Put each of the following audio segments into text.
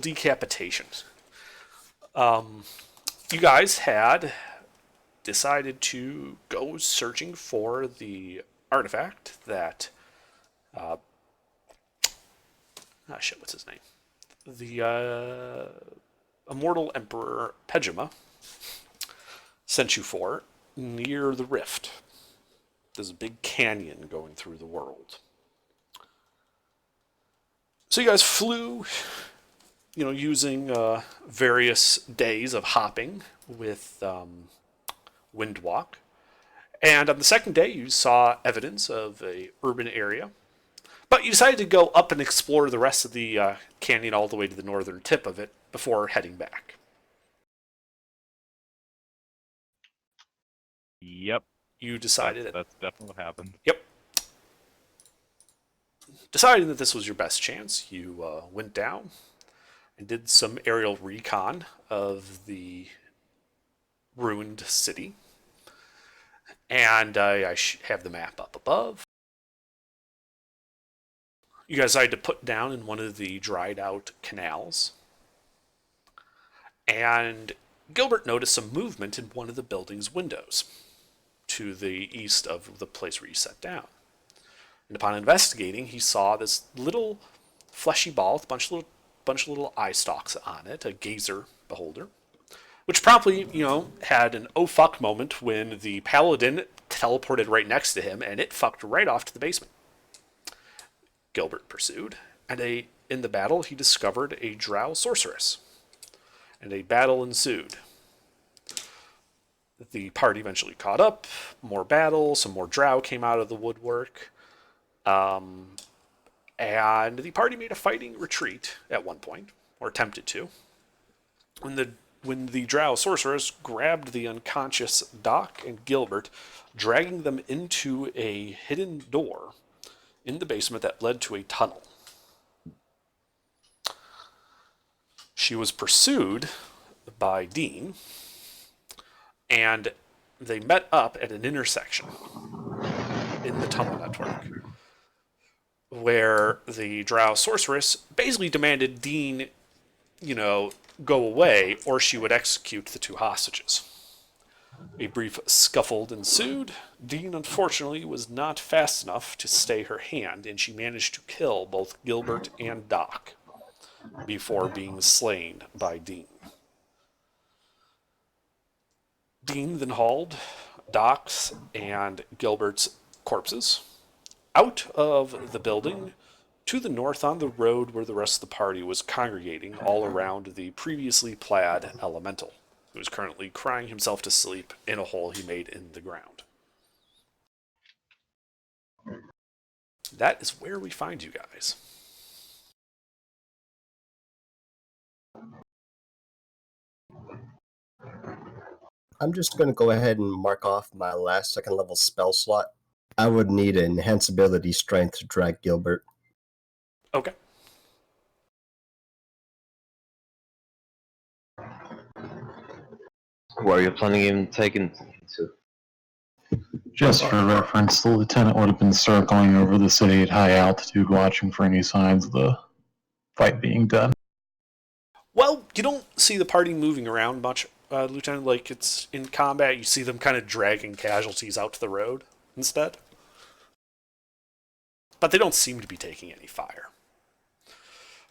decapitation. You guys had decided to go searching for the artifact that what's his name? The immortal Emperor Pejima sent you for near the rift. There's a big canyon going through the world. So you guys flew, using various days of hopping with Windwalk. And on the second day, you saw evidence of a urban area. But you decided to go up and explore the rest of the canyon all the way to the northern tip of it before heading back. Yep. You decided That's definitely what happened. Yep. Deciding that this was your best chance, you went down and did some aerial recon of the ruined city. And I have the map up above. You guys decided to put down in one of the dried out canals. And Gilbert noticed some movement in one of the building's windows to the east of the place where you sat down. And upon investigating, he saw this little fleshy ball with a bunch of little eye stalks on it, a gazer beholder, which promptly, had an oh fuck moment when the paladin teleported right next to him and it fucked right off to the basement. Gilbert pursued, and in the battle he discovered a drow sorceress, and a battle ensued. The party eventually caught up, more battle, some more drow came out of the woodwork, and the party made a fighting retreat at one point, or attempted to, when the drow sorceress grabbed the unconscious Doc and Gilbert, dragging them into a hidden door in the basement that led to a tunnel. She was pursued by Dean, and they met up at an intersection in the tunnel network, where the drow sorceress basically demanded Dean, go away, or she would execute the two hostages. A brief scuffle ensued. Dean, unfortunately, was not fast enough to stay her hand, and she managed to kill both Gilbert and Doc before being slain by Dean. Dean then hauled Doc's and Gilbert's corpses out of the building to the north on the road where the rest of the party was congregating all around the previously plaid elemental, who is currently crying himself to sleep in a hole he made in the ground. That is where we find you guys. I'm just going to go ahead and mark off my last second level spell slot. I would need an enhanceability strength to drag Gilbert. Okay. Where are you planning on taking to? Just for reference, the lieutenant would have been circling over the city at high altitude, watching for any signs of the fight being done. Well, you don't see the party moving around much, Lieutenant. Like, it's in combat, you see them kind of dragging casualties out to the road instead. But they don't seem to be taking any fire.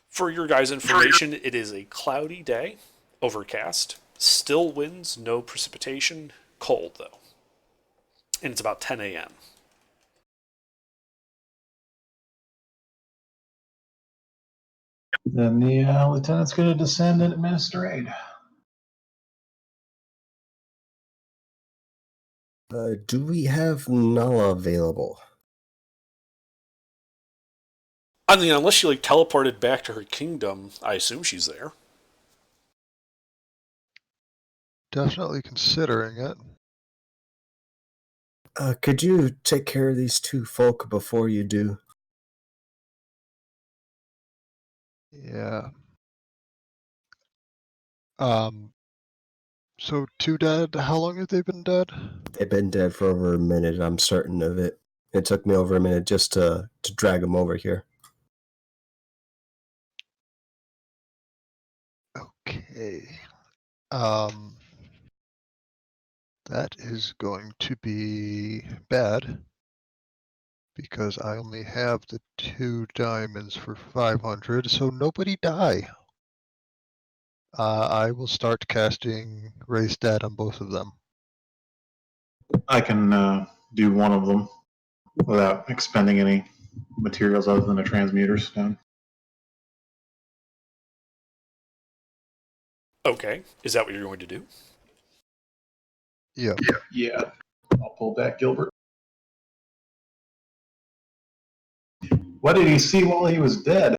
For your guys' information, it is a cloudy day, overcast, still winds, no precipitation, cold though. And it's about 10 a.m. Then the lieutenant's going to descend and administer aid. Do we have Nala available? I mean, unless she teleported back to her kingdom, I assume she's there. Definitely considering it. Could you take care of these two folk before you do? Yeah. So two dead. How long have they been dead? They've been dead for over a minute, I'm certain of it. It took me over a minute just to drag them over here. Okay. Um, that is going to be bad because I only have the 2 diamonds for 500, so nobody die. I will start casting Raise Dead on both of them. I can do one of them without expending any materials other than a transmuter stone. Okay, is that what you're going to do? Yeah. Yeah, I'll pull back Gilbert. What did he see while he was dead?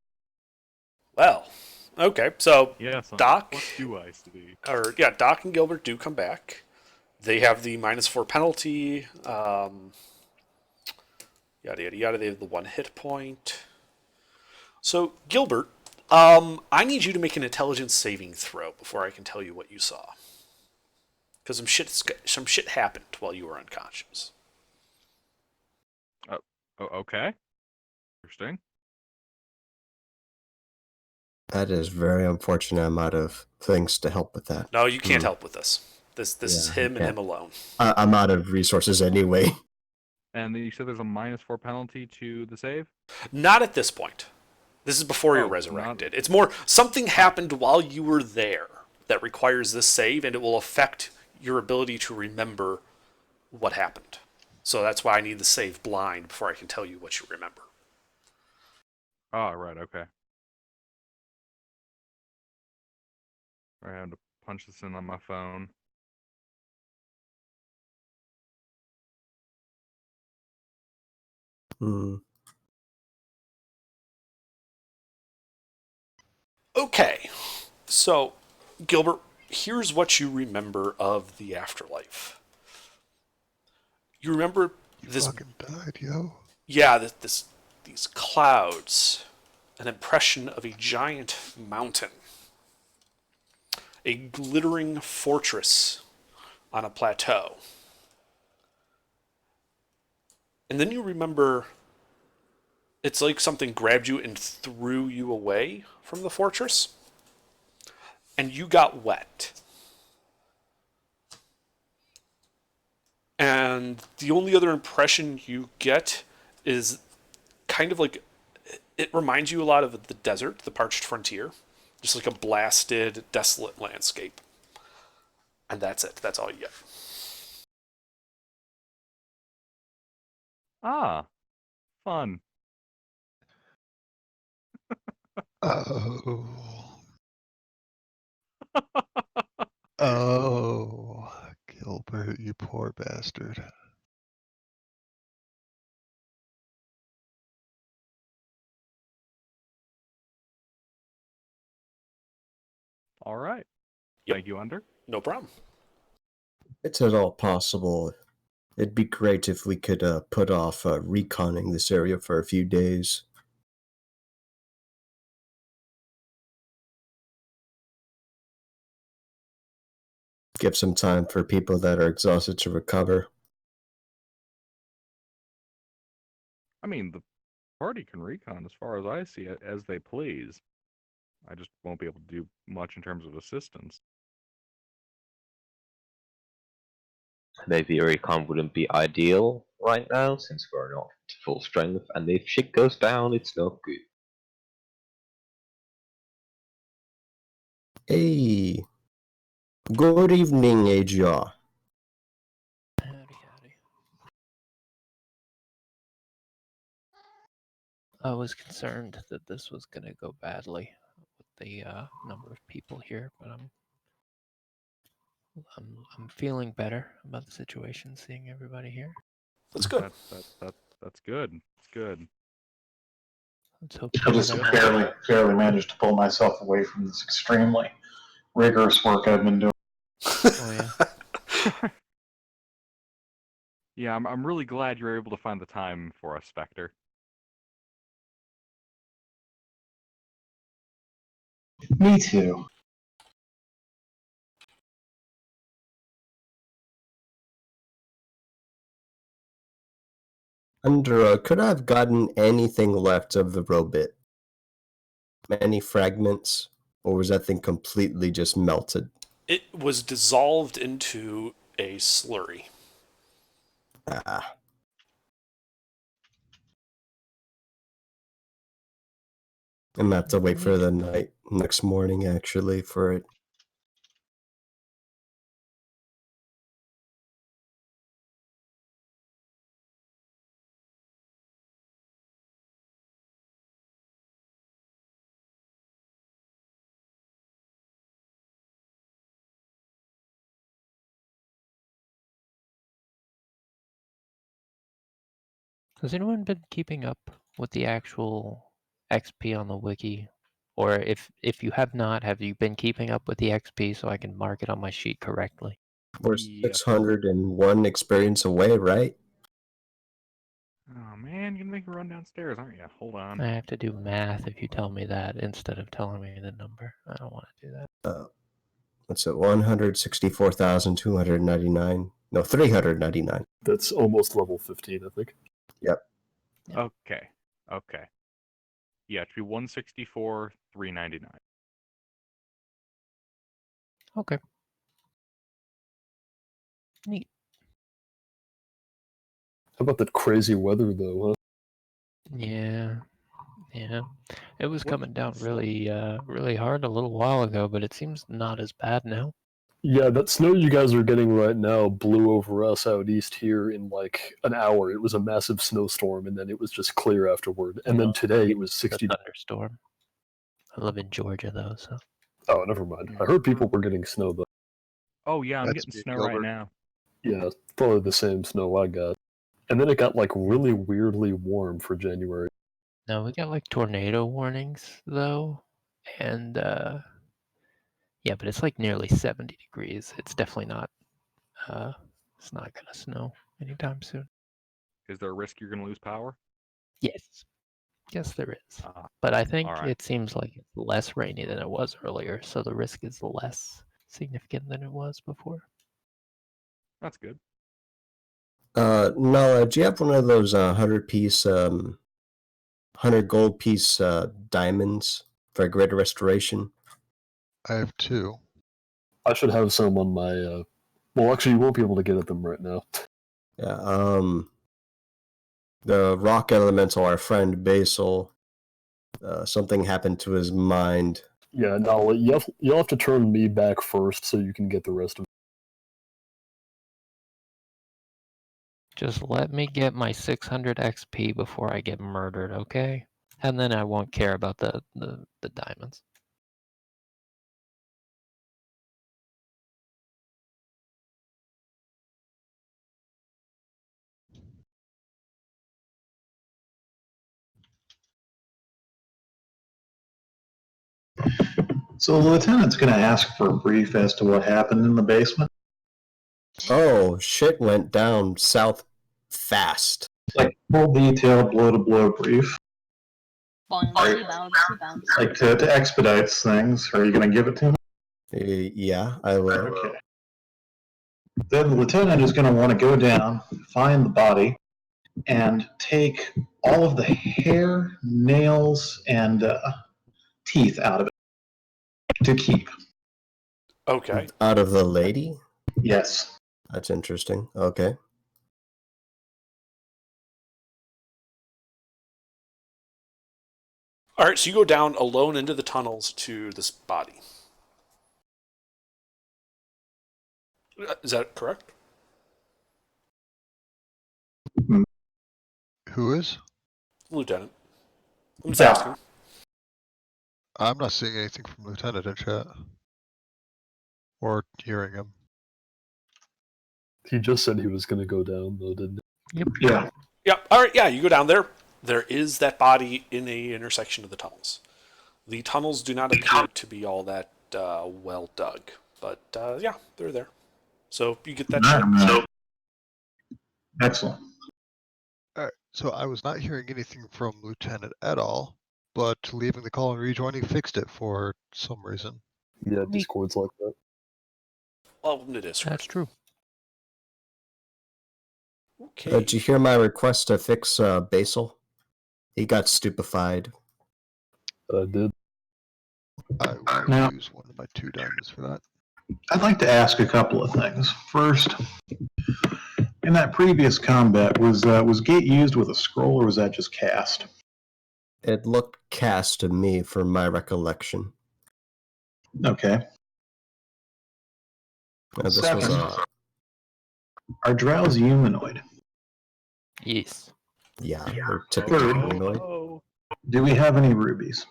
Well, okay, so Yes, Doc, what do I see? Doc and Gilbert do come back. They have the -4 penalty. Yada yada yada. They have the 1 hit point. So Gilbert, I need you to make an intelligence saving throw before I can tell you what you saw. Because some shit happened while you were unconscious. Oh, okay. Interesting. That is very unfortunate. I'm out of things to help with that. No, you can't help with this. This is Yeah, him and yeah. him alone. I'm out of resources anyway. And then you said there's a -4 penalty to the save? Not at this point. This is before you're Oh, resurrected. It's more something happened while you were there that requires this save, and it will affect your ability to remember what happened. So that's why I need the save blind before I can tell you what you remember. Oh, right, okay. I had to punch this in on my phone. Hmm. Okay, so Gilbert, here's what you remember of the afterlife. You remember You this, fucking died, yo. yeah, these clouds, an impression of a giant mountain, a glittering fortress on a plateau. And then you remember it's like something grabbed you and threw you away from the fortress, and you got wet. And the only other impression you get is kind of like it reminds you a lot of the desert, the parched frontier, just like a blasted, desolate landscape. And that's it. That's all you get. Ah, fun. Oh. Oh. Gilbert, you poor bastard. All right. Yep. Thank you, Under. No problem. It's at all possible. It'd be great if we could put off reconning this area for a few days. Give some time for people that are exhausted to recover. I mean, the party can recon as far as I see it as they please. I just won't be able to do much in terms of assistance. Maybe a recon wouldn't be ideal right now since we're not full strength, and if shit goes down, it's not good. Hey, good evening, AGR. Howdy, howdy. I was concerned that this was going to go badly with the number of people here, but I'm feeling better about the situation, seeing everybody here. That's good. That's good. It's good. Let's hope I just barely managed to pull myself away from this extremely rigorous work I've been doing. Oh yeah. Yeah, I'm really glad you're able to find the time for us, Spectre. Me too. Under, could I have gotten anything left of the robot? Any fragments? Or was that thing completely just melted? It was dissolved into a slurry. Ah. I'm gonna have to wait for the next morning, actually, for it. Has anyone been keeping up with the actual XP on the wiki? Or if you have not, have you been keeping up with the XP so I can mark it on my sheet correctly? We're Yes. 601 experience away, right? Oh man, you're gonna make me run downstairs, aren't you? Hold on. I have to do math if you tell me that instead of telling me the number. I don't want to do that. What's it? 164,299. No, 399. That's almost level 15, I think. Yep. Yeah. Okay. Okay. Yeah, it should be 164, 399. Okay. Neat. How about that crazy weather, though, huh? Yeah. Yeah. It was What- coming down really really hard a little while ago, but it seems not as bad now. Yeah, that snow you guys are getting right now blew over us out east here in like an hour. It was a massive snowstorm, and then it was just clear afterward. And then today it was The 60. thunderstorm. I live in Georgia though, so Oh, never mind. I heard people were getting snow, though. Oh yeah, I'm That's getting me, snow Gilbert. right now. Yeah, probably the same snow I got. And then it got like really weirdly warm for January. no, we got like tornado warnings though, and yeah, but it's like nearly 70 degrees. It's definitely not. It's not gonna snow anytime soon. Is there a risk you're gonna lose power? Yes, yes, there is. Ah, But I think alright. it seems like it's less rainy than it was earlier, so the risk is less significant than it was before. That's good. Nala, do you have one of those 100-piece, 100 gold piece diamonds for greater restoration? I have 2. I should have some on my. Well, actually, you won't be able to get at them right now. Yeah, the rock elemental, our friend Basil, something happened to his mind. Yeah, no, you'll have to turn me back first so you can get the rest of it. Just let me get my 600 XP before I get murdered, okay? And then I won't care about the diamonds. So the lieutenant's going to ask for a brief as to what happened in the basement. Oh, shit went down south fast. Like full detailed blow to blow brief. Boing, Are- rebound, rebound. Like to expedite things. Are you going to give it to me? Yeah, I will. Okay. Then the lieutenant is going to want to go down, find the body, and take all of the hair, nails, and teeth out of it to keep. Okay. Out of the lady? Yes. That's interesting. Okay. All right, so you go down alone into the tunnels to this body. Is that correct? Who is? Lieutenant. I'm just asking. I'm not seeing anything from Lieutenant in chat. Or hearing him. He just said he was going to go down, though, didn't he? Yeah. Yeah, all right, yeah, you go down there. There is that body in the intersection of the tunnels. The tunnels do not appear to be all that well dug, but yeah, they're there. So you get that checked. Excellent. Alright, so I was not hearing anything from Lieutenant at all, but leaving the call and rejoining fixed it for some reason. Yeah, Discord's like that. Welcome to Discord. That's true. Okay. Did you hear my request to fix Basil? He got stupefied. I did. I will Now- use one of my 2 diamonds for that. I'd like to ask a couple of things. First, in that previous combat, was Gate used with a scroll or was that just cast? It looked cast to me from my recollection. Okay. This was Second. Are drows humanoid? Yes. yeah, they're typically humanoid. Oh, Do we have any rubies?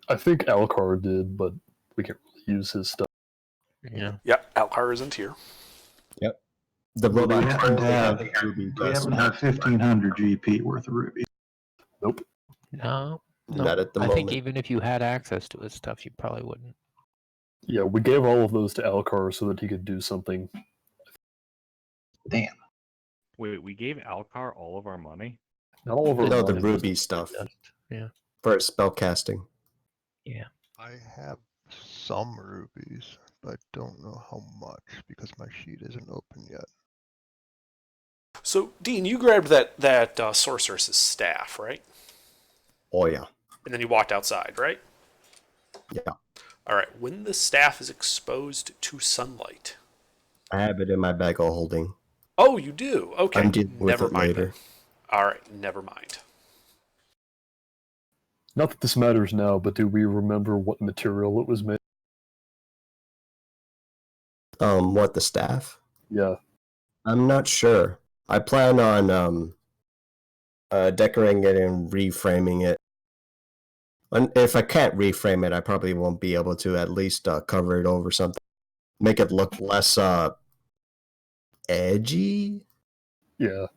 I think Alcar did, but we can't really use his stuff. Yeah. Yeah, Alcar isn't here. The Well, we robot happen to totally have, had ruby we dust. happen to have 1,500 GP worth of rubies. Nope. No. Not at the I think moment. even if you had access to his stuff, you probably wouldn't. Yeah, we gave all of those to Alcar so that he could do something. Damn. wait, we gave Alcar all of our money? Not all of our No, the money, ruby stuff Yeah. for spell casting. Yeah. I have some rubies, but I don't know how much because my sheet isn't open yet. So, Dean, you grabbed that sorceress's staff, right? Oh yeah. And then you walked outside, right? Yeah. All right. When the staff is exposed to sunlight. I have it in my bag of holding. Oh, you do? Okay. I'm dealing with Never it mind. later. Then. All right. Never mind. Not that this matters now, but do we remember what material it was made? What, the staff? Yeah. I'm not sure. I plan on decorating it and reframing it. And if I can't reframe it, I probably won't be able to at least cover it over something. Make it look less edgy? Yeah.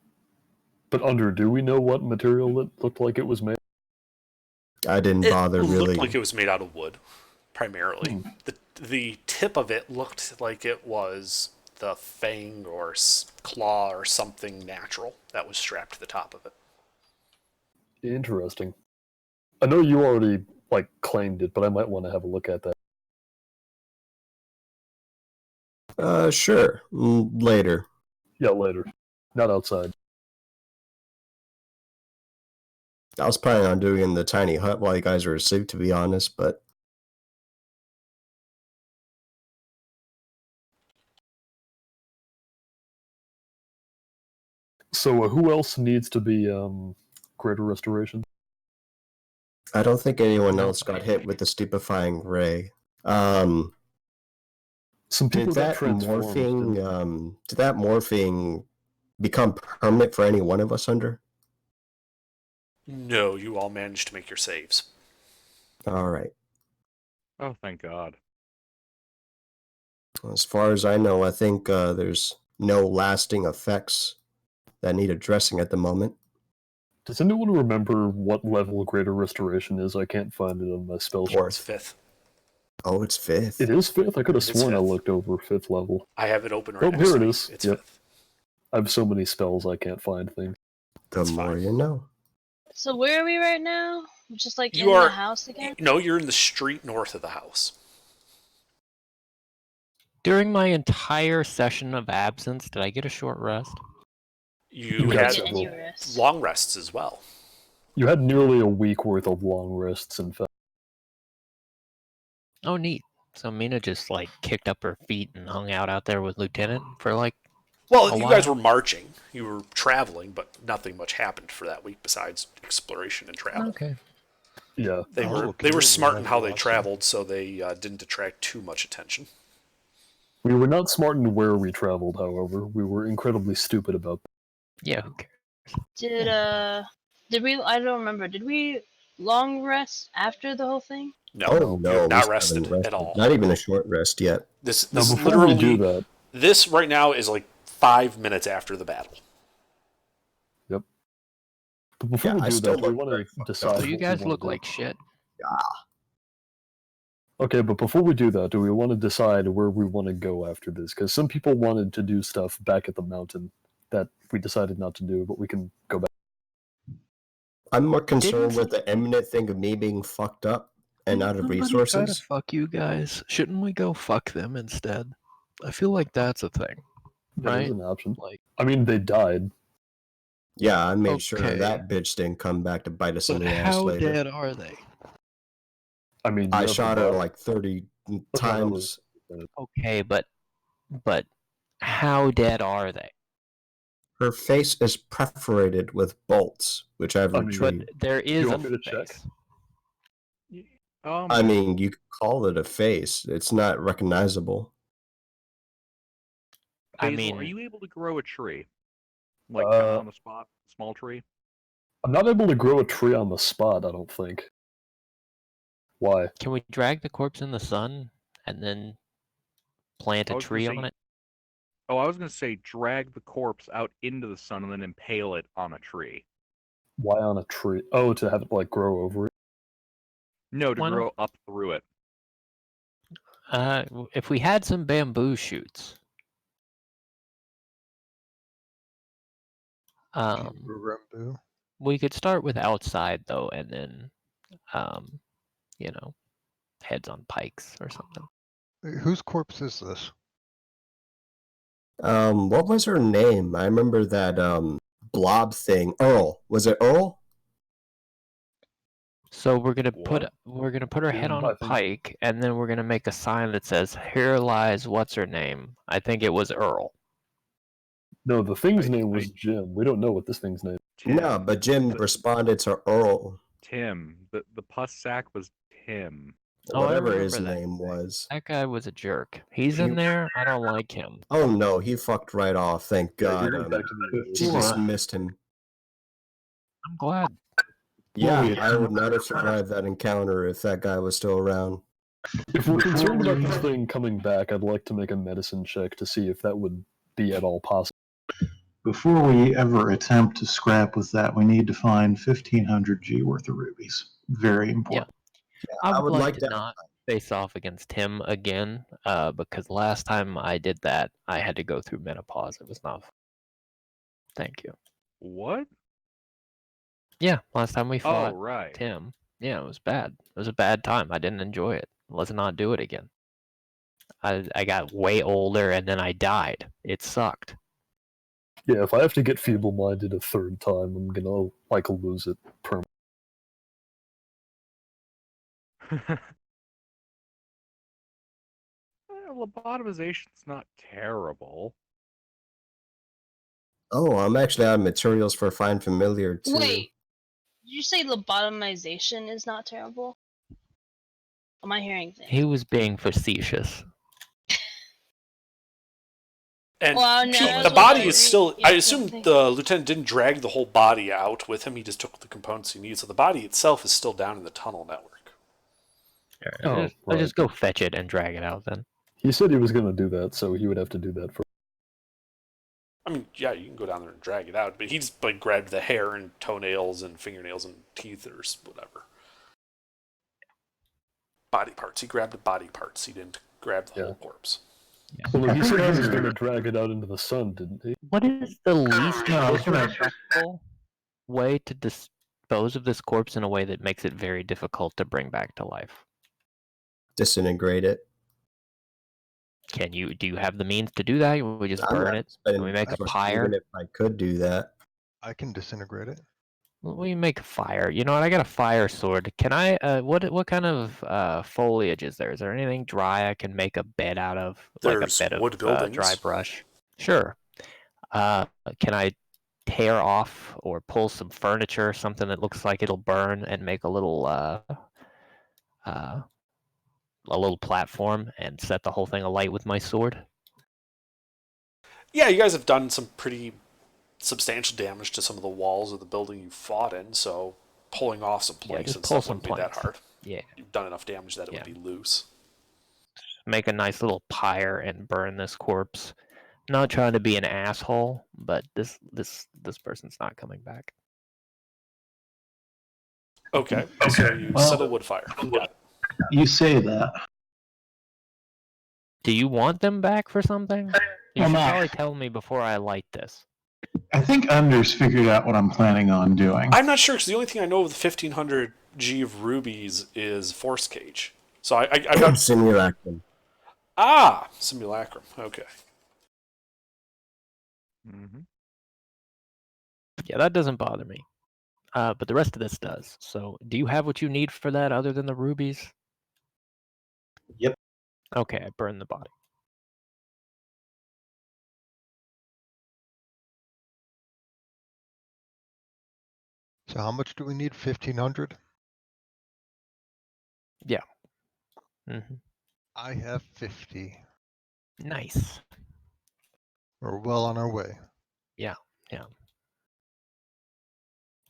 But do we know what material it looked like it was made? I didn't It bother looked really. like it was made out of wood, primarily. Hmm. The tip of it looked like it was the fang or claw or something natural that was strapped to the top of it. Interesting. I know you already claimed it, but I might want to have a look at that. Sure. Later. Yeah, later. Not outside. I was planning on doing it in the tiny hut while you guys were asleep, to be honest, but So who else needs to be greater restoration? I don't think anyone else got hit with the stupefying ray. Some people Did that transformed, didn't they? morphing become permanent for any one of us under? No, you all managed to make your saves. All right. Oh, thank God. As far as I know, I think there's no lasting effects that need addressing at the moment. Does anyone remember what level greater restoration is? I can't find it on my spell Fourth. sheet. It's fifth. Oh, it's fifth. It is 5th? I could have It is sworn I 5th. looked over 5th level. I have it open right Oh, next here to it me. is. It's Yep. fifth. I have so many spells I can't find things. The That's more fine. you know. So where are we right now? Just like You in are- the house again? No, you're in the street north of the house. During my entire session of absence, did I get a short rest? You got had Get any several. rest? long rests as well. You had nearly a week worth of long rests, in fact. Oh, neat. So Mina just kicked up her feet and hung out there with Lieutenant for Well, A you guys while. were marching. You were traveling, but nothing much happened for that week besides exploration and travel. Okay. Yeah. They Oh, were okay, we smart in have how they lots of- traveled, so they didn't attract too much attention. We were not smart in where we traveled, however. We were incredibly stupid about that. Yeah, who cares? Did we? I don't remember. Did we long rest after the whole thing? No, Oh, you no. have we not still rested haven't at all. Not even a short rest yet. This Now, is before literally we do that, this right now is 5 minutes after the battle. but before Yeah, we I do still that, we look want very to fucked decide. up. So what you we guys wanna look do. like shit. Okay, but before we do that, do we want to decide where we want to go after this? Because some people wanted to do stuff back at the mountain that we decided not to do, but we can go back. I'm more concerned Didn't- with the imminent thing of me being fucked up and out of Somebody Try to resources. fuck you guys. Shouldn't we go fuck them instead? I feel like that's a thing. That is Right? an option. Like, I mean, they died. Yeah, I made sure Okay. that bitch didn't come back to bite us in But the ass how later. dead are they? I mean, I you have the shot her body. like 30 how that times. was- Okay, but how dead are they? Her face is perforated with bolts, which I've I mean, retrieved. But there is a want me to check? face. I mean, you could call it a face. It's not recognizable. I Basil, are mean, you able to grow a tree? Like kind of on the spot, small tree? I'm not able to grow a tree on the spot, I don't think. Why? can we drag the corpse in the sun and then plant I a was gonna tree say- on it? Oh, I was gonna say drag the corpse out into the sun and then impale it on a tree. Why on a tree? Oh, to have it like grow over it. No, to Why not? grow up through it. If we had some bamboo shoots. Bamboo. We could start with outside though, and then, heads on pikes or something. Whose corpse is this? What was her name? I remember that blob thing. Earl. Was it Earl? So we're gonna What? put her head Yeah, on I a think- pike, and then we're gonna make a sign that says, "Here lies what's her name." I think it was Earl. No, the thing's I- name was I- Jim. We don't know what this thing's name. No, but Jim responded to Earl. Tim. The pus sack was Tim. Oh, I Whatever remember his that. name was. That guy was a jerk. He's in there. I don't like him. Oh no, he fucked right off. Thank Yeah, God. you're back to the- She just missed him. I'm glad. Yeah, Holy I would not have survived that encounter if that guy was still around. If we're concerned about this thing coming back, I'd like to make a medicine check to see if that would be at all possible. Before we ever attempt to scrap with that, we need to find 1,500 G worth of rubies. Very important. I would like to not face off against him again, because last time I did that, I had to go through menopause. It was not fun. Thank you. What? Yeah, last time we Oh, fought right. Tim. Yeah, it was bad. It was a bad time. I didn't enjoy it. Let's not do it again. I got way older and then I died. It sucked. Yeah, if I have to get feeble-minded a third time, I'm gonna like lose it permanently. Lobotomization's not terrible. Oh, I'm actually out of materials for Find Familiar too. Wait, did you say lobotomization is not terrible? Am I hearing things? He was being facetious. And Well, no, Pete, I the was body wondering- is still. yeah, I yeah, assume thank- the lieutenant didn't drag the whole body out with him. He just took the components he needed. So the body itself is still down in the tunnel network. Oh, I'll just go fetch it and drag it out then. He said he was gonna do that, so he would have to do that first. I mean, yeah, you can go down there and drag it out, but he just like grabbed the hair and toenails and fingernails and teeth or whatever. Body parts. He grabbed the body parts. He didn't grab the whole corpse. Well, no, he said he was Those are- gonna drag it out into the sun, didn't he? What is the least No, I was gonna- disrespectful way to dispose of this corpse in a way that makes it very difficult to bring back to life? Disintegrate it. Do you have the means to do that? We just I'm burn not it? spending Can we make a much, pyre? Even if I could do that. I can disintegrate it. We make a fire. You know what? I got a fire sword. Can I? What kind of foliage is there? Is there anything dry I can make a bed out of? There's like a bed wood of buildings. dry brush. Sure. Can I tear off or pull some furniture, something that looks like it'll burn, and make a little platform and set the whole thing alight with my sword? Yeah, you guys have done some pretty substantial damage to some of the walls of the building you fought in, so pulling off some planks just and pull stuff some wouldn't be that planks. hard. Yeah. You've done enough damage that it Yeah. would be loose. Make a nice little pyre and burn this corpse. Not trying to be an asshole, but this person's not coming back. Okay, so you Well- set a wood fire. Got it. You say that. Do you want them back for something? You Well, should no. probably tell me before I light this. I think Anders figured out what I'm planning on doing. I'm not sure, because the only thing I know of the 1,500 G of rubies is Force Cage. So I've got... Simulacrum. Simulacrum. Okay. Mm-hmm. Yeah, that doesn't bother me. But the rest of this does. So, do you have what you need for that other than the rubies? Yep. Okay, I burned the body. So how much do we need? 1,500? Mm-hmm. I have 50. Nice. We're well on our way. Yeah.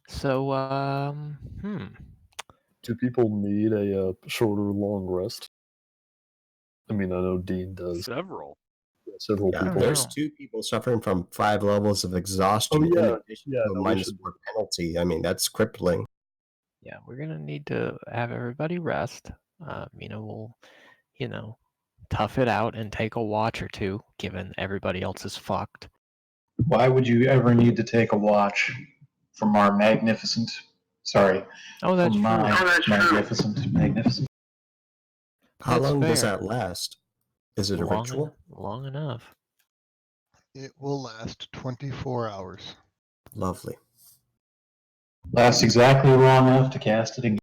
So, Do people need a short or long rest? I mean, I know Dean does. Several. Several Yeah, people. there's know. 2 people suffering from 5 levels of exhaustion in yeah. addition Yeah, to a no, we minus should- 4 penalty. I mean, that's crippling. Yeah, we're gonna need to have everybody rest. We'll, tough it out and take a watch or two, given everybody else is fucked. Why would you ever need to take a watch from our magnificent? Sorry, Oh, that's from true. my magnificent. How That's long does fair. that last? Is it a ritual? Long enough. It will last 24 hours. Lovely. Lasts exactly long enough to cast it again.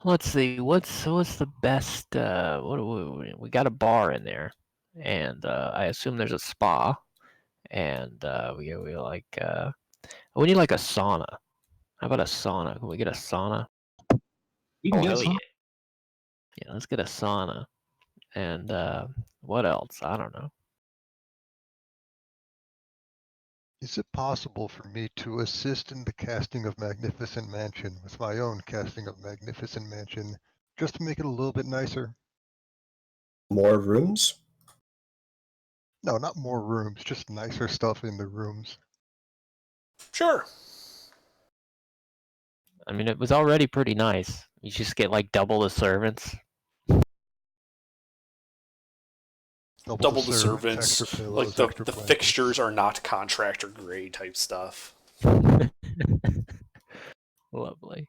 Let's see. What's the best? We got a bar in there, and I assume there's a spa, and we like we need like a sauna. How about a sauna? Can we get a sauna? You can Oh get hell some. yeah! Yeah, let's get a sauna. And what else? I don't know. Is it possible for me to assist in the casting of Magnificent Mansion with my own casting of Magnificent Mansion, just to make it a little bit nicer? More rooms? No, not more rooms, just nicer stuff in the rooms. Sure. I mean, it was already pretty nice. You just get like double the servants. Double the servants. extra Like pillows, extra the blankets. fixtures are not contractor grade type stuff. Lovely.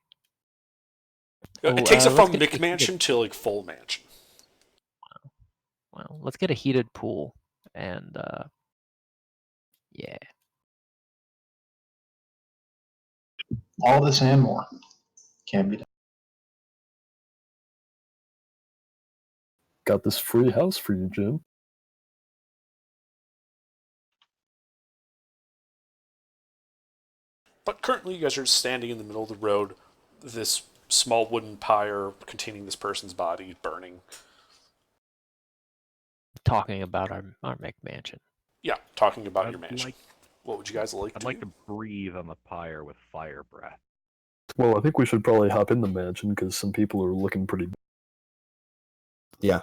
It takes it let's from get Mick Mansion to like full mansion. Well, let's get a heated pool, and yeah. All this and more can be done. Got this free house for you, Jim. But currently, you guys are standing in the middle of the road. This small wooden pyre containing this person's body burning. Talking about our McMansion. Yeah, talking about I'd your mansion. like- What would you guys like I'd to like do? to breathe on the pyre with fire breath. Well, I think we should probably hop in the mansion because some people are looking pretty. Yeah.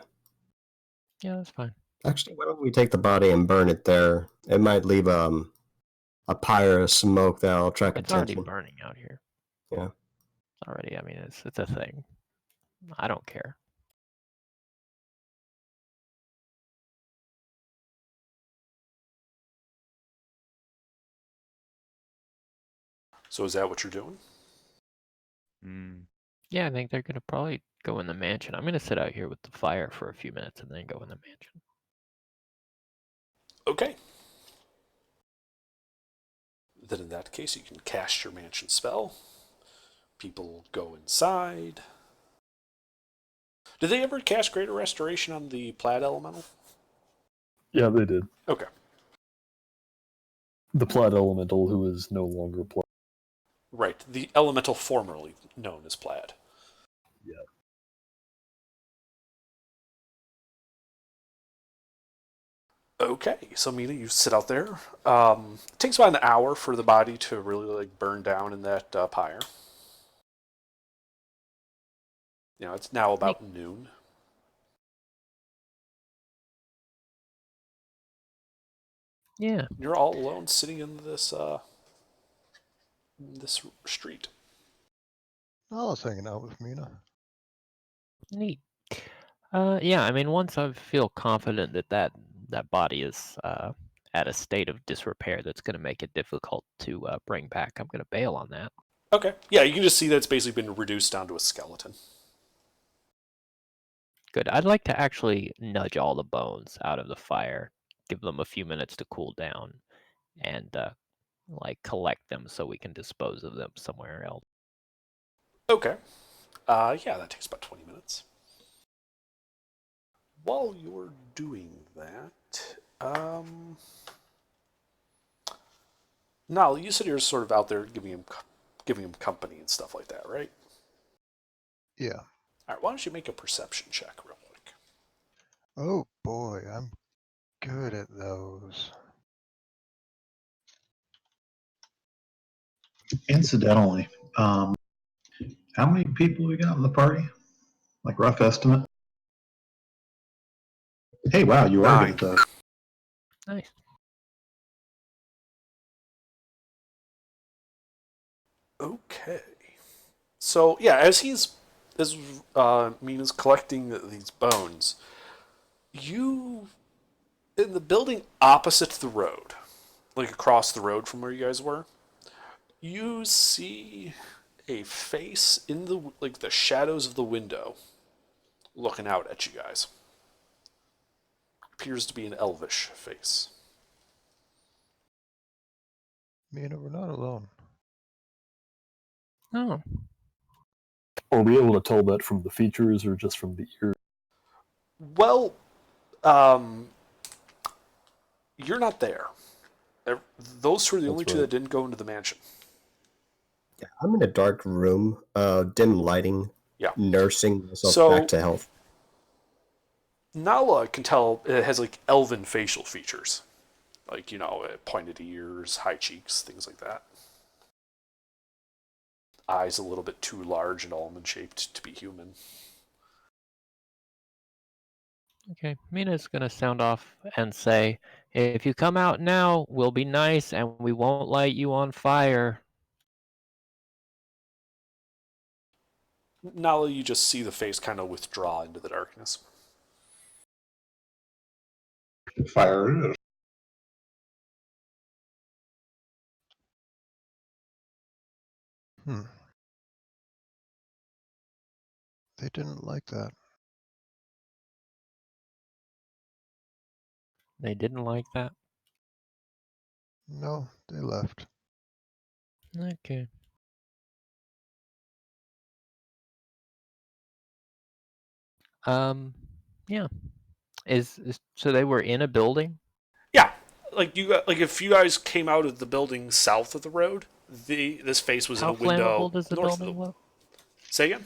Yeah, that's fine. Actually, why don't we take the body and burn it there? It might leave a pyre of smoke that'll attract It's already attention. burning out here. Yeah. Already, I mean, it's a thing. I don't care. So is that what you're doing? Yeah, I think they're gonna probably go in the mansion. I'm gonna sit out here with the fire for a few minutes and then go in the mansion. Okay. Then in that case, you can cast your mansion spell. People go inside. Did they ever cast Greater Restoration on the Plaid Elemental? Yeah, they did. Okay. The Plaid Elemental, who is no longer Plaid. Right, the Elemental formerly known as Plaid. Yeah. Okay, so Mina, you sit out there. It takes about an hour for the body to really like burn down in that pyre. You know, it's now about noon. Yeah. You're all alone, sitting in this street. I was hanging out with Mina. Neat. Yeah, I mean, once I feel confident that body is at a state of disrepair that's going to make it difficult to bring back, I'm going to bail on that. Okay. Yeah, you can just see that it's basically been reduced down to a skeleton. good. I'd like to actually nudge all the bones out of the fire, give them a few minutes to cool down, and like collect them so we can dispose of them somewhere else. Okay. Yeah, that takes about 20 minutes. While you're doing that, Nal, you said you're sort of out there giving him company and stuff like that, right? Yeah. All right. Why don't you make a perception check real quick? Oh boy, I'm good at those. Incidentally, how many people we got in the party? Like rough estimate? Hey, wow, you are 9. good at those. Nice. Okay. So yeah, as Mina's collecting these bones, you in the building opposite the road, like across the road from where you guys were, you see a face in the shadows of the window, looking out at you guys. Appears to be an elvish face. Mina, we're not alone. Oh, Are we able to tell that from the features or just from the ear? Well, you're not there. Those two are the only two that didn't go into the mansion. Yeah, I'm in a dark room, dim lighting, Yeah. nursing myself So- back to health. Nala can tell it has like elven facial features. Like, pointed ears, high cheeks, things like that. Eyes a little bit too large and almond-shaped to be human. okay. Mina's gonna sound off and say, if you come out now, we'll be nice and we won't light you on fire. Nala, you just see the face kind of withdraw into the darkness. Fire it is. They didn't like that. They didn't like that. No, they left. Okay. Yeah. So they were in a building? Yeah, like if you guys came out of the building south of the road, this face was How in a window flammable does the north building look? Say again?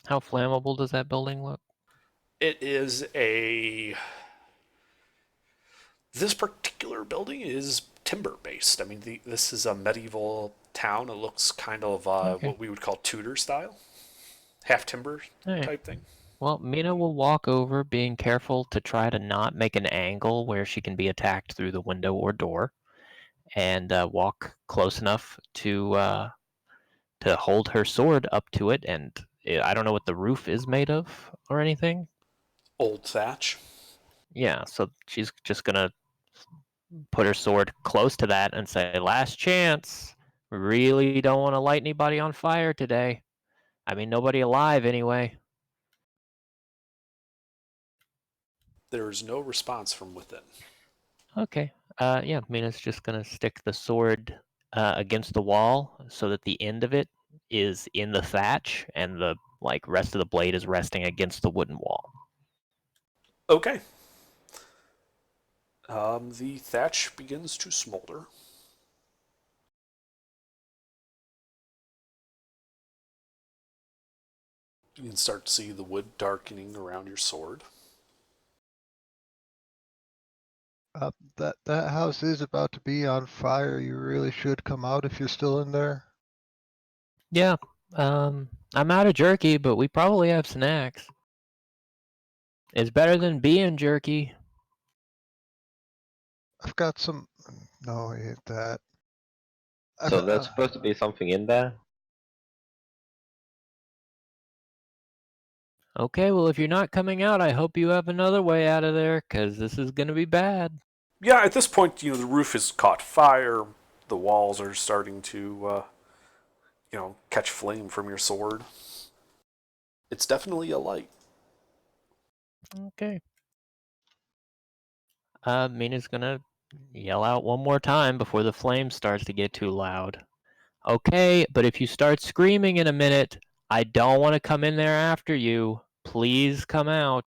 How flammable does that building look? It is this particular building is timber based. I mean, this is a medieval town. It looks kind of Okay. what we would call Tudor style, half timber All right. type thing. Well, Mina will walk over, being careful to try to not make an angle where she can be attacked through the window or door, and walk close enough to hold her sword up to it. And I don't know what the roof is made of or anything. Old thatch. Yeah, so she's just gonna put her sword close to that and say, "Last chance. Really don't want to light anybody on fire today. I mean, nobody alive anyway." There is no response from within. Okay. Yeah, Mina's just gonna stick the sword against the wall so that the end of it is in the thatch and the rest of the blade is resting against the wooden wall. Okay. The thatch begins to smolder. You can start to see the wood darkening around your sword. That house is about to be on fire. You really should come out if you're still in there. Yeah. I'm out of jerky, but we probably have snacks. It's better than being jerky. I've got some. No, I hate that. So there's supposed to be something in there? Okay, well, if you're not coming out, I hope you have another way out of there, because this is going to be bad. Yeah, at this point, the roof has caught fire. The walls are starting to, catch flame from your sword. It's definitely a light. Okay. Mina's gonna yell out one more time before the flame starts to get too loud. Okay, but if you start screaming in a minute, I don't want to come in there after you. Please come out.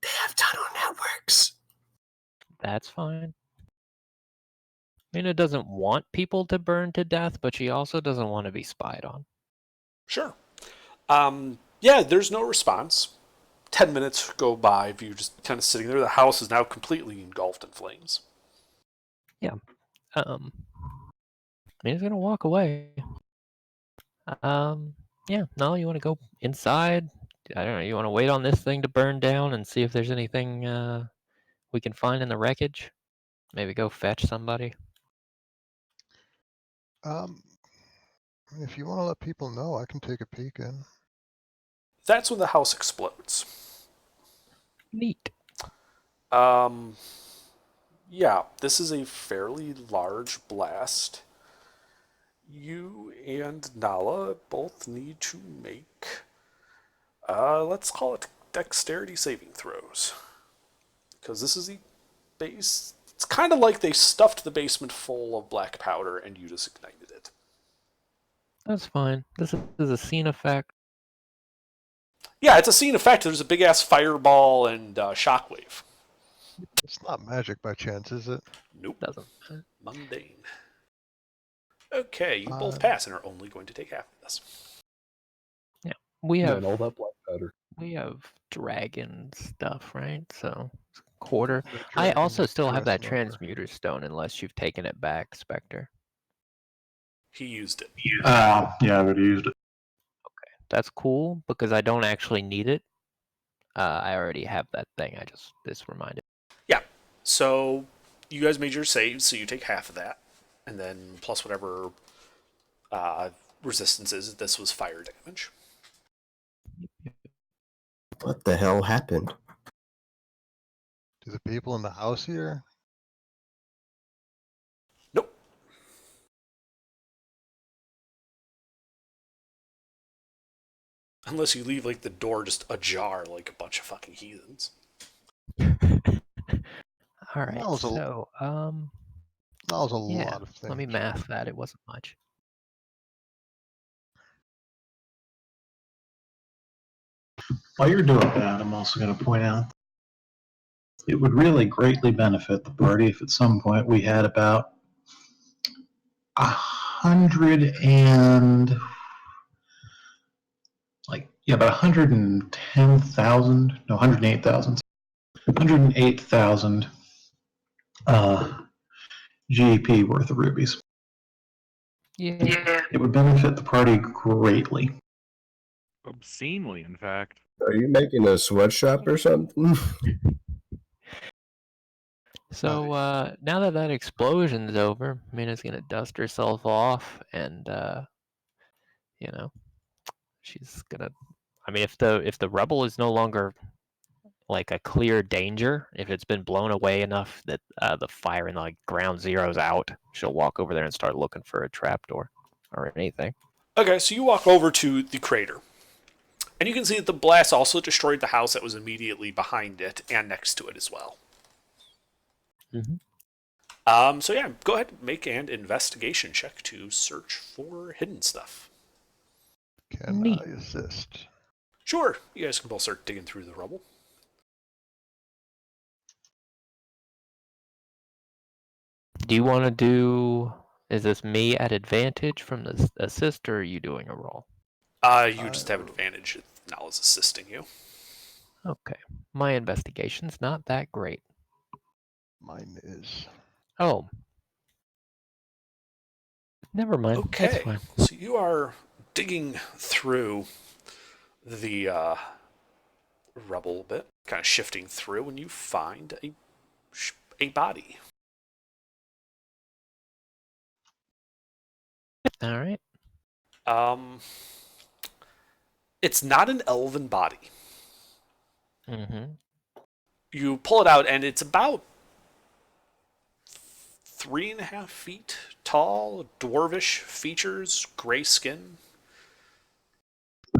They have tunnel networks. That's fine. Mina doesn't want people to burn to death, but she also doesn't want to be spied on. Sure. Yeah, there's no response. 10 minutes go by of you just kind of sitting there. The house is now completely engulfed in flames. Mina's gonna walk away. Yeah, no, you want to go inside? I don't know. You want to wait on this thing to burn down and see if there's anything we can find in the wreckage? Maybe go fetch somebody. If you want to let people know, I can take a peek in. That's when the house explodes. Neat. Yeah, this is a fairly large blast. You and Nala both need to make, let's call it dexterity saving throws. Because this is the base. It's kind of like they stuffed the basement full of black powder and you just ignited it. That's fine. This is a scene effect. Yeah, it's a scene effect. There's a big ass fireball and shockwave. It's not magic by chance, is it? Nope. Doesn't. Mundane. Okay, you both pass and are only going to take half of this. Yeah, we have Man, all that black powder. we have dragon stuff, right? So it's a quarter. The I dragon also still have that dress number. transmuter stone, unless you've taken it back, Spectre. He used it. Yeah, I already used it. That's cool because I don't actually need it. I already have that thing. This reminded. Yeah. So you guys made your saves, so you take half of that, and then plus whatever resistance is. This was fire damage. What the hell happened? Do the people in the house here? Nope. Unless you leave like the door just ajar like a bunch of fucking heathens. All right. That was a- So That was a yeah. lot of things. Let me math that. It wasn't much. While you're doing that, I'm also going to point out it would really greatly benefit the party if at some point we had about 110,000, no, 108,000, 108,000 GP worth of rubies. Yeah. It would benefit the party greatly. Obscenely, in fact. Are you making a sweatshop or something? So now that that explosion's over, Mina's gonna dust herself off, and you know, she's gonna. I mean, if the rubble is no longer like a clear danger, if it's been blown away enough that the fire in like ground zero's out, she'll walk over there and start looking for a trapdoor or anything. Okay, so you walk over to the crater. And you can see that the blast also destroyed the house that was immediately behind it and next to it as well. Mm-hmm. So yeah, go ahead and make an investigation check to search for hidden stuff. Can Neat. I assist? Sure, you guys can both start digging through the rubble. Do you want to do? Is this me at advantage from the assist, or are you doing a roll? You just have advantage if Nala's assisting you. Okay, my investigation's not that great. Mine is. Oh, never mind. That's Okay, fine. so you are digging through the rubble a bit, kind of shifting through, and you find a body. All right. It's not an elven body. Mm-hmm. You pull it out, and it's about 3.5 feet tall, dwarvish features, gray skin.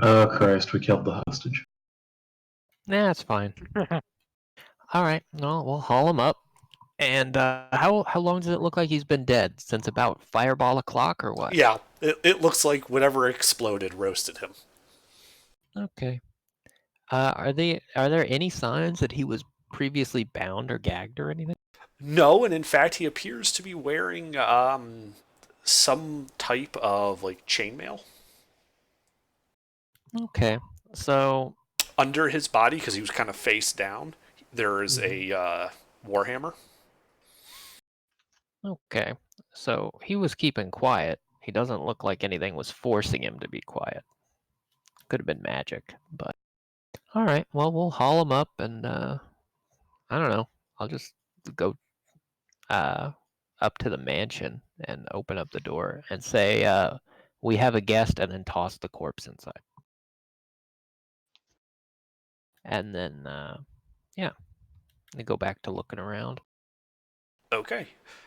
Oh Christ, we killed the hostage. Nah, it's fine. All right, well, we'll haul him up. And how long does it look like he's been dead? Since about fireball o'clock or what? Yeah, it looks like whatever exploded roasted him. Okay. Are there any signs that he was previously bound or gagged or anything? No, and in fact, he appears to be wearing some type of like chainmail Okay. So under his body because he was kind of face down. There is a warhammer. okay. So he was keeping quiet. He doesn't look like anything was forcing him to be quiet. Could have been magic, but all right. Well, we'll haul him up, and I don't know. I'll just go up to the mansion and open up the door and say, "We have a guest," and then toss the corpse inside. And then, yeah, they go back to looking around. Okay.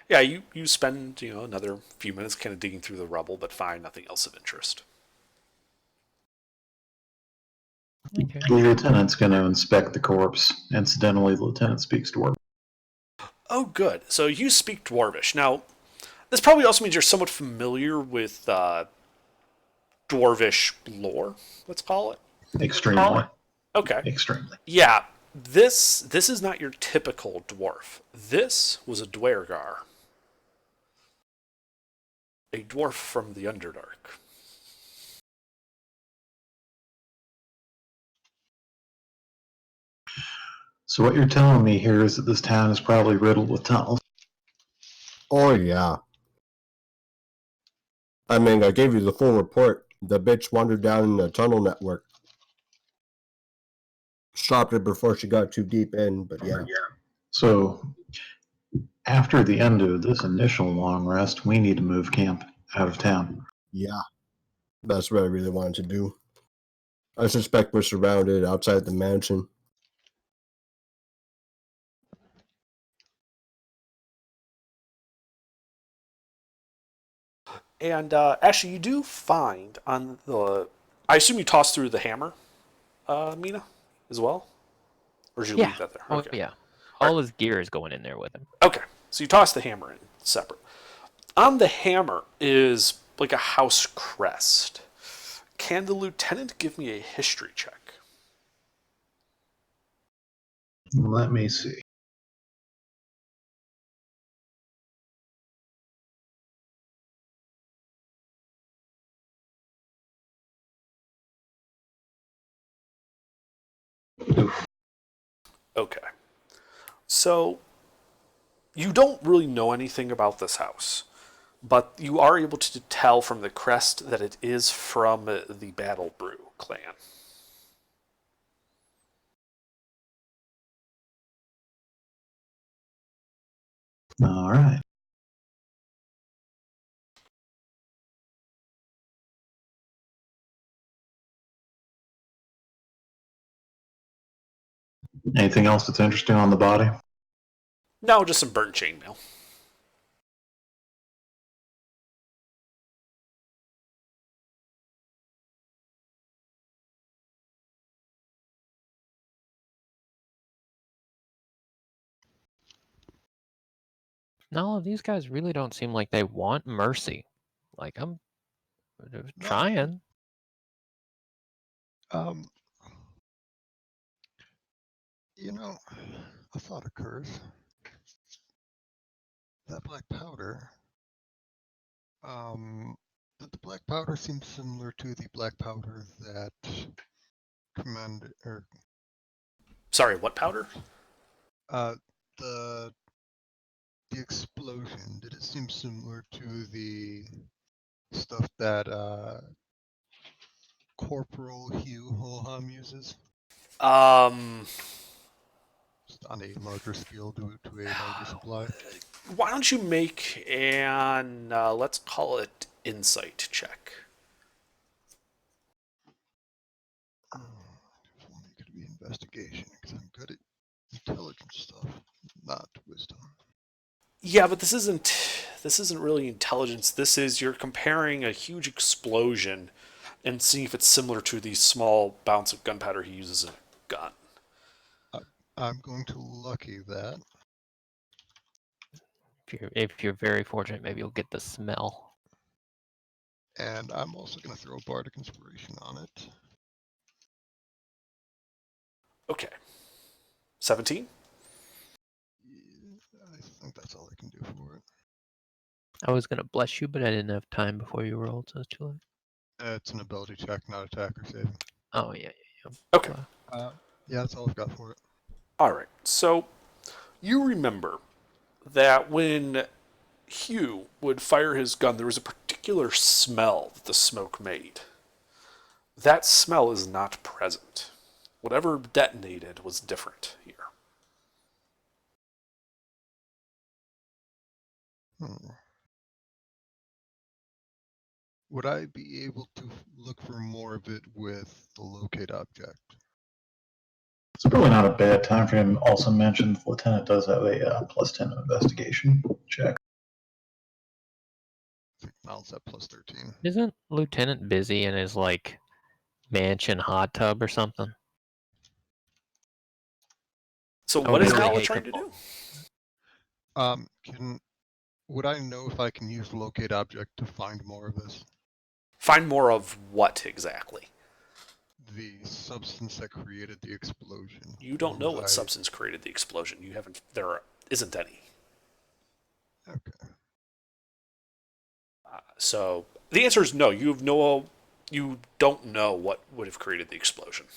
Yeah, you spend another few minutes kind of digging through the rubble, but find nothing else of interest. Okay. The lieutenant's going to inspect the corpse. Incidentally, the lieutenant speaks Dwarven. Oh, good. So you speak Dwarvish. Now, this probably also means you're somewhat familiar with Dwarvish lore, let's call it. Extremely. Okay. Extremely. Yeah, this is not your typical dwarf. This was a Dwergar. A dwarf from the Underdark. So what you're telling me here is that this town is probably riddled with tunnels. Oh, yeah. I mean, I gave you the full report. The bitch wandered down in the tunnel network. Stopped her before she got too deep in, but yeah. So after the end of this initial long rest, we need to move camp out of town. Yeah. That's what I really wanted to do. I suspect we're surrounded outside the mansion. And actually, you do find on the... I assume you tossed through the hammer, Mina, as well? Or did you leave that there? Oh, yeah. All his gear is going in there with him. Okay, so you toss the hammer in separate. On the hammer is like a house crest. Can the lieutenant give me a history check? Let me see. Oof. Okay. So, you don't really know anything about this house, but you are able to tell from the crest that it is from the Battle Brew clan. All right. Anything else that's interesting on the body? No, just some burnt chainmail. No, these guys really don't seem like they want mercy. Like, I'm trying. You know, a thought occurs. That black powder, the black powder seems similar to the black powder that Sorry, what powder? The explosion, did it seem similar to the stuff that Corporal Hugh Holham uses? Just on a larger scale due to a larger supply. Why don't you make an, let's call it insight check. It could be investigation, because I'm good at intelligence stuff, not wisdom. Yeah, but this isn't really intelligence. This is, you're comparing a huge explosion and see if it's similar to the small bounce of gunpowder he uses in a gun. I'm going to lucky that. If you're very fortunate, maybe you'll get the smell. And I'm also going to throw Bardic Inspiration on it. Okay. 17? Yeah, I think that's all I can do for it. I was gonna bless you, but I didn't have time before you rolled, so it's too late. It's an ability check, not attack or saving. Oh yeah, yeah. Okay. Yeah, that's all I've got for it. All right. So you remember that when Hugh would fire his gun, there was a particular smell that the smoke made. That smell is not present. Whatever detonated was different here. Would I be able to look for more of it with the locate object? It's probably not a bad time for him. Also mentioned the lieutenant does have a +10 investigation check. I think Mal's at +13. Isn't Lieutenant busy in his like mansion hot tub or something? So Oh, what is really? Mal Hey, trying to do? Would I know if I can use locate object to find more of this? Find more of what exactly? The substance that created the explosion. You don't know what I- substance created the explosion. You haven't. There isn't any. Okay. So the answer is no. You don't know what would have created the explosion.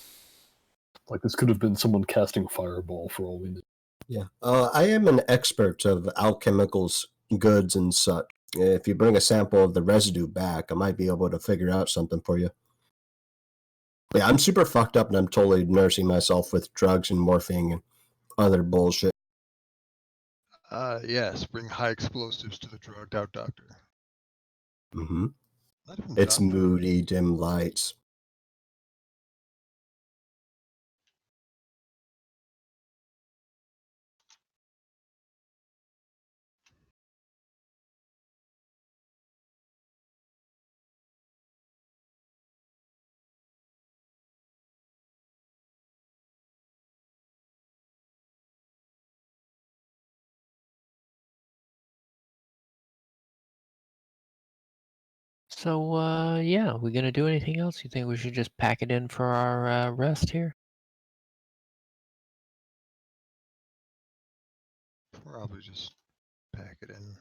Like this could have been someone casting fireball for all we know. Yeah. I am an expert of alchemicals, goods, and such. If you bring a sample of the residue back, I might be able to figure out something for you. Yeah, I'm super fucked up and I'm totally nursing myself with drugs and morphine and other bullshit. Yes, bring high explosives to the drugged out doctor. Mm-hmm. Not even It's doctor. moody, dim lights. So yeah, we gonna do anything else? You think we should just pack it in for our rest here? Probably just pack it in.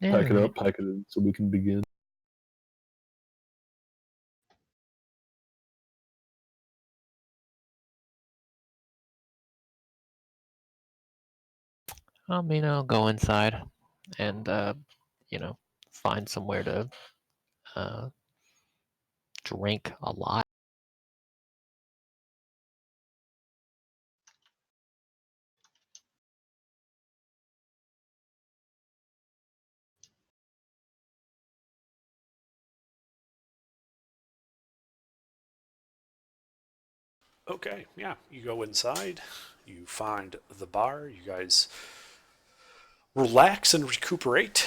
Yeah, Pack it right. up, pack it in, so we can begin. I mean, I'll go inside and find somewhere to uh, drink a lot. Okay, yeah. You go inside. You find the bar. You guys relax and recuperate.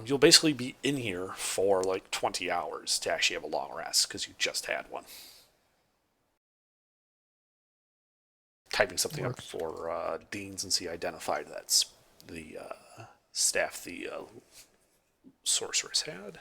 You'll basically be in here for like 20 hours to actually have a long rest because you just had one. Typing something up for Deans and see identified that's the staff the sorceress had.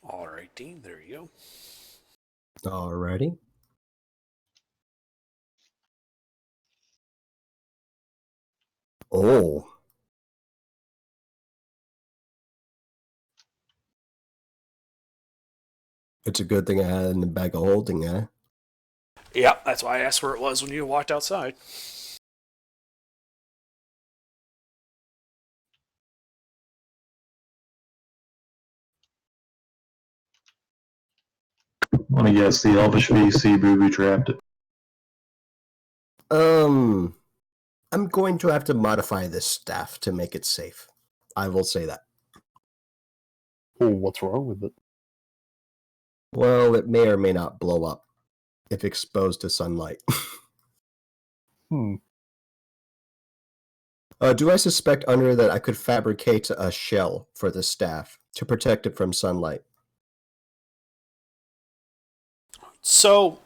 All right, Dean, there you go. Alrighty. Oh. It's a good thing I had it in the bag of holding, eh? Yeah, that's why I asked where it was when you walked outside. I want to guess the Elvish VC booby trapped it. I'm going to have to modify this staff to make it safe. I will say that. Oh, what's wrong with it? Well, it may or may not blow up if exposed to sunlight. Do I suspect under that I could fabricate a shell for the staff to protect it from sunlight? So,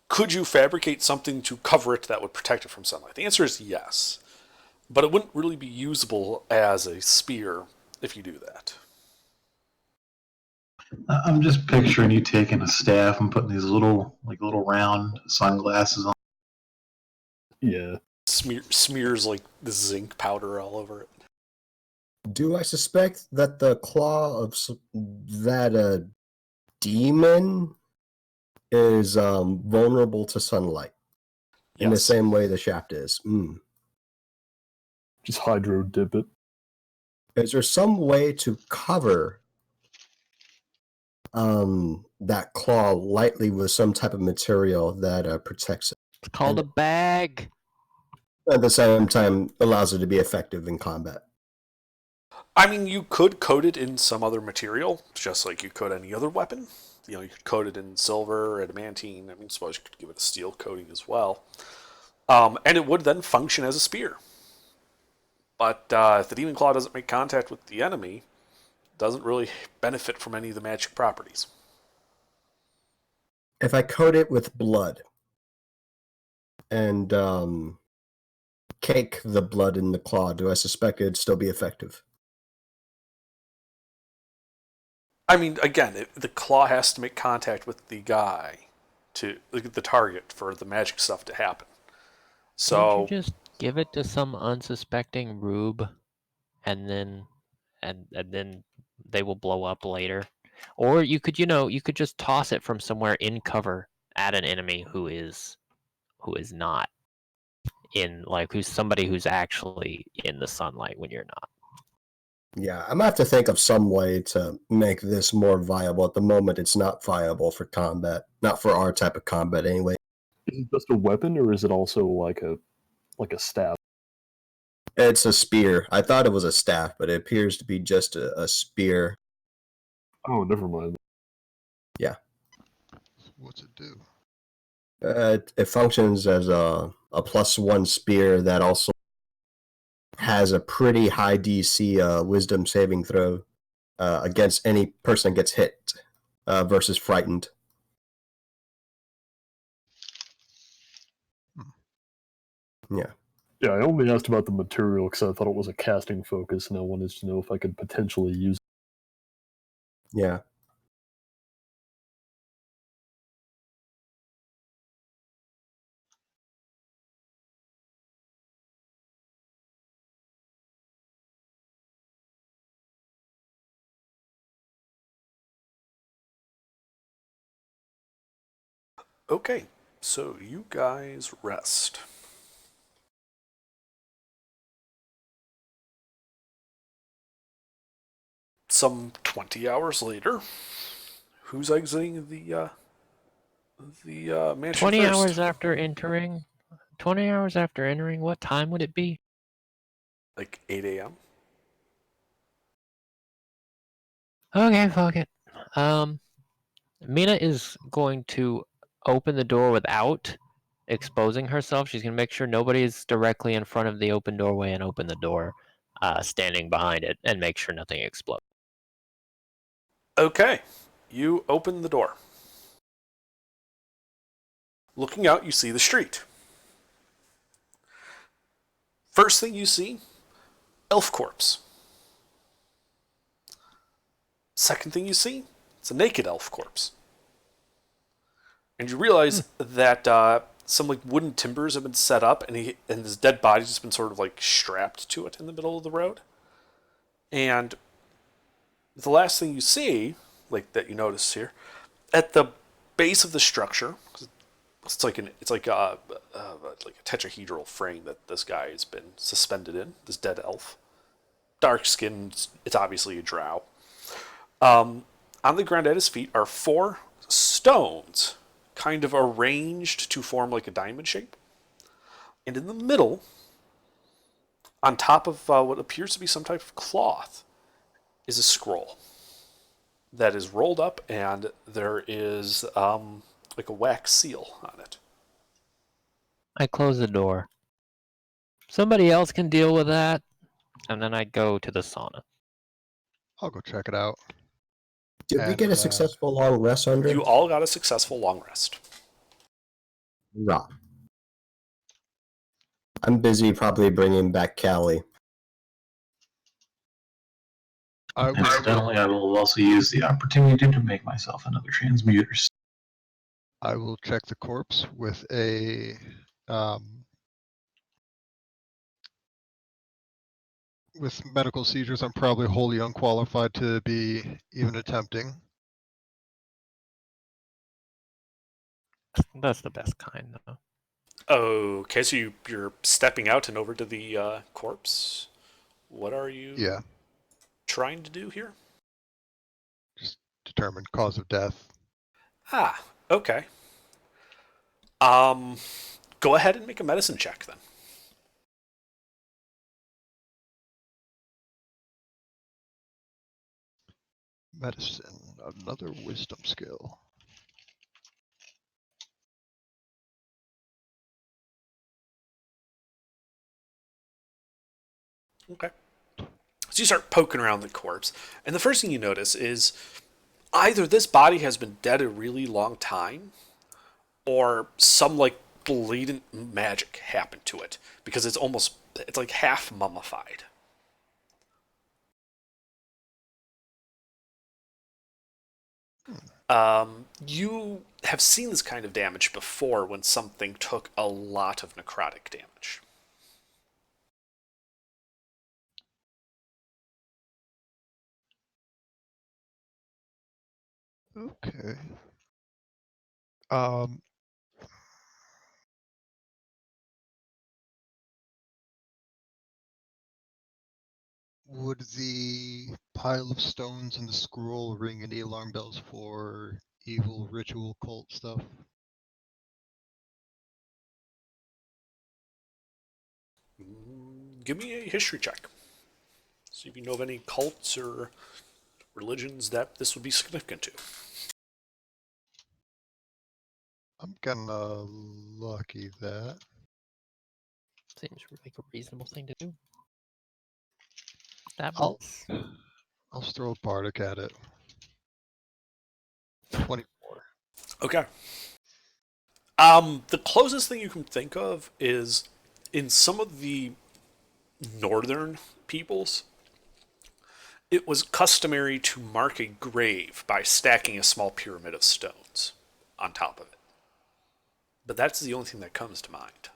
could you fabricate something to cover it that would protect it from sunlight? The answer is yes. But it wouldn't really be usable as a spear if you do that. I'm just picturing you taking a staff and putting these little round sunglasses on. Yeah. Smears like the zinc powder all over it. Do I suspect that the claw of that demon is vulnerable to sunlight in the Yes. same way the shaft is? Just hydro dip it. Is there some way to cover that claw lightly with some type of material that protects it? It's called a bag. At the same time, allows it to be effective in combat. I mean, you could coat it in some other material, just like you could any other weapon. You know, you could coat it in silver, adamantine. I mean, I suppose you could give it a steel coating as well. And it would then function as a spear. But if the demon claw doesn't make contact with the enemy, it doesn't really benefit from any of the magic properties. If I coat it with blood and cake the blood in the claw, do I suspect it'd still be effective? I mean, again, the claw has to make contact with the guy, the target, for the magic stuff to happen. So Can't you just give it to some unsuspecting rube, and then they will blow up later? Or you could just toss it from somewhere in cover at an enemy who is not in, like, who's somebody who's actually in the sunlight when you're not. Yeah, I'm gonna have to think of some way to make this more viable. At the moment, it's not viable for combat. Not for our type of combat, anyway. Is it just a weapon, or is it also like a staff? It's a spear. I thought it was a staff, but it appears to be just a spear. Oh, never mind. Yeah. What's it do? It functions as a +1 spear that also has a pretty high DC wisdom saving throw against any person that gets hit versus frightened. Yeah. Yeah, I only asked about the material because I thought it was a casting focus, and I wanted to know if I could potentially use it. Yeah. okay, so you guys rest. Some 20 hours later, who's exiting the mansion 20 first? hours after entering? 20 hours after entering, what time would it be? Like 8 a.m. Okay, fuck it. Mina is going to open the door without exposing herself. She's going to make sure nobody is directly in front of the open doorway and open the door, standing behind it, and make sure nothing explodes. Okay, you open the door. Looking out, you see the street. First thing you see, elf corpse. Second thing you see, it's a naked elf corpse. And you realize that some like wooden timbers have been set up, and his dead body's just been sort of like strapped to it in the middle of the road. And the last thing you see, like that you notice here, at the base of the structure, it's like a tetrahedral frame that this guy has been suspended in. This dead elf, dark skinned. It's obviously a drow. On the ground at his feet are 4 stones, kind of arranged to form like a diamond shape. And in the middle, on top of what appears to be some type of cloth, is a scroll that is rolled up, and there is like a wax seal on it. I close the door. Somebody else can deal with that. And then I go to the sauna. I'll go check it out. Did we get a successful long rest under? You all got a successful long rest. Right. I'm busy probably bringing back Callie. Incidentally, I will also use the opportunity to make myself another transmuter. I will check the corpse with a with medical seizures. I'm probably wholly unqualified to be even attempting. That's the best kind, though. Okay, so you're stepping out and over to the corpse. What are you trying to do here? Just determine cause of death. Ah, okay. Go ahead and make a medicine check then. Medicine, another wisdom skill. Okay. So you start poking around the corpse, and the first thing you notice is either this body has been dead a really long time, or some like blatant magic happened to it, because it's like half mummified. You have seen this kind of damage before when something took a lot of necrotic damage. Okay. Would the pile of stones and the scroll ring any alarm bells for evil ritual cult stuff? Give me a history check. See if you know of any cults or religions that this would be significant to. I'm gonna lucky that. Seems like a reasonable thing to do. That I'll throw a bardic at it. 24. Okay. The closest thing you can think of is in some of the northern peoples, it was customary to mark a grave by stacking a small pyramid of stones on top of it. But that's the only thing that comes to mind.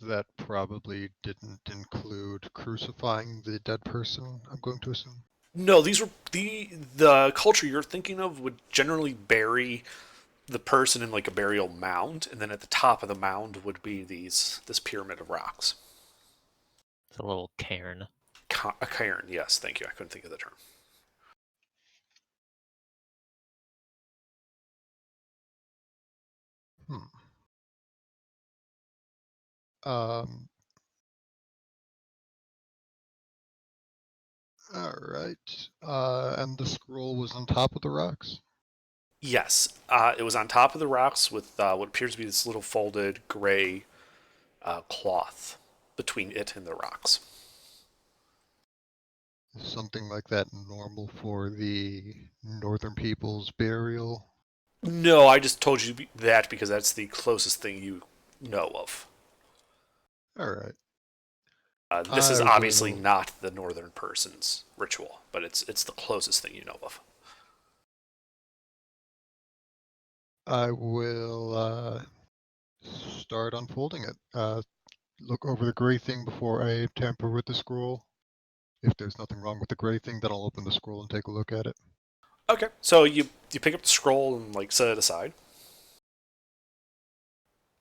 That probably didn't include crucifying the dead person, I'm going to assume. No, these were the culture you're thinking of would generally bury the person in like a burial mound, and then at the top of the mound would be this pyramid of rocks. It's a little cairn. A cairn, yes, thank you. I couldn't think of the term. All right. And the scroll was on top of the rocks? Yes, it was on top of the rocks with what appears to be this little folded gray cloth between it and the rocks. Is something like that normal for the northern people's burial? No, I just told you that because that's the closest thing you know of. All right. This is I obviously will- not the northern person's ritual, but it's the closest thing you know of. I will start unfolding it. Look over the gray thing before I tamper with the scroll. If there's nothing wrong with the gray thing, then I'll open the scroll and take a look at it. Okay, so you pick up the scroll and like set it aside,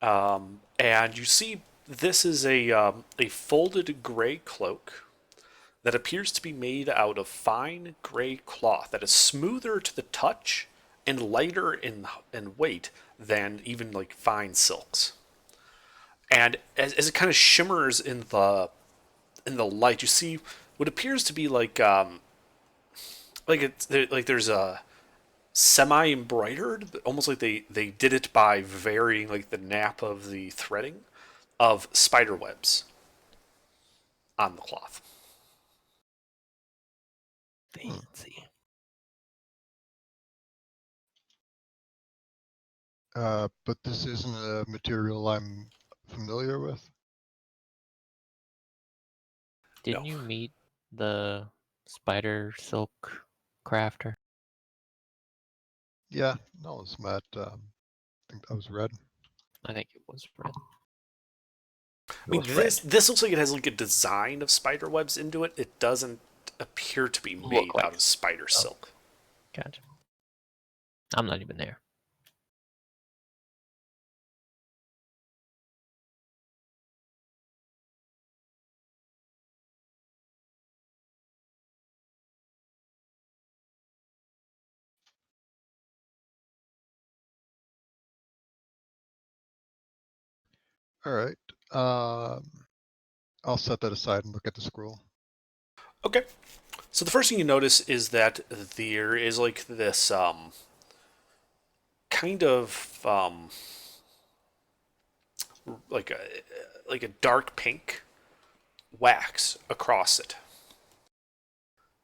and you see this is a folded gray cloak that appears to be made out of fine gray cloth that is smoother to the touch and lighter in weight than even like fine silks. And as it kind of shimmers in the light, you see what appears to be like there's a semi embroidered, almost like they did it by varying like the nap of the threading of spider webs on the cloth. Fancy. But this isn't a material I'm familiar with. Didn't you meet the spider silk crafter? Yeah, no, it's Matt. I think that was red. I think it was red. I mean, It was red. this looks like it has like a design of spider webs into it. It doesn't appear to be made like out of spider silk. Gotcha. I'm not even there. All right. I'll set that aside and look at the scroll. Okay. So the first thing you notice is that there is like this kind of like a dark pink wax across it.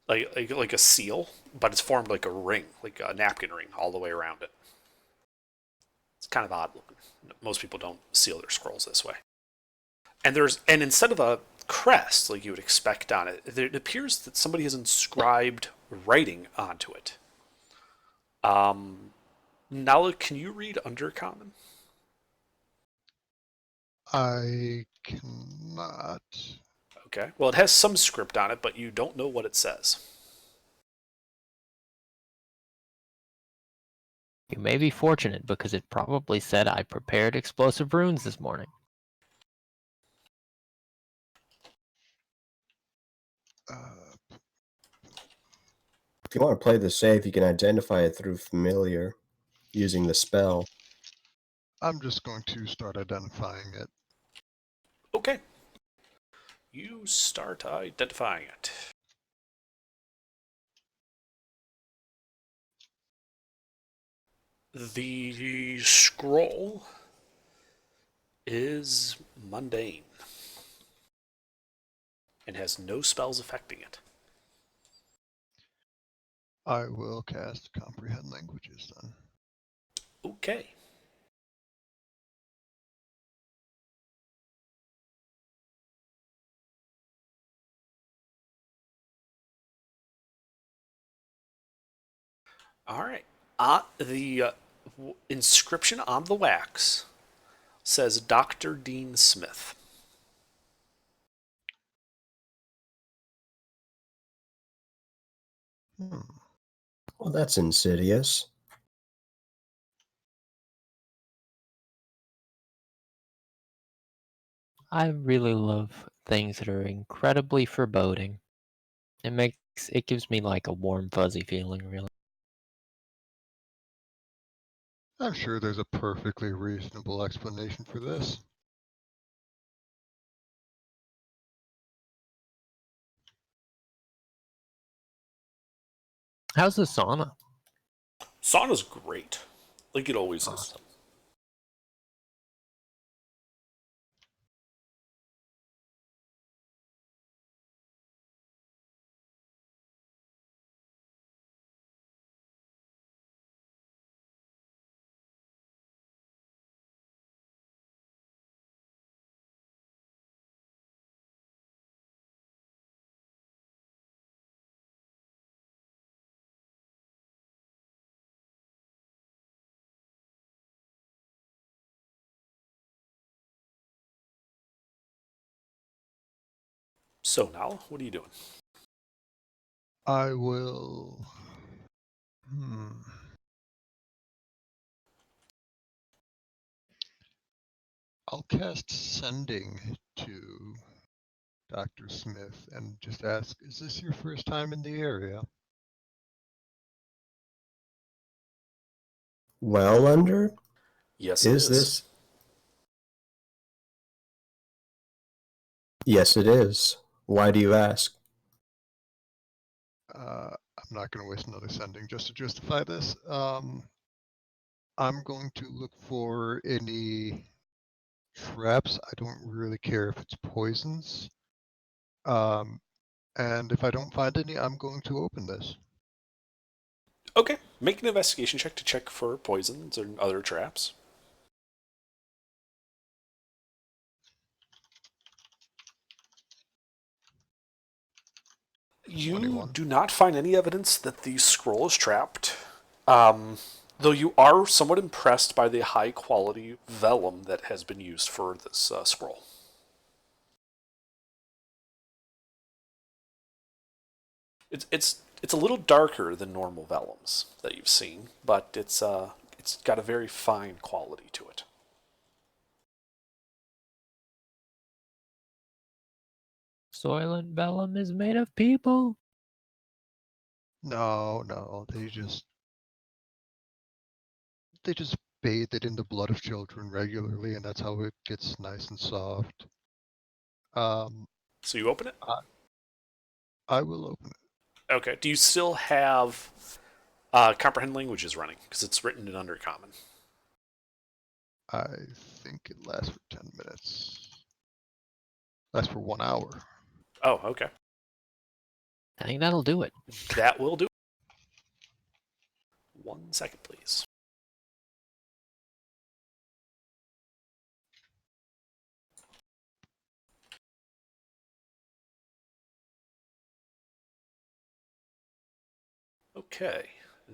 Like a seal, but it's formed like a ring, like a napkin ring all the way around it. It's kind of odd looking. Most people don't seal their scrolls this way. And instead of a crest like you would expect on it, it appears that somebody has inscribed writing onto it. Nala, can you read Undercommon? I cannot. Okay. Well, it has some script on it, but you don't know what it says. You may be fortunate because it probably said I prepared explosive runes this morning. If you want to play the safe, you can identify it through familiar using the spell. I'm just going to start identifying it. Okay. You start identifying it. The scroll is mundane and has no spells affecting it. I will cast Comprehend Languages then. Okay. All right. The inscription on the wax says Dr. Dean Smith. Well, that's insidious. I really love things that are incredibly foreboding. It gives me like a warm fuzzy feeling, really. I'm sure there's a perfectly reasonable explanation for this. How's the sauna? Sauna's great. Like it always is. Awesome. So, Nala, what are you doing? I will. I'll cast Sending to Dr. Smith and just ask, is this your first time in the area? Well, under? Yes, it is. This? Yes, it is. Why do you ask? I'm not going to waste another Sending just to justify this. I'm going to look for any traps. I don't really care if it's poisons. And if I don't find any, I'm going to open this. Okay, make an investigation check to check for poisons or other traps. You 21. do not find any evidence that the scroll is trapped, though you are somewhat impressed by the high quality vellum that has been used for this scroll. It's a little darker than normal vellums that you've seen, but it's got a very fine quality to it. Soylent Vellum is made of people. No, they just bathe it in the blood of children regularly, and that's how it gets nice and soft. So you open it? I will open it. Okay. Do you still have comprehend languages running? Because it's written in Undercommon. I think it lasts for 10 minutes. Lasts for 1 hour. Oh, okay. I think that'll do it. That will do it. 1 second, please. Okay,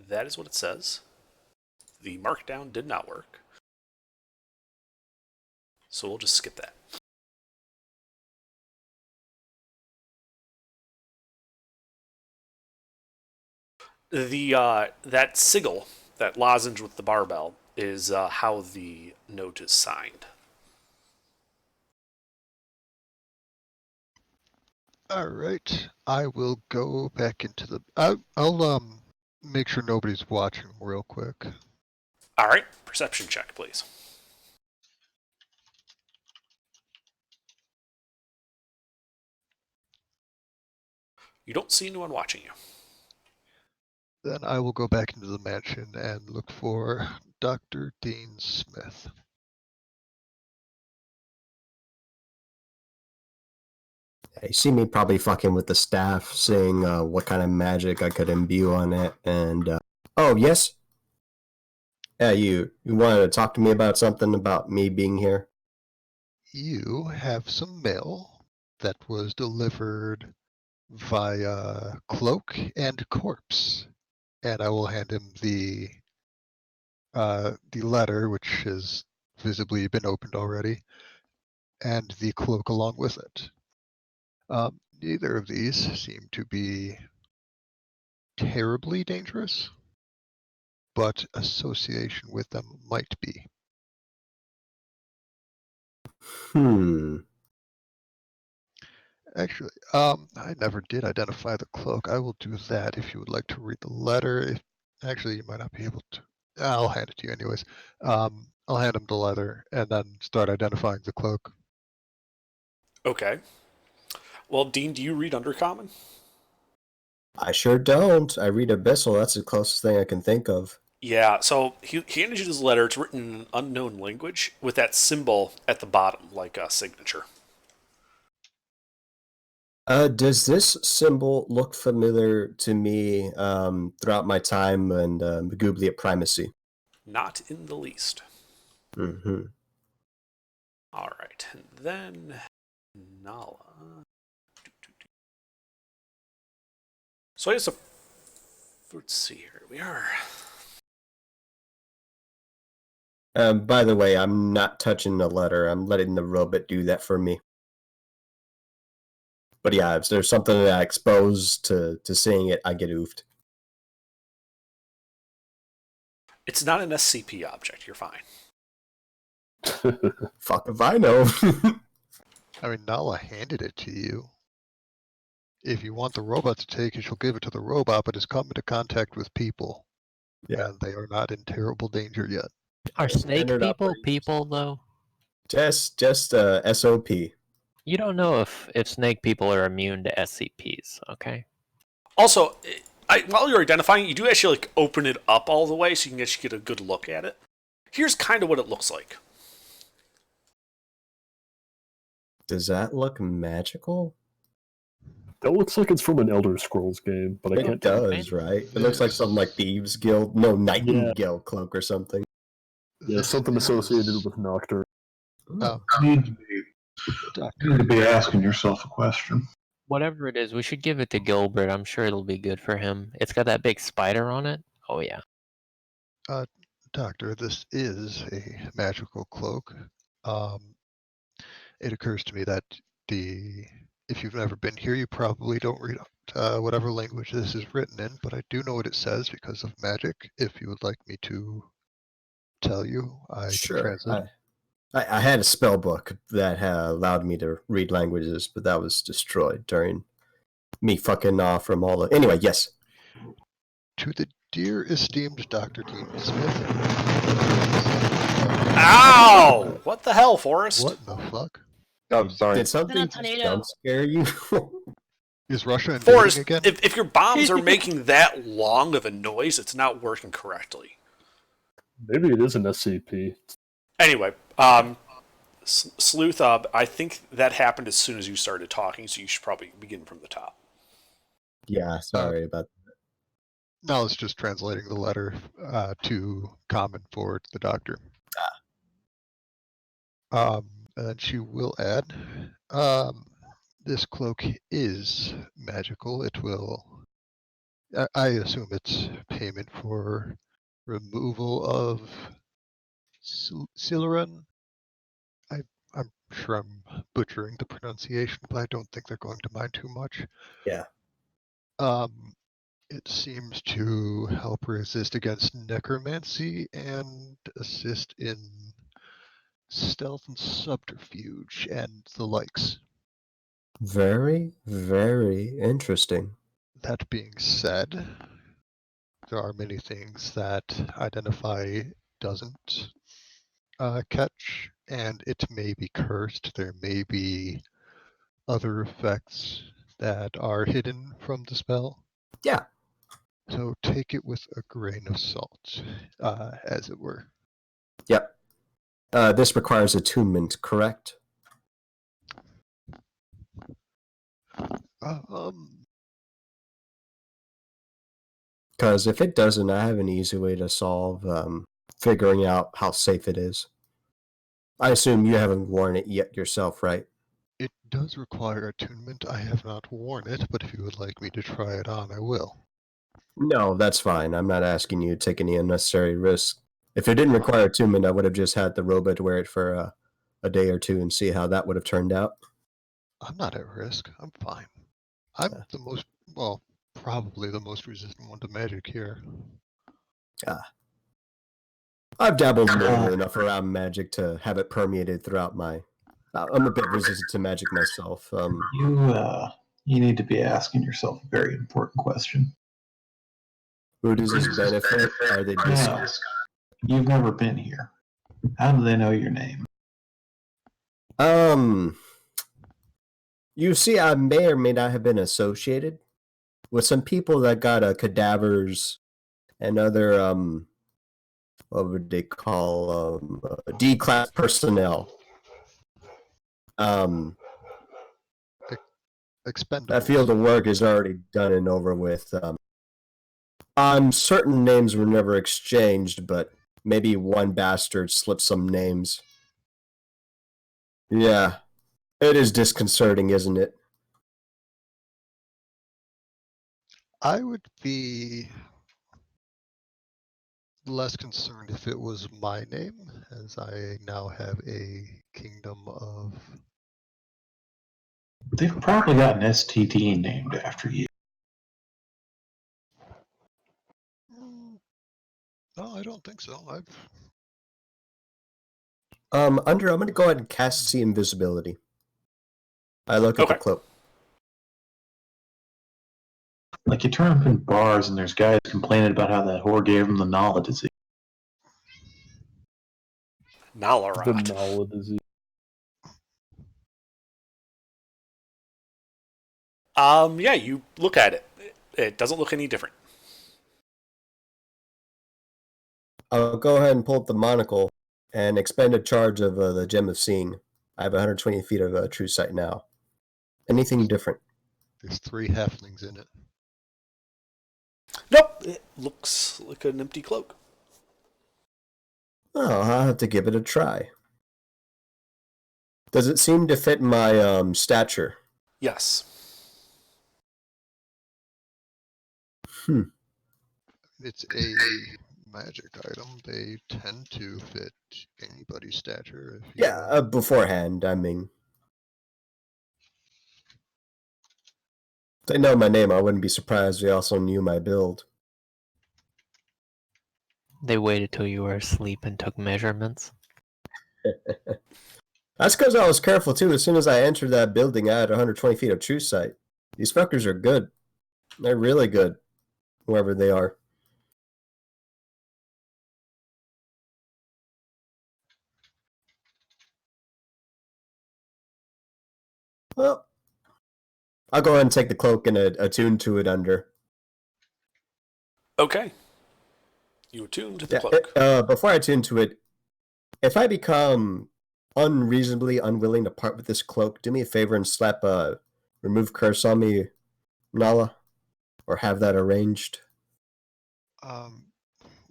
that is what it says. The markdown did not work. So we'll just skip that. That sigil, that lozenge with the barbell, is how the note is signed. All right, I will go back into the. I'll make sure nobody's watching real quick. All right, perception check, please. You don't see anyone watching you. Then I will go back into the mansion and look for Dr. Dean Smith. You see me probably fucking with the staff, seeing what kind of magic I could imbue on it, and oh yes, yeah, you wanted to talk to me about something about me being here? You have some mail that was delivered via cloak and corpse, and I will hand him the letter, which has visibly been opened already, and the cloak along with it. Neither of these seem to be terribly dangerous, but association with them might be. Actually, I never did identify the cloak. I will do that if you would like to read the letter. Actually, you might not be able to. I'll hand it to you anyways. I'll hand him the letter and then start identifying the cloak. Okay. Well, Dean, do you read Undercommon? I sure don't. I read Abyssal. That's the closest thing I can think of. Yeah, so he handed you this letter. It's written in an unknown language with that symbol at the bottom, like a signature. Does this symbol look familiar to me throughout my time in Magubliet Primacy? Not in the least. Mm-hmm. All right, and then Nala. So I guess let's see here. We are. By the way, I'm not touching the letter. I'm letting the robot do that for me. But yeah, if there's something that I exposed to seeing it, I get oofed. It's not an SCP object. You're fine. Fuck if I know. I mean, Nala handed it to you. If you want the robot to take it, she'll give it to the robot, but it's come into contact with people. Yeah. And they are not in terrible danger yet. Are snake Standard people operating people though? just SOP. You don't know if snake people are immune to SCPs, okay? Also, while you're identifying, you do actually like open it up all the way so you can actually get a good look at it. Here's kind of what it looks like. Does that look magical? That looks like it's from an Elder Scrolls game, but I It can't tell. does, right? It looks like something like Thieves Guild, no, Nightingale cloak or something. Yeah, something associated with Nocturne. Oh, You need to be asking yourself a question. Whatever it is, we should give it to Gilbert. I'm sure it'll be good for him. It's got that big spider on it. Oh yeah. Doctor, this is a magical cloak. It occurs to me that if you've never been here, you probably don't read whatever language this is written in, but I do know what it says because of magic. If you would like me to tell you, I can Sure. translate. I had a spell book that allowed me to read languages, but that was destroyed during me fucking off from all the. Anyway, yes. To the dear esteemed Dr. Dean Smith. Ow! What the hell, Forrest? What the fuck? I'm sorry. Did something Not just tornado. jump scare you? Is Russia invading Forrest, again? if your bombs are making that long of a noise, it's not working correctly. Maybe it is an SCP. Anyway, Sleuth, I think that happened as soon as you started talking, so you should probably begin from the top. Yeah, sorry about that. No, it's just translating the letter to common for the doctor. And she will add, this cloak is magical. It will, I assume it's payment for removal of Siluran. I'm sure I'm butchering the pronunciation, but I don't think they're going to mind too much. Yeah. It seems to help resist against necromancy and assist in stealth and subterfuge and the likes. Very, very interesting. That being said, there are many things that Identify doesn't catch, and it may be cursed. There may be other effects that are hidden from the spell. Yeah. So take it with a grain of salt, as it were. Yep. This requires attunement, correct? Because if it doesn't, I have an easy way to solve figuring out how safe it is. I assume you haven't worn it yet yourself, right? It does require attunement. I have not worn it, but if you would like me to try it on, I will. No, that's fine. I'm not asking you to take any unnecessary risk. If it didn't require attunement, I would have just had the robot wear it for a day or two and see how that would have turned out. I'm not at risk. I'm fine. I'm the most, well, probably the most resistant one to magic here. I've dabbled more enough around magic to have it permeated throughout my. I'm a bit resistant to magic myself. You need to be asking yourself a very important question. Who does this benefit? Are they Yeah. You've never been here. How do they know your name? You see, I may or may not have been associated with some people that got cadavers and other what would they call D-class personnel. Expendable. That field of work is already done and over with. Certain names were never exchanged, but maybe one bastard slipped some names. Yeah, it is disconcerting, isn't it? I would be less concerned if it was my name, as I now have a kingdom of They've probably got an STD named after you. No, I don't think so. Under, I'm gonna go ahead and cast See Invisibility. I look at the Okay. cloak. Like, you turn up in bars and there's guys complaining about how that whore gave them the Nala disease. The Nalarat. Nala disease. Yeah, you look at it. It doesn't look any different. I'll go ahead and pull up the monocle and expend a charge of the Gem of Seeing. I have 120 feet of true sight now. Anything different? There's 3 halflings in it. Nope, it looks like an empty cloak. Oh, I'll have to give it a try. Does it seem to fit my stature? Yes. It's a magic item. They tend to fit anybody's stature. If you, Yeah, beforehand, I mean. If they know my name, I wouldn't be surprised they also knew my build. They waited till you were asleep and took measurements. That's because I was careful too. As soon as I entered that building, I had 120 feet of true sight. These fuckers are good. They're really good, whoever they are. Well, I'll go ahead and take the cloak and attune to it under. Okay. You attune to the cloak. Before I attune to it, if I become unreasonably unwilling to part with this cloak, do me a favor and slap a remove curse on me, Nala, or have that arranged.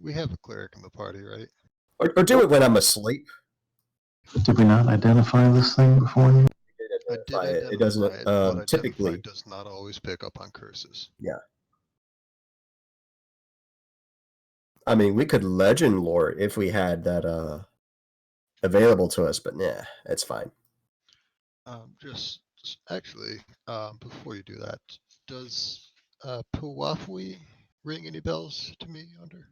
we have a cleric in the party, right? Or do it when I'm asleep. Did we not identify this thing before you? I did Identify identify it doesn't it, but typically. identify does not always pick up on curses. Yeah. I mean, we could legend lore if we had that available to us, but nah, it's fine. Actually, before you do that, does Puwafwi ring any bells to me under?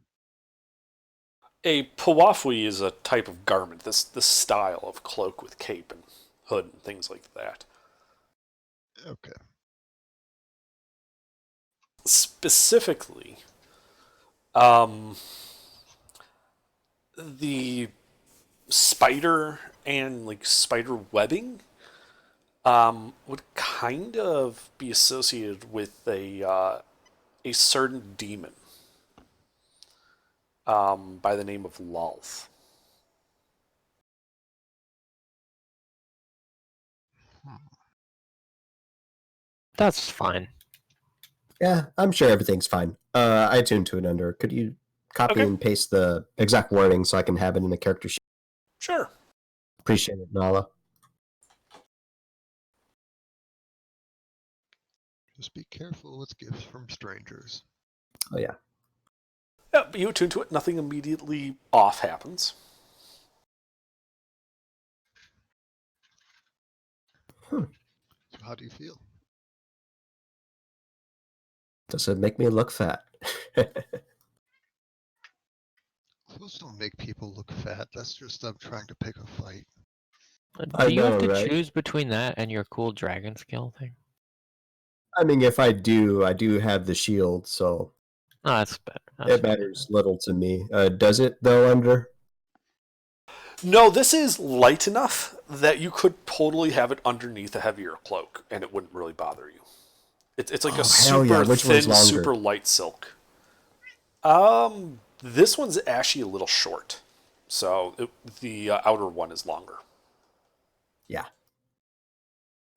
A Pawafwi is a type of garment, this style of cloak with cape and hood and things like that. Okay. Specifically, the spider and like spider webbing would kind of be associated with a certain demon by the name of Lolth. That's fine. Yeah, I'm sure everything's fine. I tuned to it under. Could you copy Okay. and paste the exact wording so I can have it in the character sheet? Sure. Appreciate it, Nala. Just be careful with gifts from strangers. Oh, yeah. Yeah, but you attune to it, nothing immediately off happens. So how do you feel? Does it make me look fat? Clothes don't make people look fat. That's just them trying to pick a fight. I Do you have know, to right? choose between that and your cool dragon skill thing? I mean, if I do have the shield, so Oh, that's better. it matters little to me. Does it, though, under? No, this is light enough that you could totally have it underneath a heavier cloak, and it wouldn't really bother you. It's like a hell yeah. super Which one's thin, longer? super light silk. This one's actually a little short, so the outer one is longer. Yeah.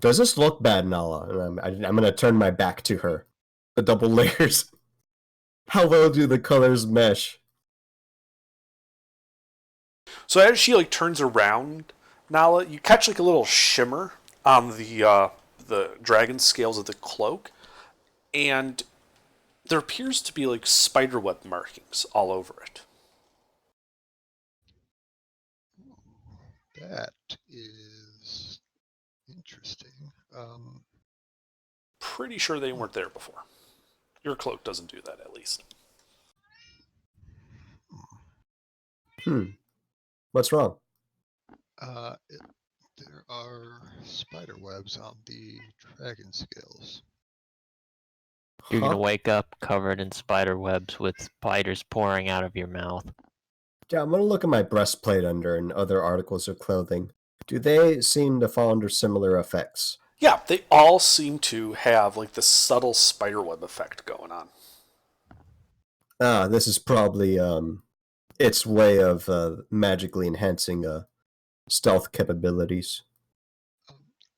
Does this look bad, Nala? And I'm going to turn my back to her. The double layers. How well do the colors mesh? So as she like turns around, Nala, you catch like a little shimmer on the dragon scales of the cloak, and there appears to be like spiderweb markings all over it. That is interesting. Pretty sure they weren't there before. Your cloak doesn't do that, at least. What's wrong? There are spider webs on the dragon scales. You're Huh? gonna wake up covered in spider webs with spiders pouring out of your mouth. Yeah, I'm gonna look at my breastplate under and other articles of clothing. Do they seem to fall under similar effects? Yeah, they all seem to have like this subtle spiderweb effect going on. Ah, this is probably its way of magically enhancing stealth capabilities.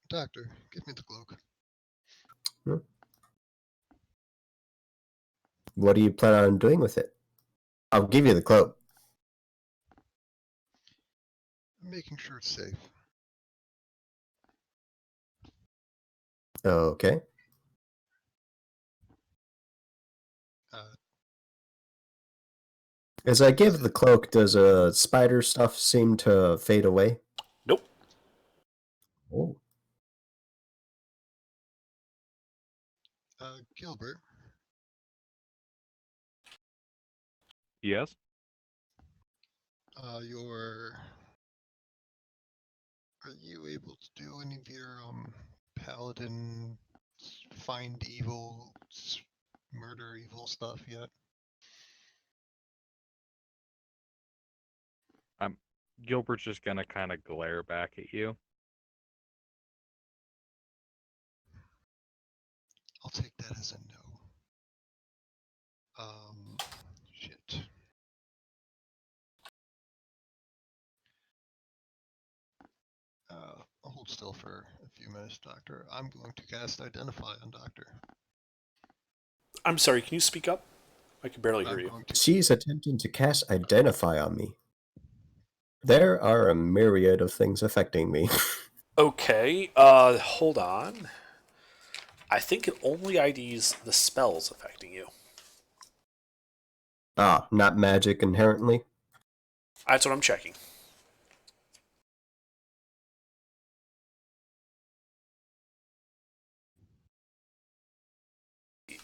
Doctor, give me the cloak. What do you plan on doing with it? I'll give you the cloak. Making sure it's safe. Okay. As I give the cloak, does spider stuff seem to fade away? Nope. Oh. Gilbert, Yes? are you able to do any of your paladin find evil, murder evil stuff yet? Gilbert's just gonna kind of glare back at you. I'll take that as a no. Shit. Hold still for a few minutes, Doctor. I'm going to cast Identify on Doctor. I'm sorry, can you speak up? I can barely hear I'm you. going to She's attempting to cast Identify on me. There are a myriad of things affecting me. Okay, hold on. I think it only IDs the spells affecting you. Ah, not magic inherently? That's what I'm checking.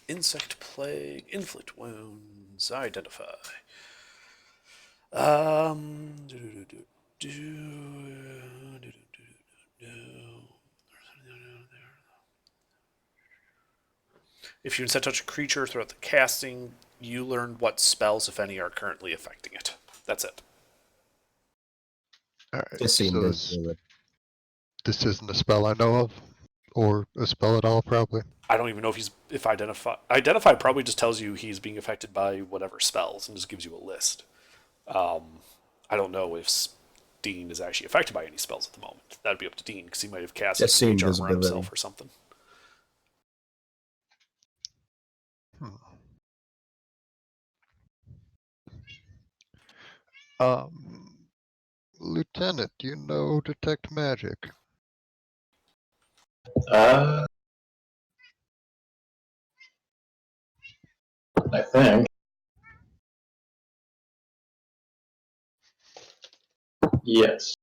Insect plague, inflict wounds, identify. If you instead touch a creature throughout the casting, you learn what spells, if any, are currently affecting it. That's it. Alright, Just seemed so to this, do it. this isn't a spell I know of, or a spell at all, probably. I don't even know if identify probably just tells you he's being affected by whatever spells and just gives you a list. I don't know if Dean is actually affected by any spells at the moment. That'd be up to Dean because he might have cast Just some see mage armor on invisibility. himself or something. Lieutenant, do you know Detect Magic? I think. Yes.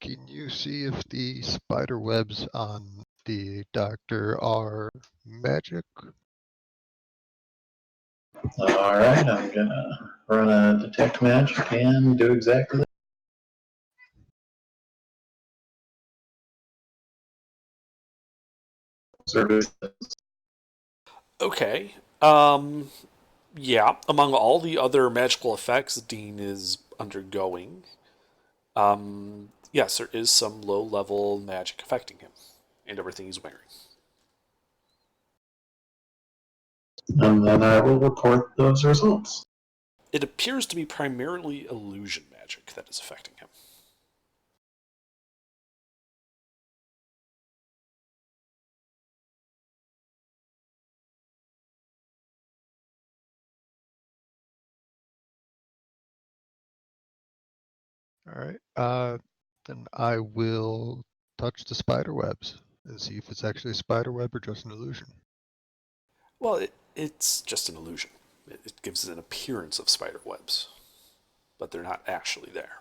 Can you see if the spider webs on the doctor are magic? Alright, I'm gonna run a detect magic and do exactly that. Okay. Yeah. Among all the other magical effects Dean is undergoing, yes, there is some low-level magic affecting him and everything he's wearing. And then I will report those results. It appears to be primarily illusion magic that is affecting him. Alright, then I will touch the spider webs and see if it's actually a spider web or just an illusion. Well, it's just an illusion. It gives it an appearance of spider webs, but they're not actually there.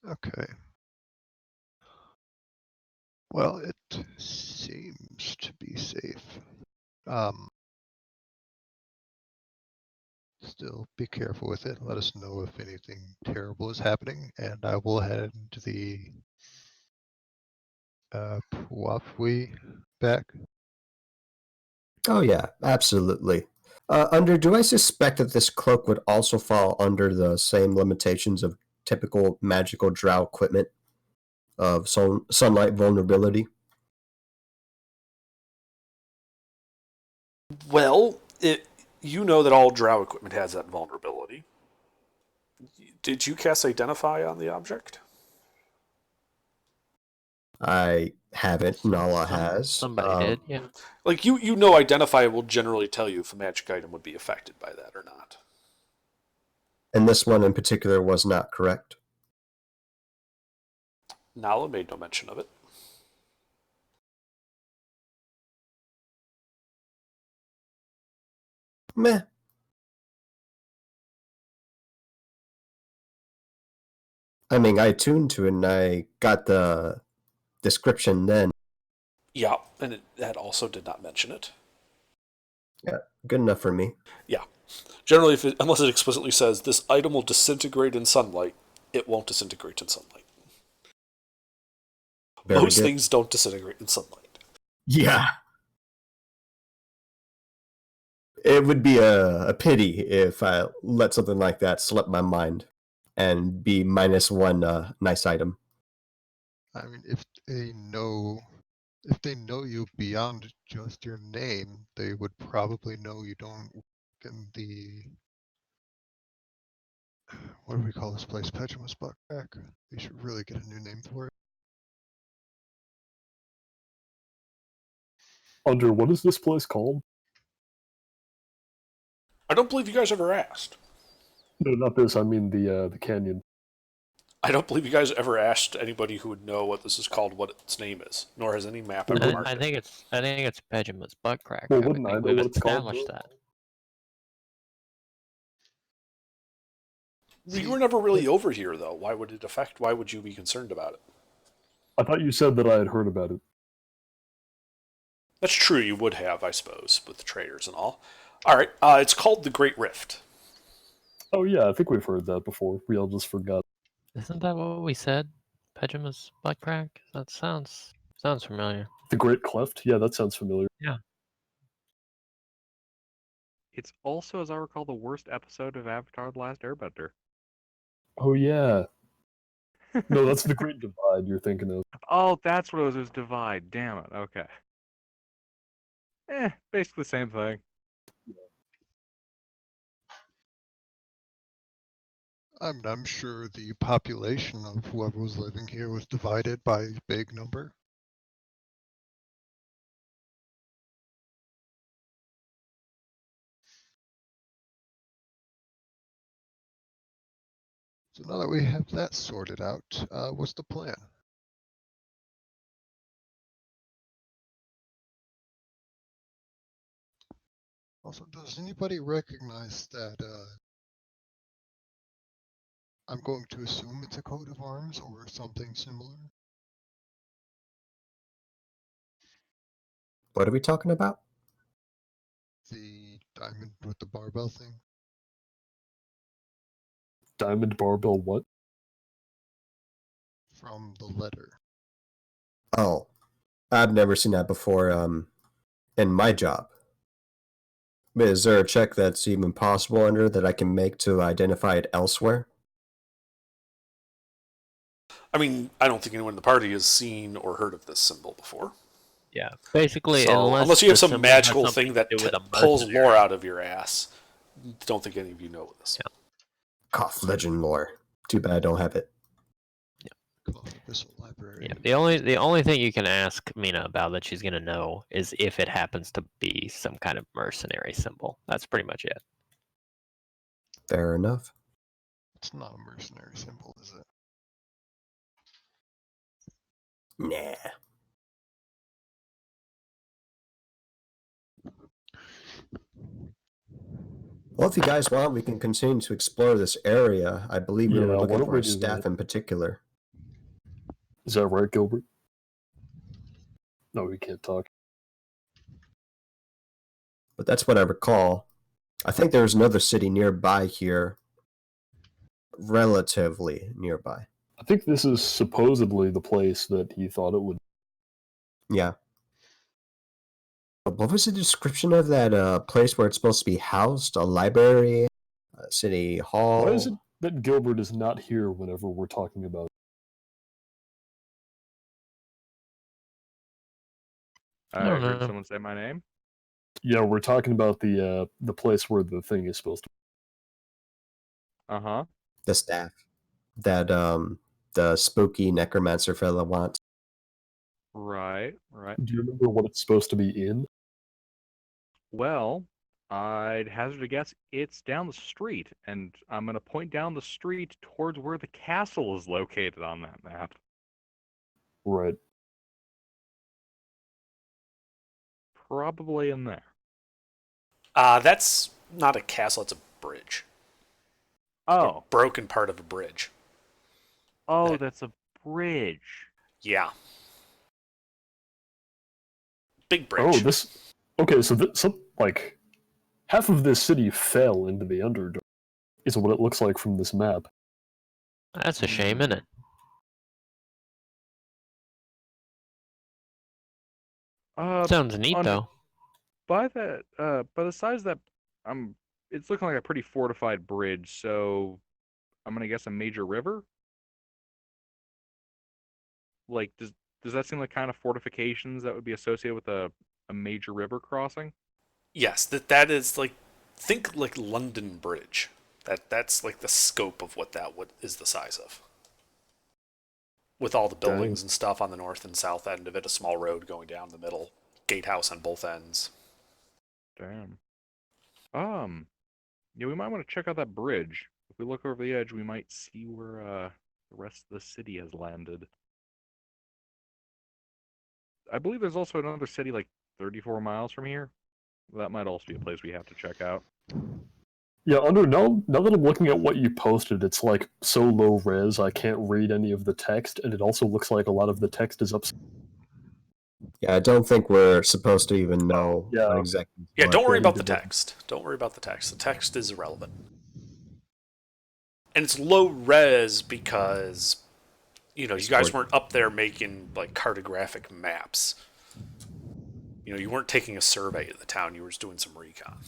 Okay. Well, it seems to be safe. Still be careful with it. Let us know if anything terrible is happening, and I will head to the Puafui back. Oh yeah, absolutely. Do I suspect that this cloak would also fall under the same limitations of typical magical drow equipment of sunlight vulnerability? Well, you know that all drow equipment has that vulnerability. Did you cast Identify on the object? I haven't. Nala has. Somebody did, yeah. Like, you know Identify will generally tell you if a magic item would be affected by that or not. And this one in particular was not correct. Nala made no mention of it. Meh. I mean, I tuned to it and I got the description then. Yeah, and that also did not mention it. Yeah, good enough for me. Yeah. Generally, unless it explicitly says, this item will disintegrate in sunlight, it won't disintegrate in sunlight. Most things don't disintegrate in sunlight. Yeah. It would be a pity if I let something like that slip my mind and be -1 nice item. I mean, if they know you beyond just your name, they would probably know you don't work in the, what do we call this place? Petrimus Buckcrack. They should really get a new name for it. Under what is this place called? I don't believe you guys ever asked. No, not this. I mean the canyon. I don't believe you guys ever asked anybody who would know what this is called, what its name is, nor has any map ever marked I it. think it's Pejima's butt crack. Well, I wouldn't I think know we've what it's called? established that. You were never really over here, though. Why would it affect? Why would you be concerned about it? I thought you said that I had heard about it. That's true. You would have, I suppose, with the traders and all. All right. It's called the Great Rift. Oh yeah, I think we've heard that before. We all just forgot. Isn't that what we said? Pejima's butt crack? That sounds familiar. The Great Cleft? Yeah, that sounds familiar. Yeah. It's also, as I recall, the worst episode of Avatar: The Last Airbender. Oh yeah. No, that's the Great Divide you're thinking of. Oh, that's what it was. It was Divide. Damn it. Okay. Basically the same thing. I'm sure the population of whoever was living here was divided by a big number. So now that we have that sorted out, what's the plan? Also, does anybody recognize that I'm going to assume it's a coat of arms or something similar? What are we talking about? The diamond with the barbell thing? Diamond barbell what? From the letter. Oh, I've never seen that before in my job. But is there a check that's even possible under that I can make to identify it elsewhere? I mean, I don't think anyone in the party has seen or heard of this symbol before. Yeah. Basically, So, unless you have the some symbol has magical something thing to that do with a pulls mercenary. lore out of your ass, don't think any of you know what this. Yeah. Cough legend lore. Too bad I don't have it. Library. Yeah. The only thing you can ask Mina about that she's gonna know is if it happens to be some kind of mercenary symbol. That's pretty much it. Fair enough. It's not a mercenary symbol, is it? Nah. Well, if you guys want, we can continue to explore this area. I believe we Yeah, were why looking don't for we a do staff that? in particular. Is that right, Gilbert? No, we can't talk. But that's what I recall. I think there's another city nearby here, relatively nearby. I think this is supposedly the place that he thought it would. Yeah. What was the description of that place where it's supposed to be housed? A library? A city hall? Why is it that Gilbert is not here whenever we're talking about? I don't heard know. someone say my name. Yeah, we're talking about the place where the thing is supposed to. Uh-huh. The staff that the spooky necromancer fella wants. Right. Do you remember what it's supposed to be in? Well, I'd hazard a guess it's down the street, and I'm going to point down the street towards where the castle is located on that map. Right. Probably in there. That's not a castle, it's a bridge. Oh. A broken part of a bridge. Oh, that's a bridge. Yeah. Big bridge. Oh, this. Okay, so like half of this city fell into the Underdark. Is what it looks like from this map. That's a shame, isn't it? Sounds neat, on- though. By the size of that, it's looking like a pretty fortified bridge, so I'm gonna guess a major river. Like, does that seem like kind of fortifications that would be associated with a major river crossing? Yes, that is like, think like London Bridge. That's like the scope of what is the size of. With all the buildings and stuff on the north and south end of it, a small road going down the middle, gatehouse on both ends. Damn. Yeah, we might want to check out that bridge. If we look over the edge, we might see where the rest of the city has landed. I believe there's also another city like 34 miles from here. That might also be a place we have to check out. Yeah, now that I'm looking at what you posted, it's like so low res I can't read any of the text, and it also looks like a lot of the text is up. Yeah, I don't think we're supposed to even know Yeah. what exactly. Yeah, don't worry we about the did that. text. Don't worry about the text. The text is irrelevant. And it's low res because, you guys weren't up there making like cartographic maps. You weren't taking a survey of the town. You were just doing some recon.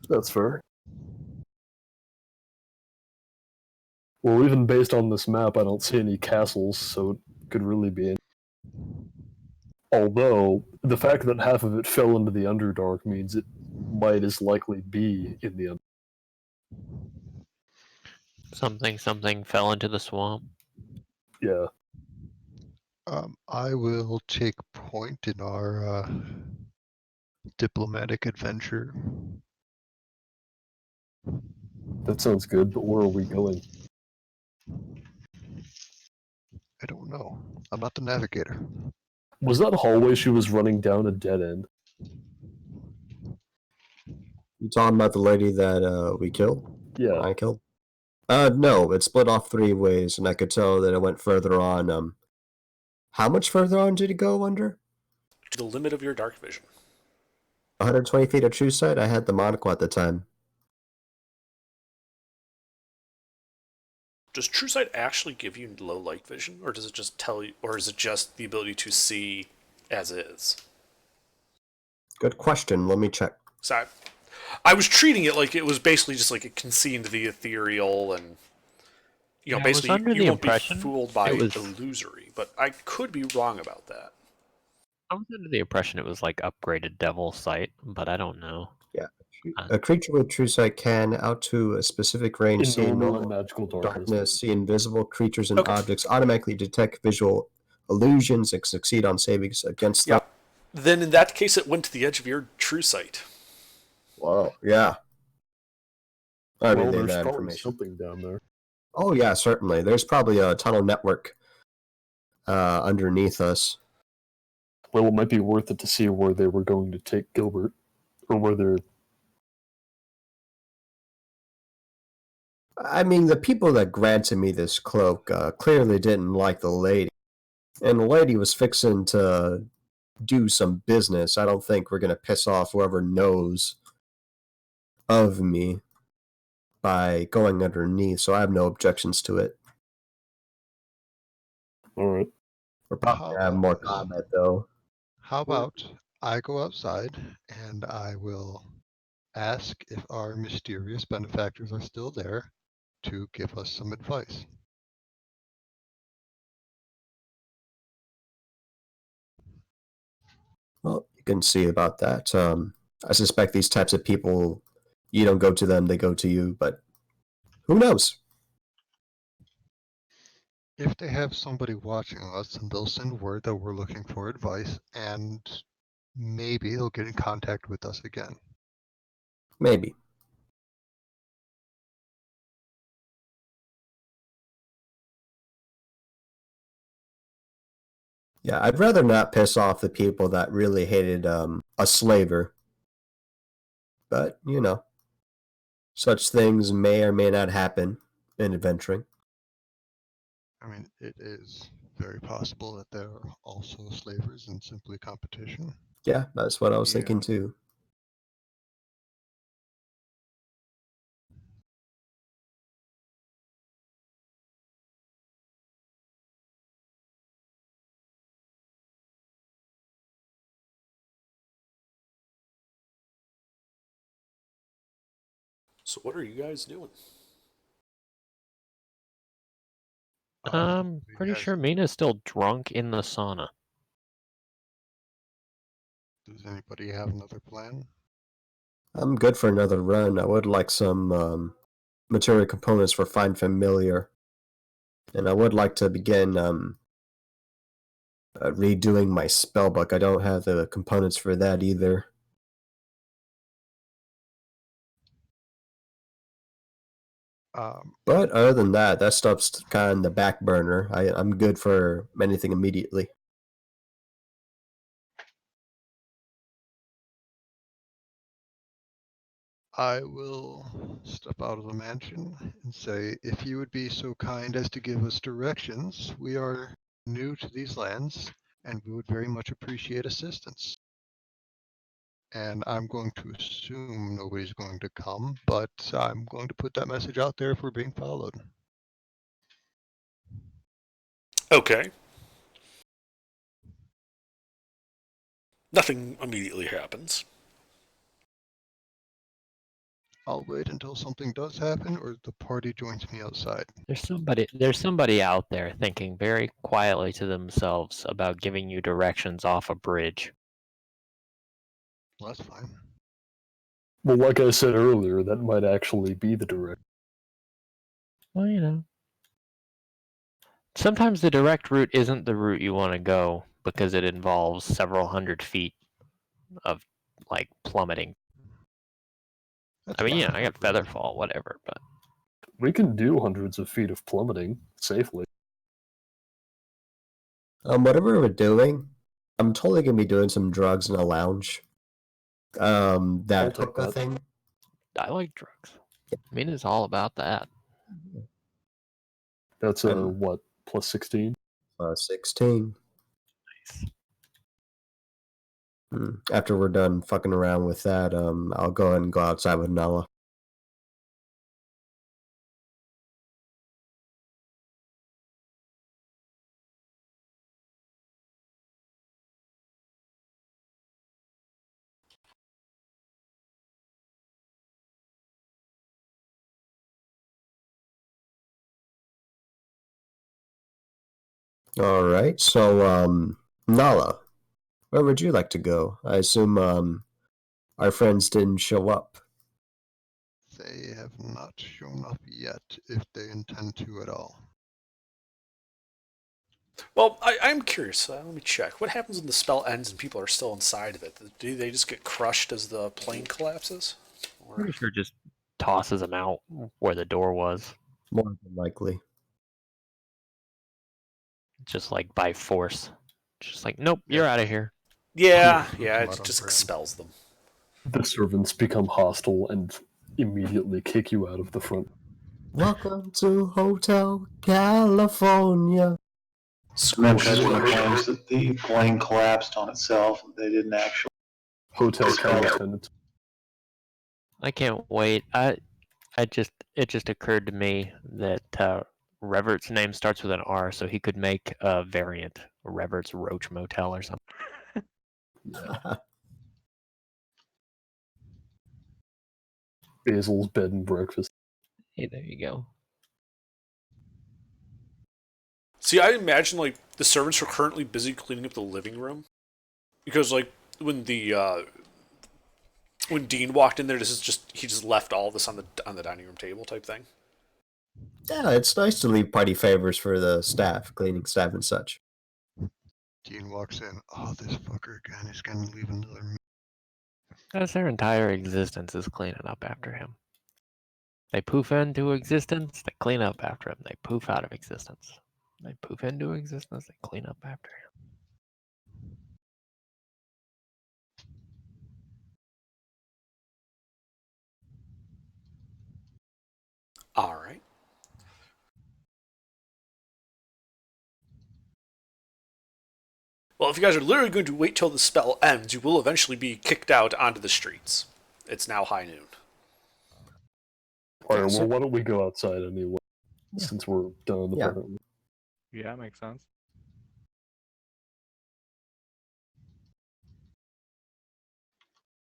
That's fair. Well, even based on this map, I don't see any castles, so it could really be. Although the fact that half of it fell into the Underdark means it might as likely be in the Something fell into the swamp. Yeah. I will take point in our diplomatic adventure. That sounds good, but where are we going? I don't know. I'm not the navigator. Was that hallway she was running down a dead end? You talking about the lady that we killed? Yeah. I killed? No, it split off 3 ways, and I could tell that it went further on. How much further on did it go under? To the limit of your dark vision. 120 feet of true sight? I had the monocle at the time. Does True Sight actually give you low light vision, or does it just tell you, or is it just the ability to see as is? Good question. Let me check. So I was treating it like it was basically just like it can see into the ethereal, and Yeah, I was basically under you the won't be impression fooled by it was- illusory. But I could be wrong about that. I was under the impression it was like upgraded Devil Sight, but I don't know. A creature with true sight can, out to a specific range, see in normal normal magical darkness, see invisible creatures and Okay. objects, automatically detect visual illusions, and succeed on savings against them. Then in that case, it went to the edge of your True Sight. Wow. Yeah. I Well, relay there's that probably information. something down there. Oh yeah, certainly. There's probably a tunnel network underneath us. Well, it might be worth it to see where they were going to take Gilbert, or where they're. I mean, the people that granted me this cloak clearly didn't like the lady. And the lady was fixing to do some business. I don't think we're going to piss off whoever knows of me by going underneath, so I have no objections to it. All right. We're probably How going to have about more this? combat, though. How about I go outside and I will ask if our mysterious benefactors are still there to give us some advice. Well, you can see about that. I suspect these types of people, you don't go to them, they go to you, but who knows? If they have somebody watching us, then they'll send word that we're looking for advice, and maybe they'll get in contact with us again. Maybe. Yeah, I'd rather not piss off the people that really hated a slaver. But, you know, such things may or may not happen in adventuring. I mean, it is very possible that there are also slavers in simply competition. Yeah, that's what I was thinking Yeah. too. So what are you guys doing? I'm pretty Yes. sure Mina's still drunk in the sauna. Does anybody have another plan? I'm good for another run. I would like some material components for Find Familiar. And I would like to begin redoing my spellbook. I don't have the components for that either. But other than that, that stuff's kind of in the back burner. I'm good for anything immediately. I will step out of the mansion and say, if you would be so kind as to give us directions, we are new to these lands and we would very much appreciate assistance. And I'm going to assume nobody's going to come, but I'm going to put that message out there if we're being followed. Okay. Nothing immediately happens. I'll wait until something does happen or the party joins me outside. There's somebody out there thinking very quietly to themselves about giving you directions off a bridge. Well, that's fine. Well, like I said earlier, that might actually be the direct. Well, you know. Sometimes the direct route isn't the route you want to go because it involves several hundred feet of, like, plummeting. That's I mean, fine. yeah, I got Featherfall, whatever, but We can do hundreds of feet of plummeting safely. Whatever we're doing, I'm totally gonna be doing some drugs in a lounge. I'll That take hookah that. thing. I like drugs. Mina's all about that. That's what, plus 16? 16. After we're done fucking around with that, I'll go ahead and go outside with Nala. All right, so Nala, where would you like to go? I assume our friends didn't show up. They have not shown up yet, if they intend to at all. Well, I'm curious. Let me check. What happens when the spell ends and people are still inside of it? Do they just get crushed as the plane collapses? Or... Pretty sure just tosses them out where the door was. More than likely. Just like by force. Just like, nope, you're out of here. Yeah, Come yeah, out it on just ground. expels them. The servants become hostile and immediately kick you out of the front. Welcome to Hotel California. And then she's going to claim that the plane collapsed on itself. They didn't actually. Hotel county tenant. I can't wait. It just occurred to me that Revert's name starts with an R, so he could make a variant, Revert's Roach Motel or something. Basil's bed and breakfast. Hey, there you go. See, I imagine like the servants are currently busy cleaning up the living room, because like when Dean walked in there, he just left all this on the dining room table type thing. Yeah, it's nice to leave party favors for the staff, cleaning staff and such. Dean walks in. Oh, this fucker again. He's gonna leave another. That's their entire existence is cleaning up after him. They poof into existence, they clean up after him. They poof out of existence. They poof into existence, they clean up after him. All right. Well, if you guys are literally going to wait till the spell ends, you will eventually be kicked out onto the streets. It's now high noon. Alright, well, why don't we go outside anyway, since we're done in the apartment. Yeah, makes sense.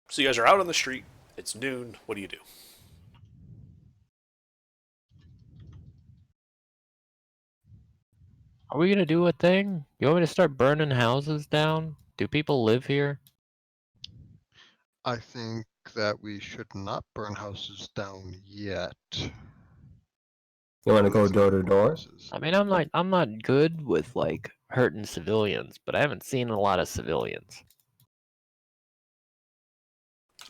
So you guys are out on the street. It's noon. What do you do? Are we gonna do a thing? You want me to start burning houses down? Do people live here? I think that we should not burn houses down yet. You want to go door to door? I mean, I'm not good with like hurting civilians, but I haven't seen a lot of civilians.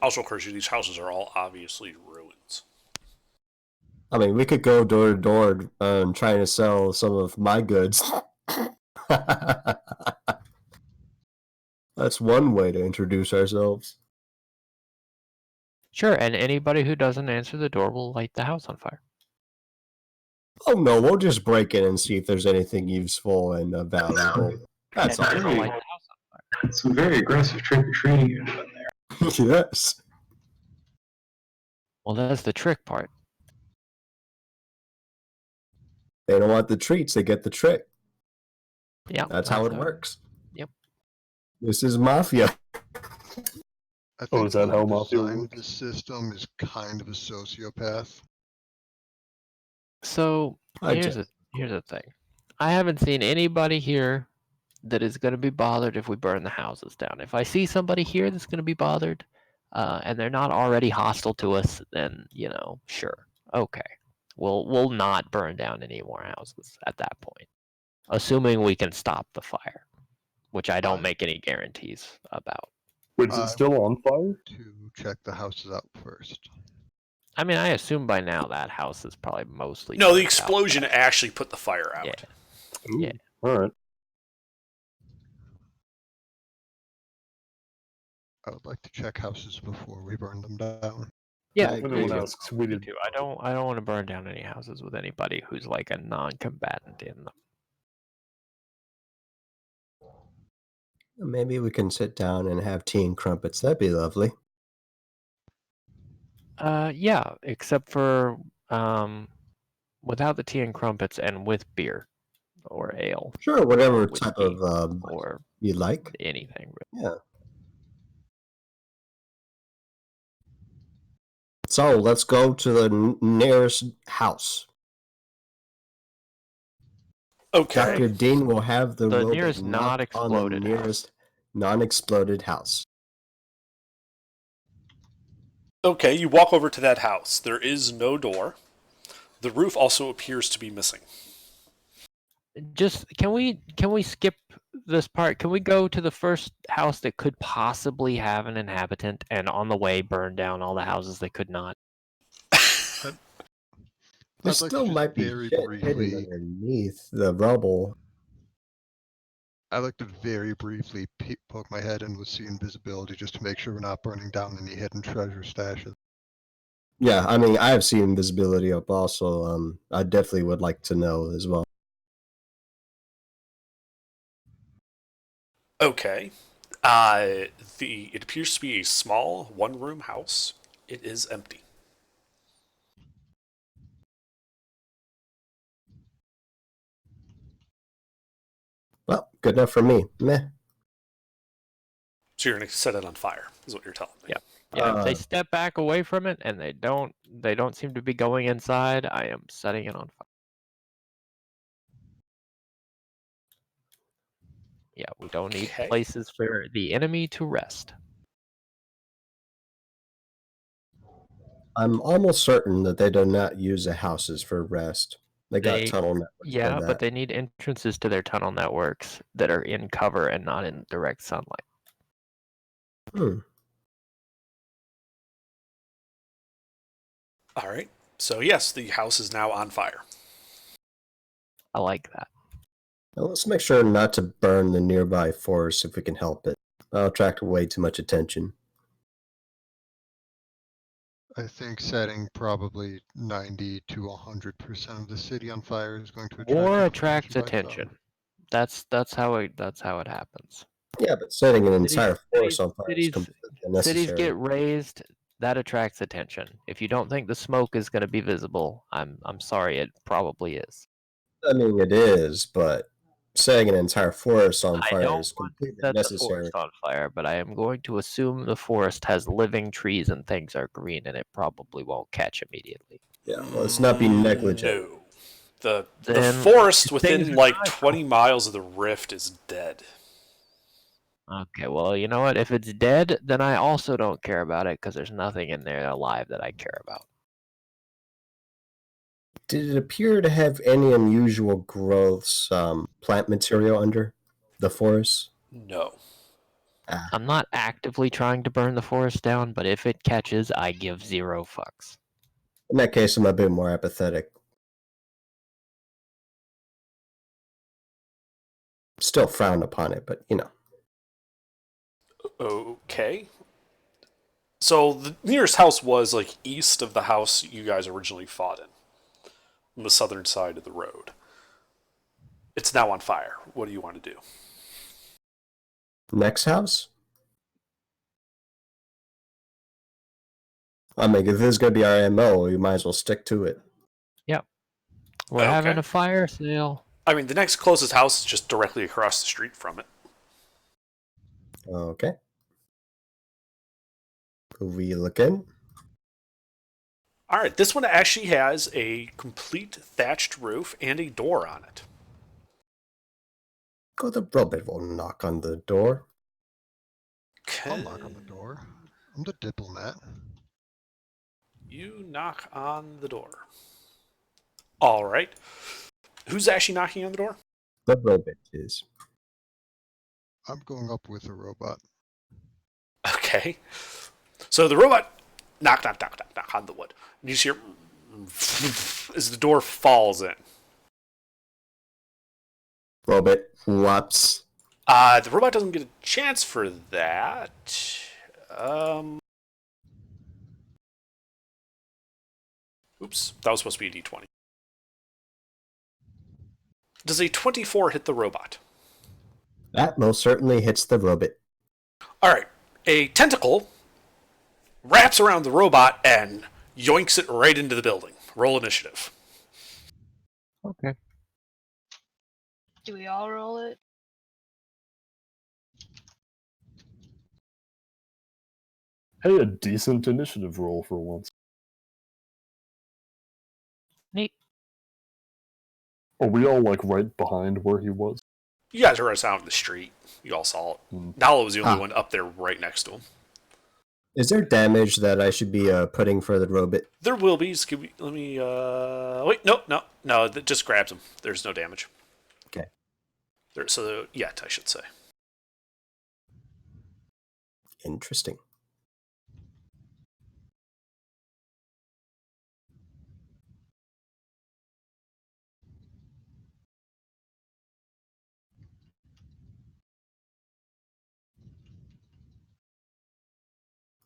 Also occurs to you, these houses are all obviously ruins. I mean, we could go door to door trying to sell some of my goods. That's one way to introduce ourselves. Sure, and anybody who doesn't answer the door will light the house on fire. Oh no, we'll just break in and see if there's anything useful and valuable. That's all. And then we'll light the house on fire. Some very aggressive trick or treating you're doing there. Yes. Well, that's the trick part. They don't want the treats, they get the trick. Yeah, That's how it works. Yep. This is Mafia. I Oh, is that how Mafia design works? the system is kind of a sociopath. So here's the thing. I haven't seen anybody here that is going to be bothered if we burn the houses down. If I see somebody here that's going to be bothered, and they're not already hostile to us, then sure, okay, we'll not burn down any more houses at that point, assuming we can stop the fire, which I don't make any guarantees about. Wait, is it still on fire? To check the houses out first. I mean, I assume by now that house is probably mostly. No, the burnt out. explosion actually put the fire out. Yeah. Ooh, Yeah. Alright. I would like to check houses before we burn them down. Yeah, I If agree. anyone asks, we did. I don't want to burn down any houses with anybody who's like a non-combatant in them. Maybe we can sit down and have tea and crumpets. That'd be lovely. Yeah, except for without the tea and crumpets and with beer or ale Sure, whatever Whiskey. type of or you like. anything. Yeah. So let's go to the nearest house. Okay. Dr. Dean will have the The robot nearest knock on the non-exploded nearest non-exploded house. Okay, you walk over to that house. There is no door. The roof also appears to be missing. Just can we skip this part? Can we go to the first house that could possibly have an inhabitant, and on the way burn down all the houses that could not? There I'd like to still just might be very shit briefly- hidden underneath the rubble. I'd like to very briefly poke my head in with sea invisibility just to make sure we're not burning down any hidden treasure stashes. Yeah, I mean, I have seen invisibility up also. I definitely would like to know as well. Okay. It appears to be a small one-room house. It is empty. Well, good enough for me. Meh. So you're going to set it on fire, is what you're telling me. Yep. Yeah, if they Uh, step back away from it and they don't seem to be going inside, I am setting it on fire. Yeah, we don't need Okay. places for the enemy to rest. I'm almost certain that they do not use the houses for rest. They got They tunnel networks Yeah, for but that. they need entrances to their tunnel networks that are in cover and not in direct sunlight. Hmm. All right. So yes, the house is now on fire. I like that. Now let's make sure not to burn the nearby forest if we can help it. That'll attract way too much attention. I think setting probably 90 to 100% of the city on fire is going to attract War enough attracts by some. attention. That's how it happens. Yeah, but setting an Cities- entire forest on fire is cities- completely Cities unnecessary. get raised, that attracts attention. If you don't think the smoke is going to be visible, I'm sorry, it probably is. I mean, it is, but setting an entire forest on I fire don't is want to completely set the necessary. forest on fire, but I am going to assume the forest has living trees and things are green, and it probably won't catch immediately. Yeah, let's not be negligent. No. The Then forest things within are like not 20 miles of the rift is dead. Okay, well, you know what? If it's dead, then I also don't care about it because there's nothing in there alive that I care about. Did it appear to have any unusual growths, plant material under the forest? No. I'm not actively trying to burn the forest down, but if it catches, I give 0 fucks. In that case, I'm a bit more apathetic. Still frown upon it, but you know. Okay. So the nearest house was like east of the house you guys originally fought in, on the southern side of the road. It's now on fire. What do you want to do? Next house? I mean, if this is going to be our MO, we might as well stick to it. We're having Okay. a fire sale. I mean, the next closest house is just directly across the street from it. Okay. We look in. All right, this one actually has a complete thatched roof and a door on it. Go the robot will knock on the door. I'll knock on the door. I'm the diplomat. You knock on the door. All right. Who's actually knocking on the door? The robot is. I'm going up with a robot. Okay. So the robot knock on the wood. And you hear as the door falls in. Robot whoops. The robot doesn't get a chance for that. Oops, that was supposed to be a d20. Does a 24 hit the robot? That most certainly hits the robot. All right. A tentacle wraps around the robot and yoinks it right into the building. Roll initiative. Okay. Do we all roll it? Hey, a decent initiative roll for once. Neat. Are we all like right behind where he was? You guys are out in the street. You all saw it. Nala was the only one up there right next to him. Is there damage that I should be putting for the robot? There will be. Let me. Wait. No. That just grabs him. There's no damage. Okay. Yet, I should say. Interesting.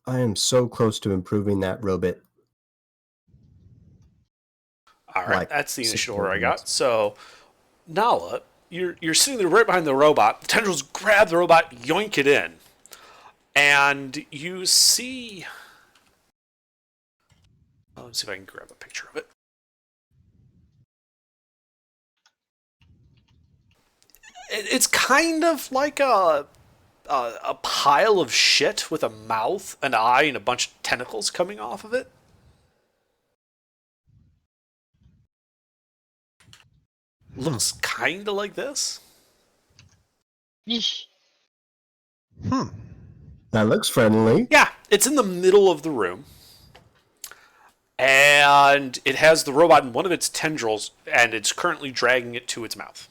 I am so close to improving that robot. All right, Like that's the 6 initial order I points. got. So, Nala, you're sitting there right behind the robot. The tendrils grab the robot, yoink it in, and you see. Let's see if I can grab a picture of it. It's kind of like a pile of shit with a mouth, an eye, and a bunch of tentacles coming off of it. Looks kind of like this. Yeesh. That looks friendly. Yeah, it's in the middle of the room. And it has the robot in one of its tendrils, and it's currently dragging it to its mouth.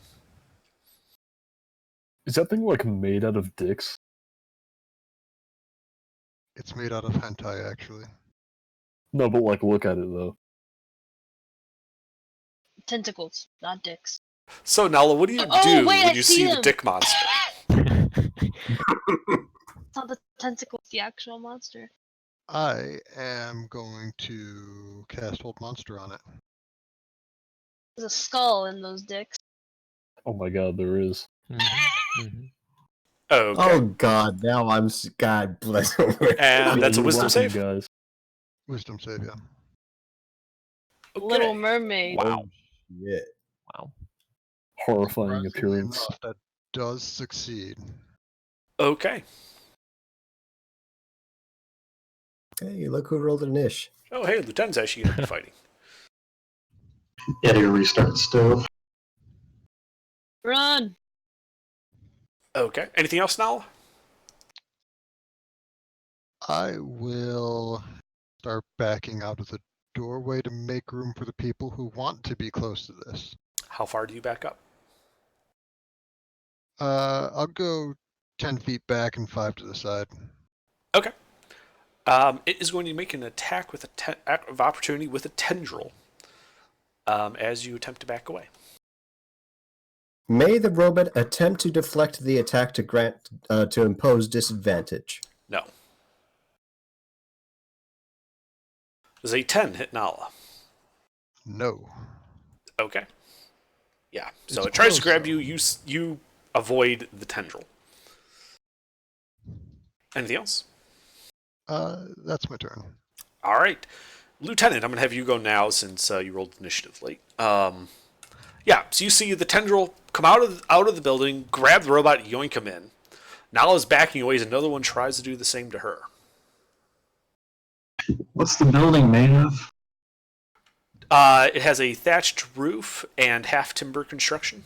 Is that thing like made out of dicks? It's made out of hentai, actually. No, but like look at it though. Tentacles, not dicks. So, Nala, what do you Oh, do wait, when I you see see the them. dick monster? It's not the tentacles, the actual monster. I am going to cast Hold Monster on it. There's a skull in those dicks. Oh my god, there is. Okay. Oh God! Now I'm God bless. And that's a You're wisdom welcome, save? guys. Wisdom save, yeah. Okay. Little Mermaid. Wow. Yeah. Wow. Horrifying Surprisingly appearance. enough, that does succeed. Okay. Hey, look who rolled an ish. Oh, hey, Lieutenant's actually going to be fighting. Yeah, to restart stove. Run! Okay. Anything else, Nala? I will start backing out of the doorway to make room for the people who want to be close to this. How far do you back up? I'll go 10 feet back and 5 to the side. Okay. It is going to make an attack with of opportunity with a tendril as you attempt to back away. May the robot attempt to deflect the attack to impose disadvantage. No. Does a 10 hit Nala? No. Okay. Yeah. So It's it tries to close, grab though. you. You avoid the tendril. Anything else? That's my turn. All right. Lieutenant, I'm going to have you go now since you rolled initiative late. Yeah, so you see the tendril come out of the building, grab the robot, yoink him in. Nala's backing away as another one tries to do the same to her. What's the building made of? It has a thatched roof and half timber construction.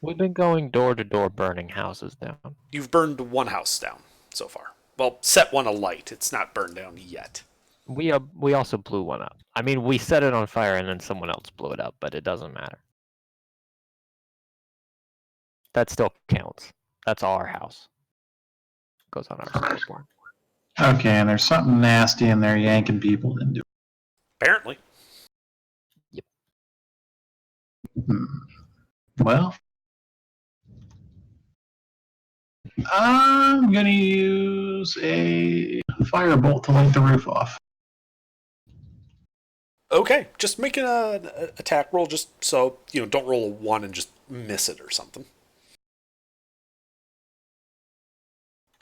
We've been going door to door burning houses down. You've burned one house down so far. Well, set one alight. It's not burned down yet. We also blew one up. I mean, we set it on fire and then someone else blew it up, but it doesn't matter. That still counts. That's our house. Goes on our scoreboard. Okay, and there's something nasty in there yanking people into. Apparently. Well, I'm gonna use a firebolt to light the roof off. Okay, just make an attack roll just so, don't roll a 1 and just miss it or something.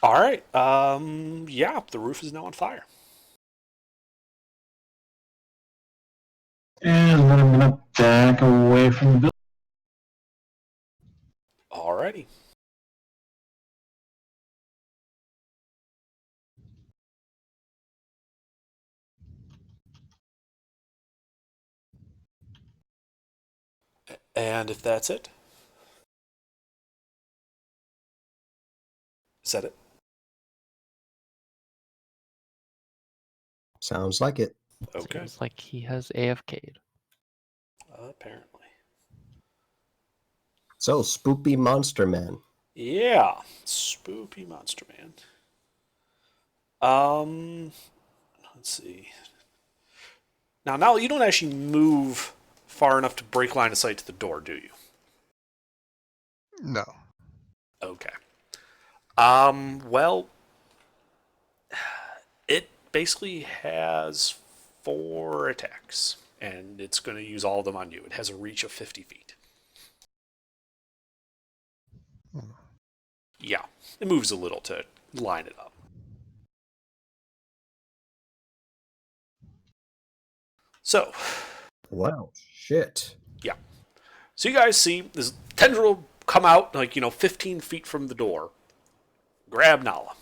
All right. Yeah, the roof is now on fire. And then I'm gonna back away from the building. Alrighty. And if that's it? Is that it? Sounds like it. Okay. Seems like he has AFK'd. Apparently. So, Spoopy Monster Man. Yeah. Spoopy Monster Man. Let's see. Now you don't actually move far enough to break line of sight to the door, do you? No. Okay. Well, it basically has 4 attacks, and it's going to use all of them on you. It has a reach of 50 feet. Yeah, it moves a little to line it up. So, Wow, shit. yeah. So you guys see this tendril come out, 15 feet from the door. Grab Nala.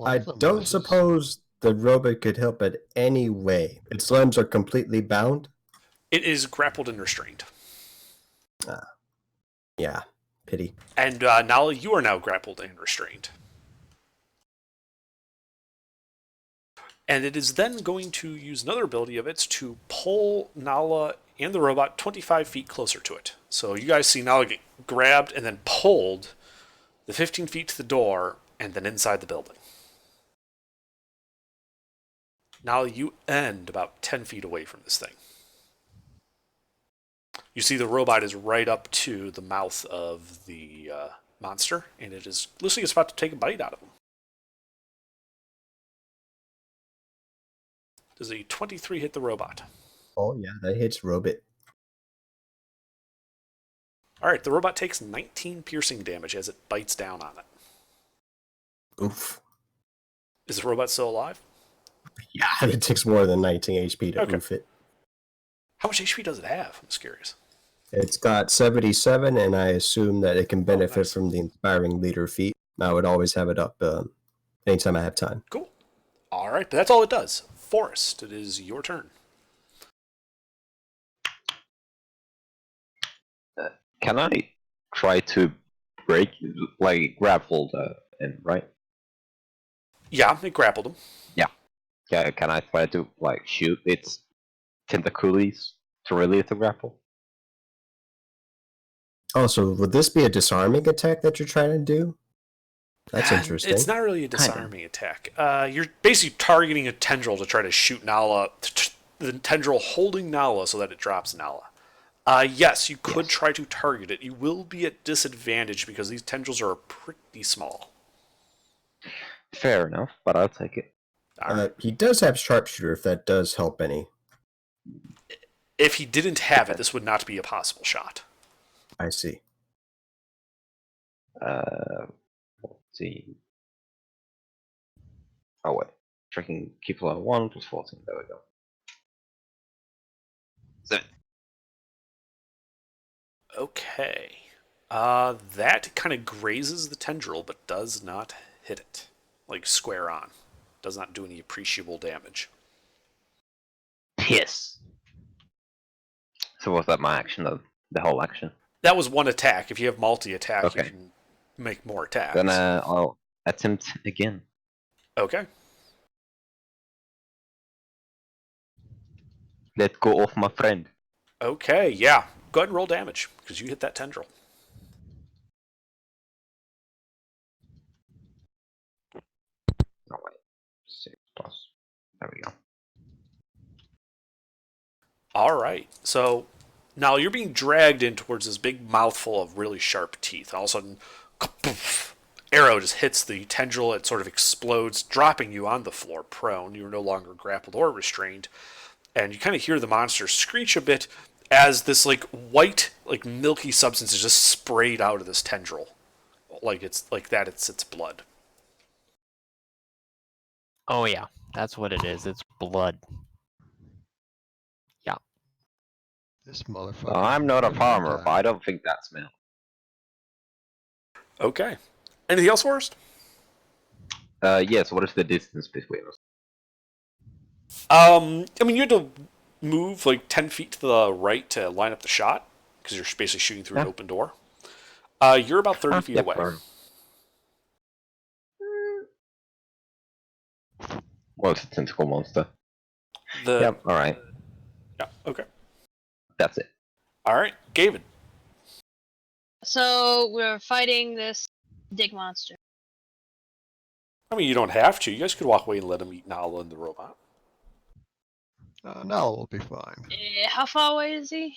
I don't suppose the robot could help it any way. Its limbs are completely bound. It is grappled and restrained. Yeah, pity. And Nala, you are now grappled and restrained. And it is then going to use another ability of its to pull Nala and the robot 25 feet closer to it. So you guys see Nala get grabbed and then pulled the 15 feet to the door and then inside the building. Nala, you end about 10 feet away from this thing. You see the robot is right up to the mouth of the monster, and it looks like it's about to take a bite out of him. Does a 23 hit the robot? Oh yeah, that hits robot. Alright, the robot takes 19 piercing damage as it bites down on it. Oof. Is the robot still alive? Yeah, it takes more than 19 HP to oof it. How much HP does it have? I'm just curious. It's got 77, and I assume that it can benefit nice. from the Inspiring Leader feat. I would always have it up anytime I have time. Cool. Alright, but that's all it does. Forrest, it is your turn. Can I try to grapple him, right? Yeah, it grappled him. Yeah, can I try to shoot its tentacles to relieve the grapple? Oh, so would this be a disarming attack that you're trying to do? That's interesting. It's not really a disarming attack. You're basically targeting a tendril to try to shoot Nala, the tendril holding Nala so that it drops Nala. Yes, you could try to target it. You will be at disadvantage because these tendrils are pretty small. Fair enough, but I'll take it. He does have Sharpshooter, if that does help any. If he didn't have it, this would not be a possible shot. I see. Let's see. Oh wait, tracking keep level 1 plus 14. There we go. 7. Okay. That kind of grazes the tendril, but does not hit it. Square on. Does not do any appreciable damage. Yes. So was that my action, the whole action? That was one attack. If you have multi-attack, Okay. you can make more attacks. Then I'll attempt again. Okay. Let go of my friend. Okay, yeah. Go ahead and roll damage, because you hit that tendril. Oh wait, 6 plus. There we go. Alright, so now you're being dragged in towards this big mouthful of really sharp teeth. All of a sudden, kapoof, arrow just hits the tendril. It sort of explodes, dropping you on the floor prone. You're no longer grappled or restrained. And you kind of hear the monster screech a bit as this white, milky substance is just sprayed out of this tendril. It's its blood. Oh yeah, that's what it is. It's blood. Yeah. This motherfucker. I'm not a farmer, but I don't think that smells. Okay. Anything else, Forrest? Yes, what is the distance between us? You had to move 10 feet to the right to line up the shot, because you're basically shooting through an open door. You're about 30 feet away. What's the tentacle monster? Yep, alright. Yeah, okay. That's it. Alright, Gavin. So we're fighting this dick monster. You don't have to. You guys could walk away and let him eat Nala and the robot. Now we'll be fine. How far away is he?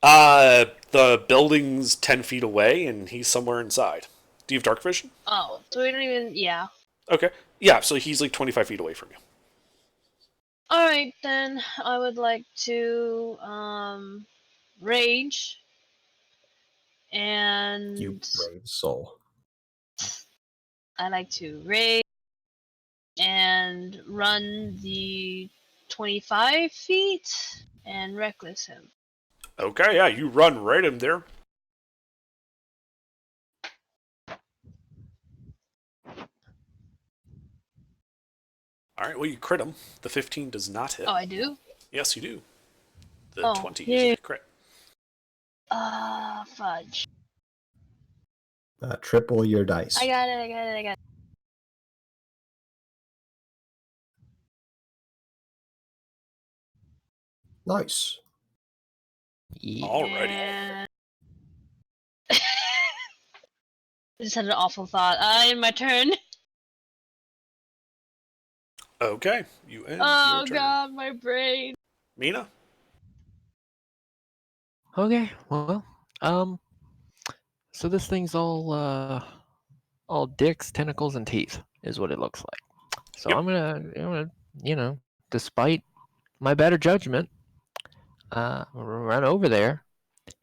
The building's 10 feet away, and he's somewhere inside. Do you have dark vision? Oh, so we don't even... Yeah. Okay. Yeah, so he's 25 feet away from you. Alright, then I would like to, rage and You brave soul. I like to raid and run the 25 feet and reckless him. Okay, yeah, you run right in there. All right, well, you crit him. The 15 does not hit. Oh, I do? Yes, you do. The Oh, 20 is yay. a crit. Fudge. Triple your dice. I got it. Nice. Yeah. Alrighty. And... I just had an awful thought. My turn. Okay, you end Oh your turn. god, my brain. Mina? Okay, well, so this thing's all dicks, tentacles, and teeth is what it looks like. So Yep. I'm gonna, you know, despite my better judgment, run over there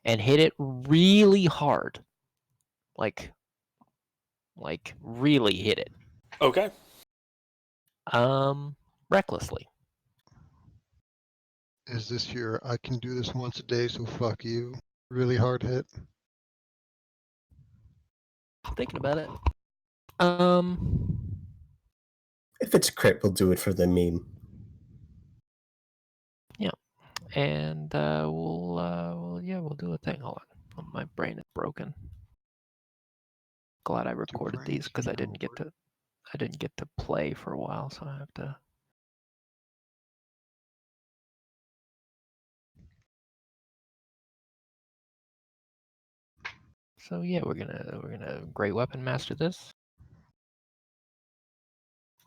and hit it really hard, like really hit it, Okay. recklessly. Is this your I can do this once a day, so fuck you? Really hard hit? Thinking about it. If it's a crit, we'll do it for the meme. And we'll do a thing. Hold on, my brain is broken. Glad I recorded these because I didn't get to play for a while, so I have to. So yeah, we're gonna Great Weapon Master this.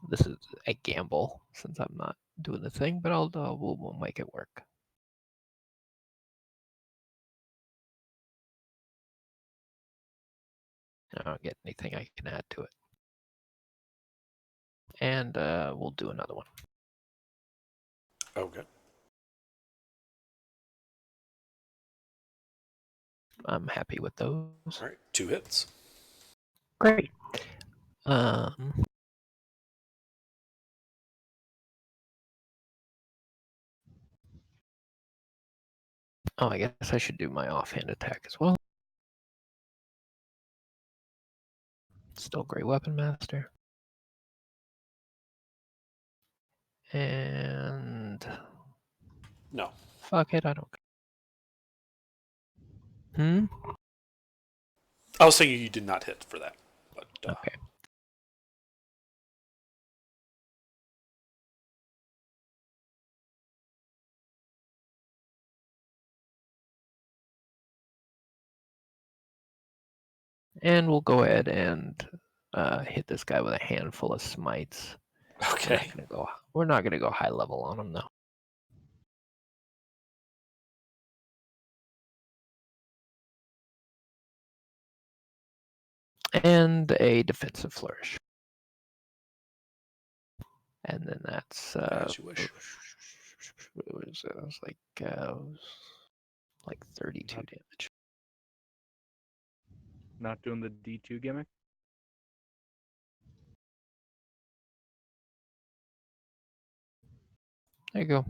This is a gamble since I'm not doing the thing, but we'll make it work. I don't get anything I can add to it. And we'll do another one. Okay. I'm happy with those. All right, 2 hits. Great. Oh, I guess I should do my offhand attack as well. Still Great Weapon Master. And No. fuck it, I don't. Hmm? I was thinking you did not hit for that. But, Okay. And we'll go ahead and hit this guy with a handful of smites. Okay. We're not gonna go high level on him though. And a defensive flourish. And then that's As you wish. it was like 32 damage. Not doing the D2 gimmick? There you go.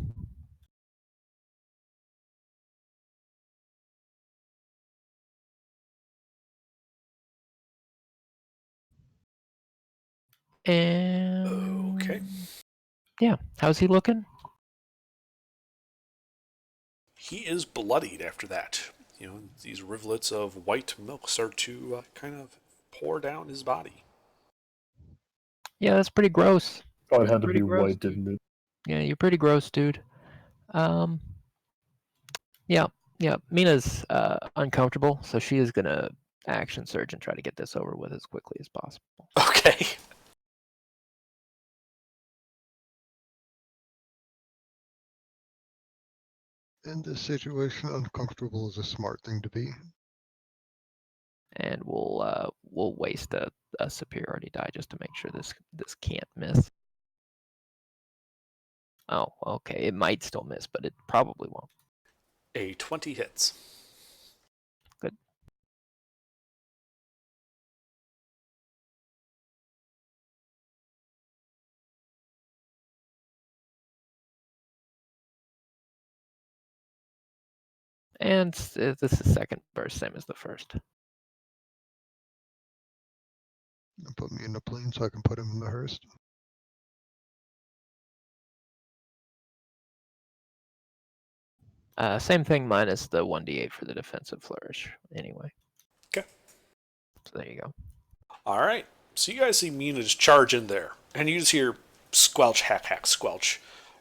And Okay. yeah, how's he looking? He is bloodied after that. You know, these rivulets of white milk start to kind of pour down his body. Yeah, that's pretty gross. Oh, it had to Pretty be gross, white, didn't it? Yeah, you're pretty gross, dude. Yeah. Mina's uncomfortable, so she is gonna action surge and try to get this over with as quickly as possible. Okay. In this situation, uncomfortable is a smart thing to be. And we'll waste a superiority die just to make sure this can't miss. Oh, okay. It might still miss, but it probably won't. A 20 hits. Good. And this is second burst, same as the first. And put me in the plane so I can put him in the hearse. Same thing minus the 1d8 for the defensive flourish, anyway. Okay. So there you go. All right. So you guys see Mina just charge in there, and you just hear squelch, hack, hack, squelch.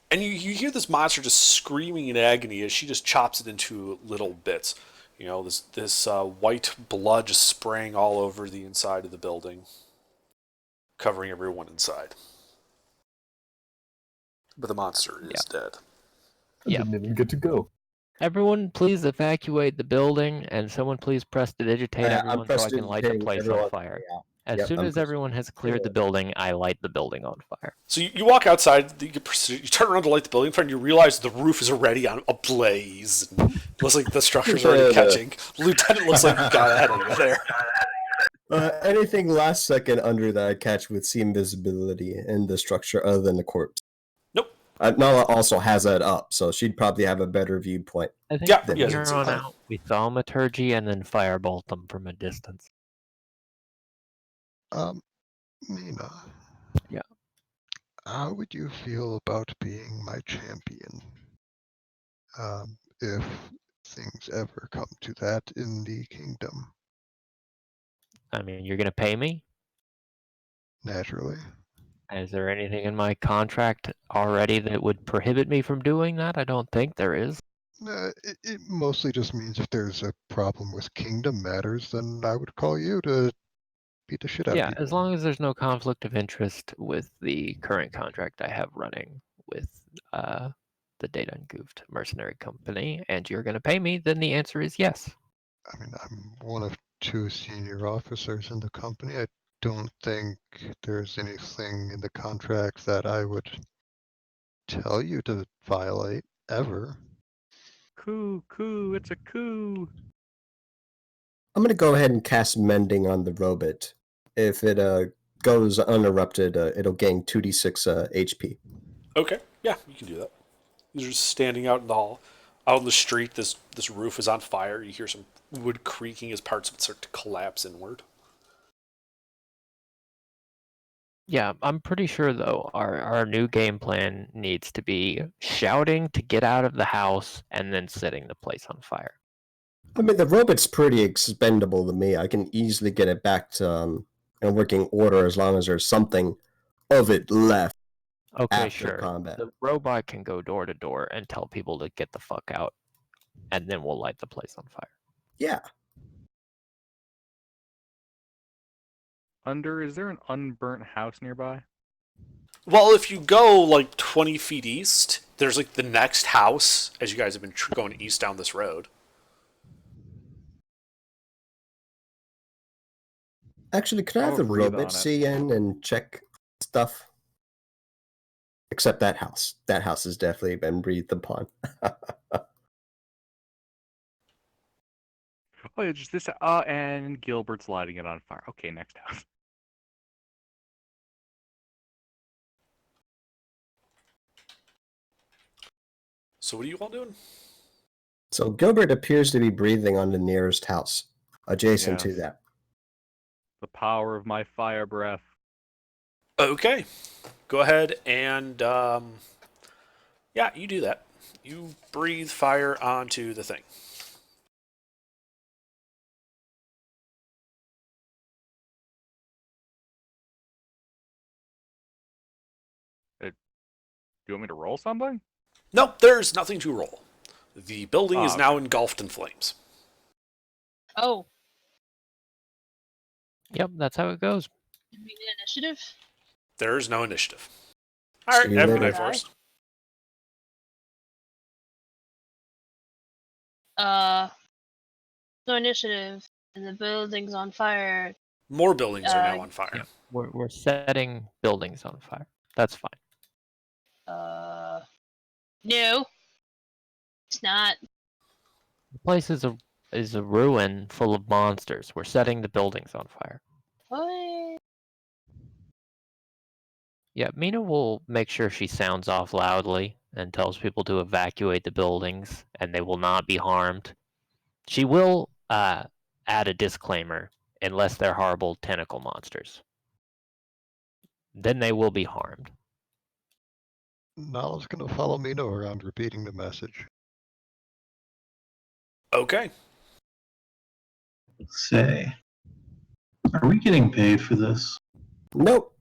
And you hear this monster just screaming in agony as she just chops it into little bits. You know, this white blood just spraying all over the inside of the building, covering everyone inside. But the monster is dead. I didn't even get to go. Everyone, please evacuate the building, and someone please prestidigitate everyone so I can light the place on fire. As soon as everyone has cleared the building, I light the building on fire. So you walk outside, you turn around to light the building, and you realize the roof is already on a blaze. And it looks like the structure's already catching. Lieutenant looks like he got ahead of you there. Anything last second under that I catch would see invisibility in the structure other than the corpse. Nope. Nala also has that up, so she'd probably have a better viewpoint. I think Yeah, from yeah, here it's on fine. out, we thaumaturgy and then firebolt them from a distance. Mina. Yeah. How would you feel about being my champion? If things ever come to that in the kingdom, I mean, you're going to pay me? naturally. Is there anything in my contract already that would prohibit me from doing that? I don't think there is. It mostly just means if there's a problem with kingdom matters, then I would call you to beat the shit out of Yeah, people. as long as there's no conflict of interest with the current contract I have running with the Data and Goofed mercenary company, and you're going to pay me, then the answer is yes. I mean, I'm one of 2 senior officers in the company. I don't think there's anything in the contract that I would tell you to violate, ever. Coup, it's a coup. I'm gonna go ahead and cast Mending on the robot. If it goes uninterrupted, it'll gain 2d6 HP. Okay, yeah, you can do that. You're just standing out in the hall. Out in the street, this roof is on fire. You hear some wood creaking as parts of it start to collapse inward. Yeah, I'm pretty sure though our new game plan needs to be shouting to get out of the house and then setting the place on fire. I mean, the robot's pretty expendable to me. I can easily get it back to in working order as long as there's something of it left Okay, after sure. combat. The robot can go door to door and tell people to get the fuck out, and then we'll light the place on fire. Yeah. Is there an unburnt house nearby? Well, if you go like 20 feet east, there's like the next house as you guys have been going east down this road. Actually, could I have I'll the breathe on robot it. see in and check stuff? Except that house. That house has definitely been breathed upon. Oh, it's just this. And Gilbert's lighting it on fire. Okay, next house. So what are you all doing? So Gilbert appears to be breathing on the nearest house, adjacent to Yes. that. The power of my fire breath. Okay, go ahead and yeah, you do that. You breathe fire onto the thing. Do you want me to roll something? No, there's nothing to roll. The building is Oh, now engulfed in flames. Oh, Yep, that's how it goes. did we get initiative? There is no initiative. All right, See you have a good later. night, Forrest. No initiative, and the building's on fire. More buildings are now on fire. Yeah, we're setting buildings on fire. That's fine. No, it's not. The place is a ruin full of monsters. We're setting the buildings on fire. What? Yeah, Mina will make sure she sounds off loudly and tells people to evacuate the buildings, and they will not be harmed. She will add a disclaimer unless they're horrible tentacle monsters. Then they will be harmed. Nala's gonna follow Mino around repeating the message. Okay. Say, are we getting paid for this? Nope.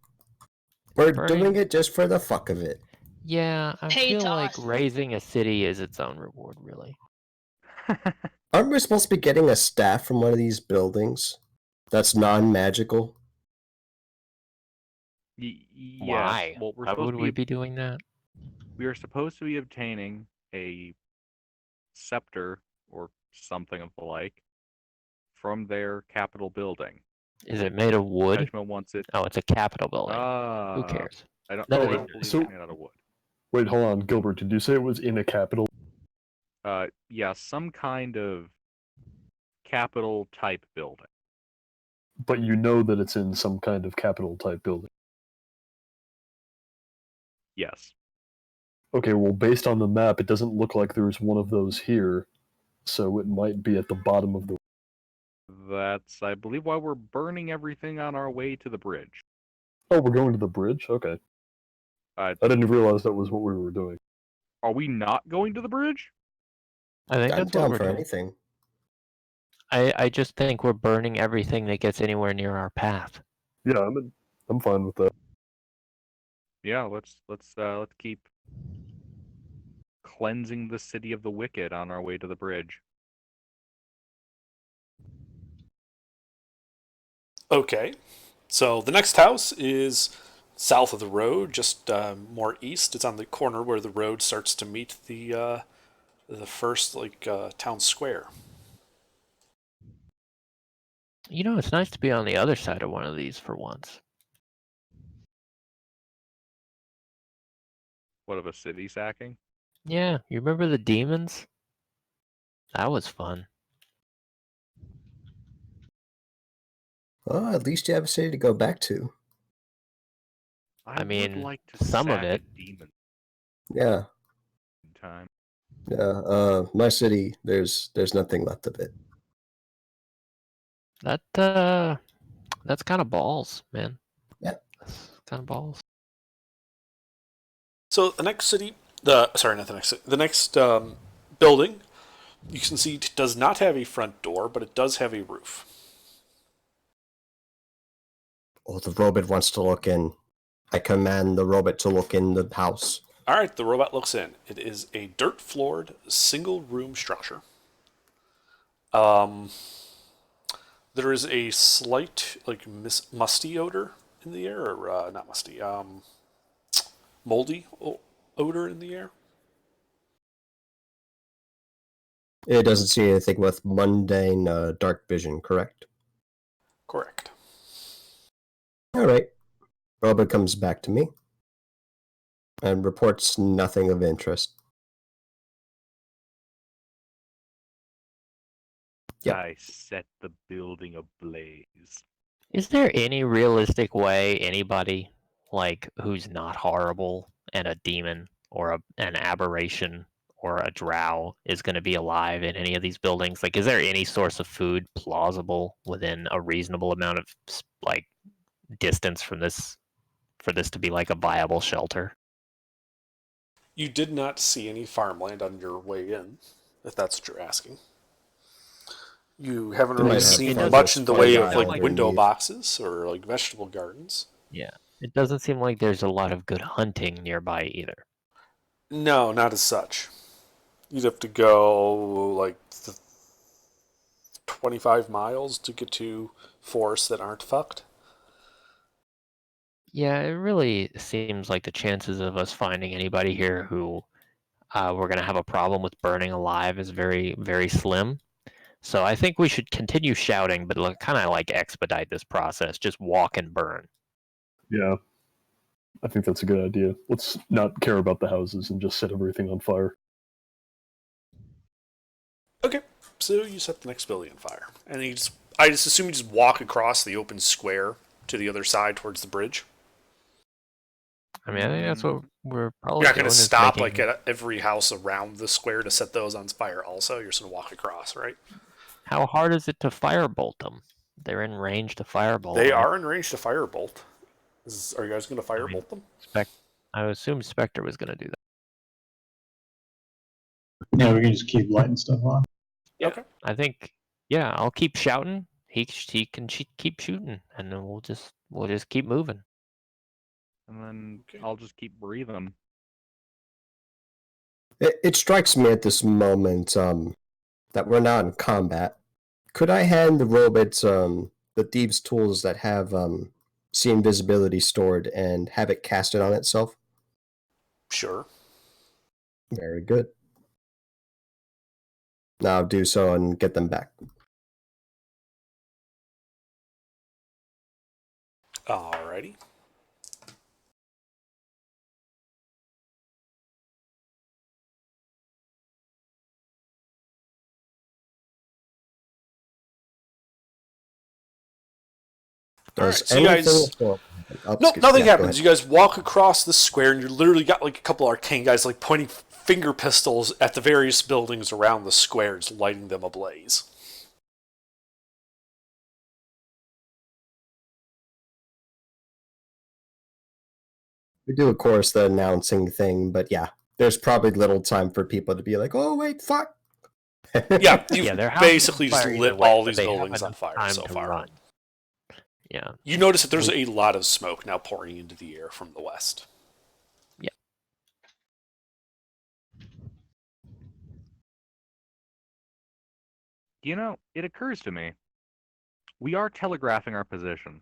We're Burning- doing it just for the fuck of it. Yeah, I Pay feel to like us. raising a city is its own reward, really. Aren't we supposed to be getting a staff from one of these buildings that's non-magical? Yes. Why? Well, we're Why supposed would to we be be doing that? we are supposed to be obtaining a scepter or something of the like from their Capitol building. Is it made of wood? Kojima wants it. Oh, it's a Capitol building. Who cares? I don't. None I of don't these- believe so- it's made out of wood. Wait, hold on, Gilbert. Did you say it was in a capital? Yeah, some kind of Capitol type building. But you know that it's in some kind of capital type building. Yes. Okay, well, based on the map, it doesn't look like there's one of those here, so it might be at the bottom of the. That's, I believe, why we're burning everything on our way to the bridge. Oh, we're going to the bridge? Okay. Uh, I didn't realize that was what we were doing. Are we not going to the bridge? I think I'm that's what down we're for doing. anything. I just think we're burning everything that gets anywhere near our path. Yeah, I'm fine with that. Yeah, let's keep cleansing the city of the wicked on our way to the bridge. Okay. So the next house is south of the road, just more east. It's on the corner where the road starts to meet the first town square. You know, it's nice to be on the other side of one of these for once. What of a city sacking? Yeah, you remember the demons? That was fun. Well, at least you have a city to go back to. I would mean, like to some of sack it. a demon Yeah, time. yeah. My city, there's nothing left of it. That's kind of balls, man. Yeah. That's kind of balls. So the next city, the next building, you can see does not have a front door, but it does have a roof. Oh, the robot wants to look in. I command the robot to look in the house. All right, the robot looks in. It is a dirt-floored, single-room structure. There is a slight, musty odor in the air, or not musty, moldy odor in the air. It doesn't see anything with mundane dark vision, correct? Correct. All right. Robot comes back to me and reports nothing of interest. Yep. I set the building ablaze. Is there any realistic way anybody who's not horrible and a demon or an aberration or a drow is going to be alive in any of these buildings? Is there any source of food plausible within a reasonable amount of distance from this for this to be a viable shelter? You did not see any farmland on your way in, if that's what you're asking. You haven't They might really have seen farmers much in the way of farming window underneath. boxes or vegetable gardens. Yeah. It doesn't seem like there's a lot of good hunting nearby either. No, not as such. You'd have to go 25 miles to get to forests that aren't fucked. Yeah, it really seems like the chances of us finding anybody here who we're going to have a problem with burning alive is very, very slim. So I think we should continue shouting, but kind of expedite this process. Just walk and burn. Yeah. I think that's a good idea. Let's not care about the houses and just set everything on fire. Okay, so you set the next building on fire. And I just assume you just walk across the open square to the other side towards the bridge. I mean, I think that's what we're probably You're not doing. going to is stop making- at every house around the square to set those on fire also. You're just going to walk across, right? How hard is it to firebolt them? They're in range to firebolt. They them. are in range to firebolt. Are you guys going to firebolt them? I assume Spectre was going to do that. Yeah, we can just keep lighting stuff on. Yeah, Okay. I think. Yeah, I'll keep shouting. He can keep shooting, and then we'll just keep moving. And then Okay. I'll just keep breathing. It strikes me at this moment that we're not in combat. Could I hand the robots the thieves' tools that have see invisibility stored and have it cast it on itself? Sure. Very good. Now I'll do so and get them back. Alrighty. Alright, Does so you guys... anything- No, nothing go happens. ahead. You guys walk across the square, and you literally got like a couple arcane guys like pointing finger pistols at the various buildings around the squares, lighting them ablaze. We do, of course, the announcing thing, but yeah, there's probably little time for people to be like, "Oh wait, fuck." Yeah, you've Yeah, their house is basically on just fire lit either way, all but these they have buildings on enough fire time so to far. run. Yeah. You notice that there's a lot of smoke now pouring into the air from the west. You know, it occurs to me. We are telegraphing our position.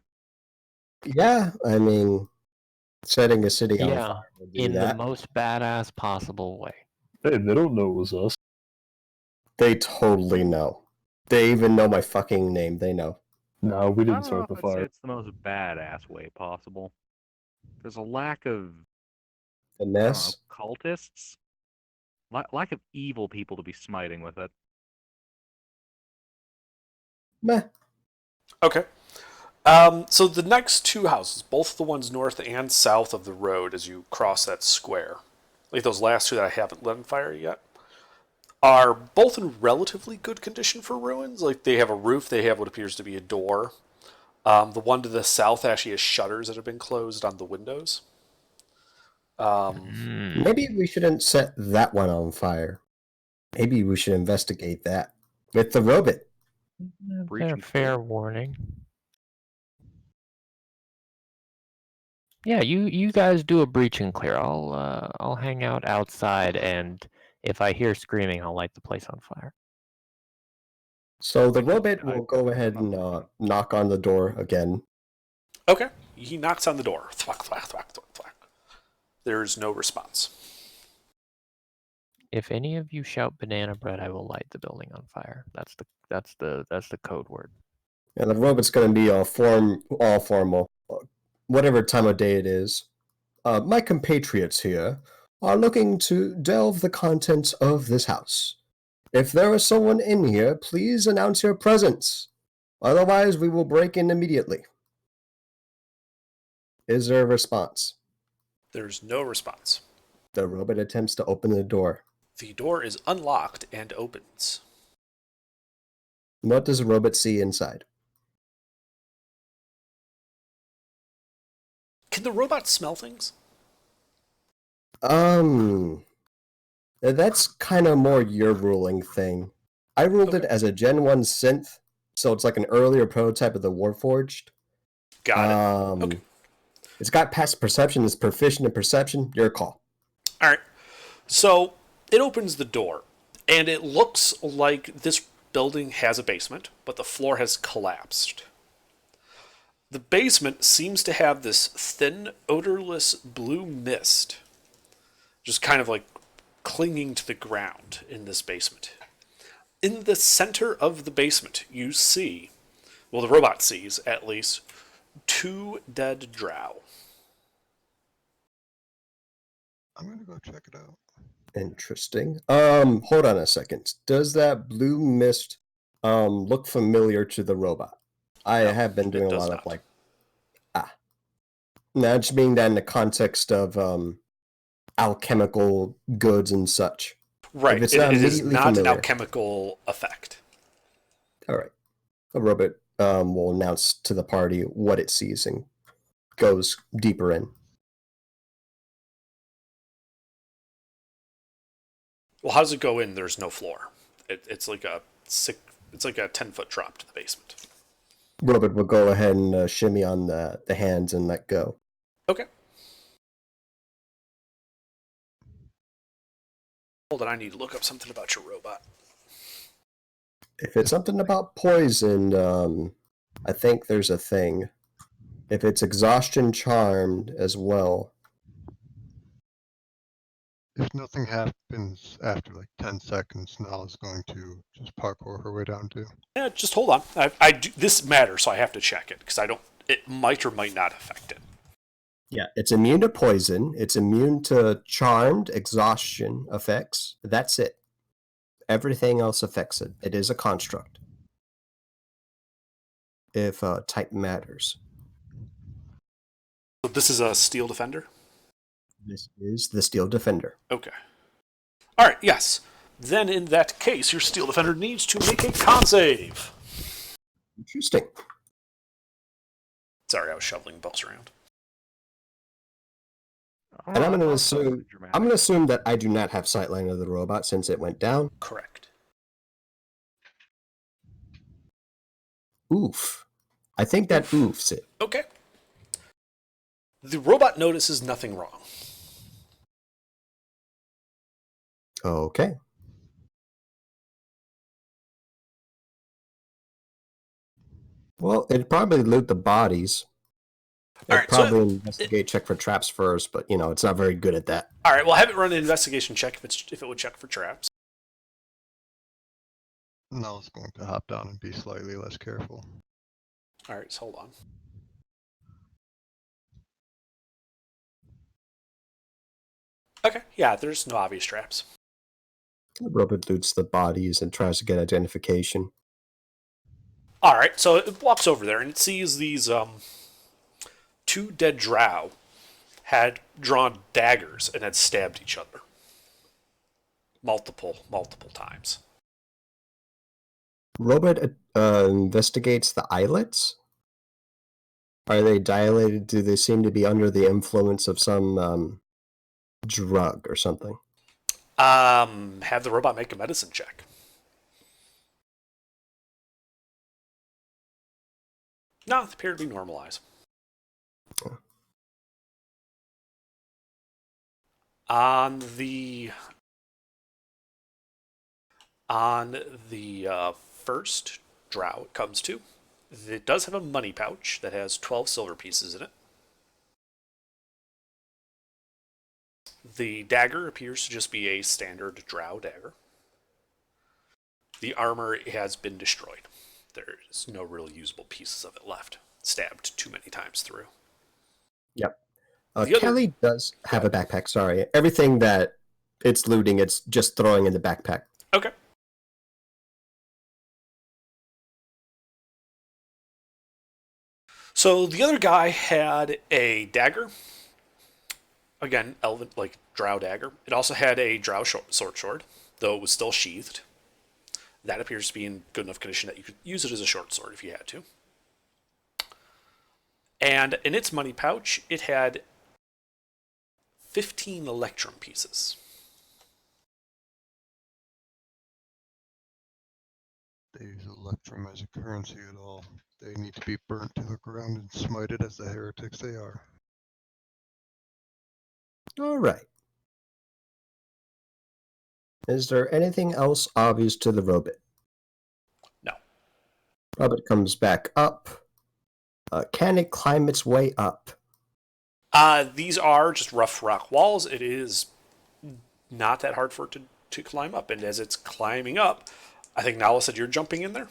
Yeah, I mean, setting a city on Yeah, fire would do in that. the most badass possible way. Hey, they don't know it was us. They totally know. They even know my fucking name. They know. No, we I didn't don't know start if the I'd say fire. it's the most badass way possible. There's a lack of I don't know, Finesse. cultists, lack of evil people to be smiting with it. Meh. Okay. So the next two houses, both the ones north and south of the road as you cross that square, like those last two that I haven't lit on fire yet, are both in relatively good condition for ruins. Like they have a roof, they have what appears to be a door. The one to the south actually has shutters that have been closed on the windows. Maybe we shouldn't set that one on fire. Maybe we should investigate that with the robot. Breaching Fair warning. Yeah, you guys do a breach and clear. I'll hang out outside, and if I hear screaming, I'll light the place on fire. So the robot will go ahead and knock on the door again. Okay. He knocks on the door. Thwack, thwack, thwack, thwack, thwack. There's no response. If any of you shout banana bread, I will light the building on fire. That's the code word. And the robot's going to be all formal, whatever time of day it is. My compatriots here are looking to delve the contents of this house. If there is someone in here, please announce your presence. Otherwise, we will break in immediately. Is there a response? There's no response. The robot attempts to open the door. The door is unlocked and opens. What does the robot see inside? Can the robot smell things? That's kind of more your ruling thing. I ruled it as a Gen 1 synth, so it's like an earlier prototype of the Warforged. Got it. Okay. It's got past perception, it's proficient in perception. Your call. All right. So it opens the door, and it looks like this building has a basement, but the floor has collapsed. The basement seems to have this thin, odorless blue mist, just kind of like clinging to the ground in this basement. In the center of the basement, you see, well, the robot sees at least, 2 dead drow. I'm gonna go check it out. Interesting. Hold on a second. Does that blue mist look familiar to the robot? I No, have been it doing a does lot not. of like now just being that in the context of alchemical goods and such. Right. If it's It not is immediately not an familiar. alchemical effect. All right. A robot will announce to the party what it sees and goes deeper in. Well, how does it go in? There's no floor. It's like a 10-foot drop to the basement. Robot will go ahead and shimmy on the hands and let go. Okay. Hold on, I need to look up something about your robot. If it's something about poison, I think there's a thing. If it's exhaustion charmed as well. If nothing happens after like 10 seconds, Nala's going to just parkour her way down too. Yeah, just hold on. I do, this matters, so I have to check it because I don't. It might or might not affect it. Yeah, it's immune to poison. It's immune to charmed exhaustion effects. That's it. Everything else affects it. It is a construct. If type matters. So this is a Steel Defender? This is the Steel Defender. Okay. Alright, yes. Then in that case, your Steel Defender needs to make a con save. Interesting. Sorry, I was shoveling books around. And I'm going to assume that I do not have sightline of the robot since it went down. Correct. Oof. I think that oofs it. Okay. The robot notices nothing wrong. Okay. Well, it'd probably loot the bodies. It'd Alright, probably investigate, check for traps first, but it's not very good at that. Alright, well, have it run an investigation check if it would check for traps. Nala's going to hop down and be slightly less careful. Alright, so hold on. Okay, yeah, there's no obvious traps. The robot loots the bodies and tries to get identification. Alright, so it walks over there and it sees these two dead drow had drawn daggers and had stabbed each other. Multiple times. Robot investigates the eyelets. Are they dilated? Do they seem to be under the influence of some drug or something? Have the robot make a medicine check. No, they appear to be normalized. On the first drow it comes to, it does have a money pouch that has 12 silver pieces in it. The dagger appears to just be a standard drow dagger. The armor has been destroyed. There's no real usable pieces of it left. Stabbed too many times through. Yep. The other- Kelly does have a backpack, sorry. Everything that it's looting, it's just throwing in the backpack. Okay. So the other guy had a dagger. Again, elven, like drow dagger. It also had a drow short sword, though it was still sheathed. That appears to be in good enough condition that you could use it as a short sword if you had to. And in its money pouch, it had 15 electrum pieces. They use Electrum as a currency at all. They need to be burnt to the ground and smited as the heretics they are. All right. Is there anything else obvious to the robot? No. Robot comes back up. Can it climb its way up? These are just rough rock walls. It is not that hard for it to climb up. And as it's climbing up, I think Nala said you're jumping in there?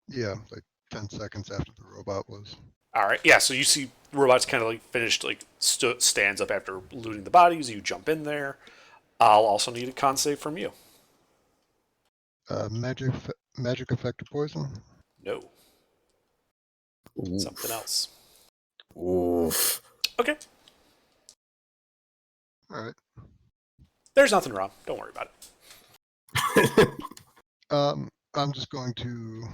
Yeah, like 10 seconds after the robot was. Alright, yeah, so you see the robot's kind of like finished, like stands up after looting the bodies. You jump in there. I'll also need a con save from you. Magic effect of poison? No. Oof. Something else. Oof. Okay. Alright. There's nothing wrong. Don't worry about it. I'm just going to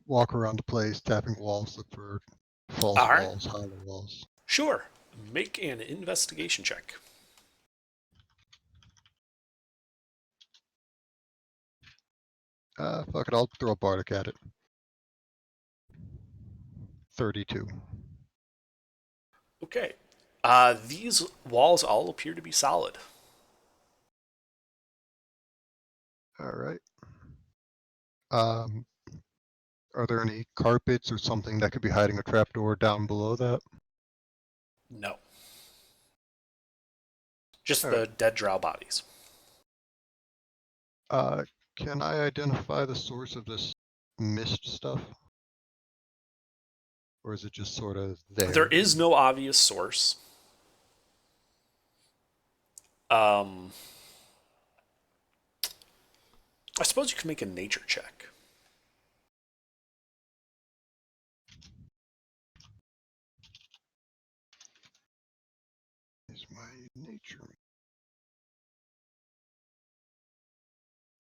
walk around the place, tapping walls, look for false All right. walls, hollow walls. Sure. Make an investigation check. Fuck it, I'll throw a bardic at it. 32. Okay. These walls all appear to be solid. All right. Are there any carpets or something that could be hiding a trapdoor down below that? No. Just All the dead drow bodies. Can I identify the source of this mist stuff? Or is it just sort of there? There is no obvious source. I suppose you can make a nature check. Is my nature.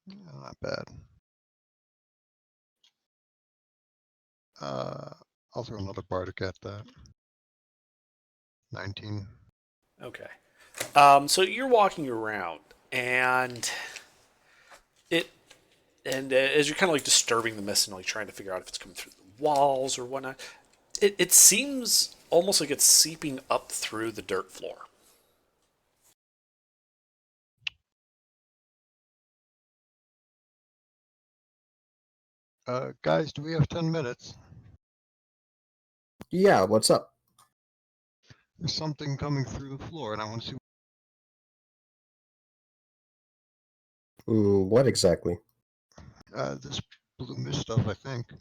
Yeah, not bad. I'll throw another bardic at that. 19. Okay. So you're walking around, and as you're kind of like disturbing the mist and like trying to figure out if it's coming through the walls or whatnot, it seems almost like it's seeping up through the dirt floor. Guys, do we have 10 minutes? Yeah, what's up? There's something coming through the floor, and I want to see. What exactly? This blue mist stuff, I think.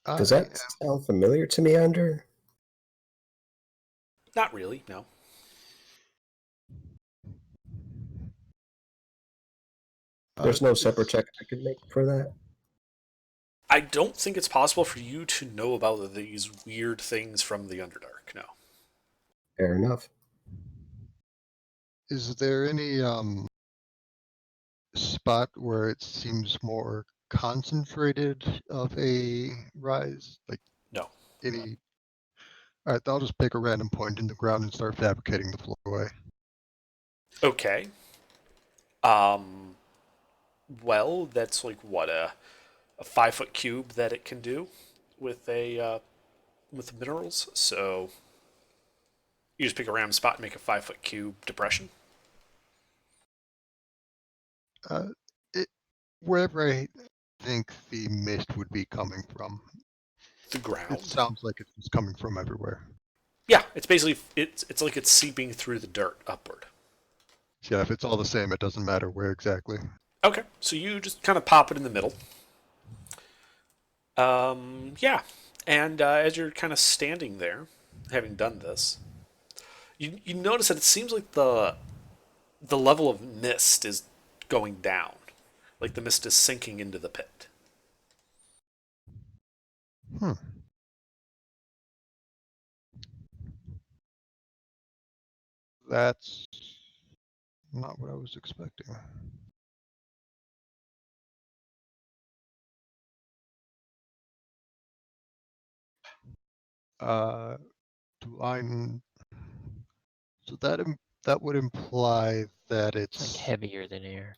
Does that sound familiar to me, Andrew? Not really, no. There's no separate check I could make for that? I don't think it's possible for you to know about these weird things from the Underdark, no. Fair enough. Is there any spot where it seems more concentrated of a rise? Like No. any? All right, I'll just pick a random point in the ground and start fabricating the floor away. Okay. Well, that's like what, a 5-foot cube that it can do with with the minerals. So you just pick a random spot and make a 5-foot cube depression. Wherever I think the mist would be coming from. The ground. It sounds like it's coming from everywhere. Yeah, it's basically it's like it's seeping through the dirt upward. Yeah, if it's all the same, it doesn't matter where exactly. Okay, so you just kind of pop it in the middle. Yeah, and as you're kind of standing there, having done this, you notice that it seems like the level of mist is going down, like the mist is sinking into the pit. That's not what I was expecting. Do I? So that would imply that It's it's like heavier than air.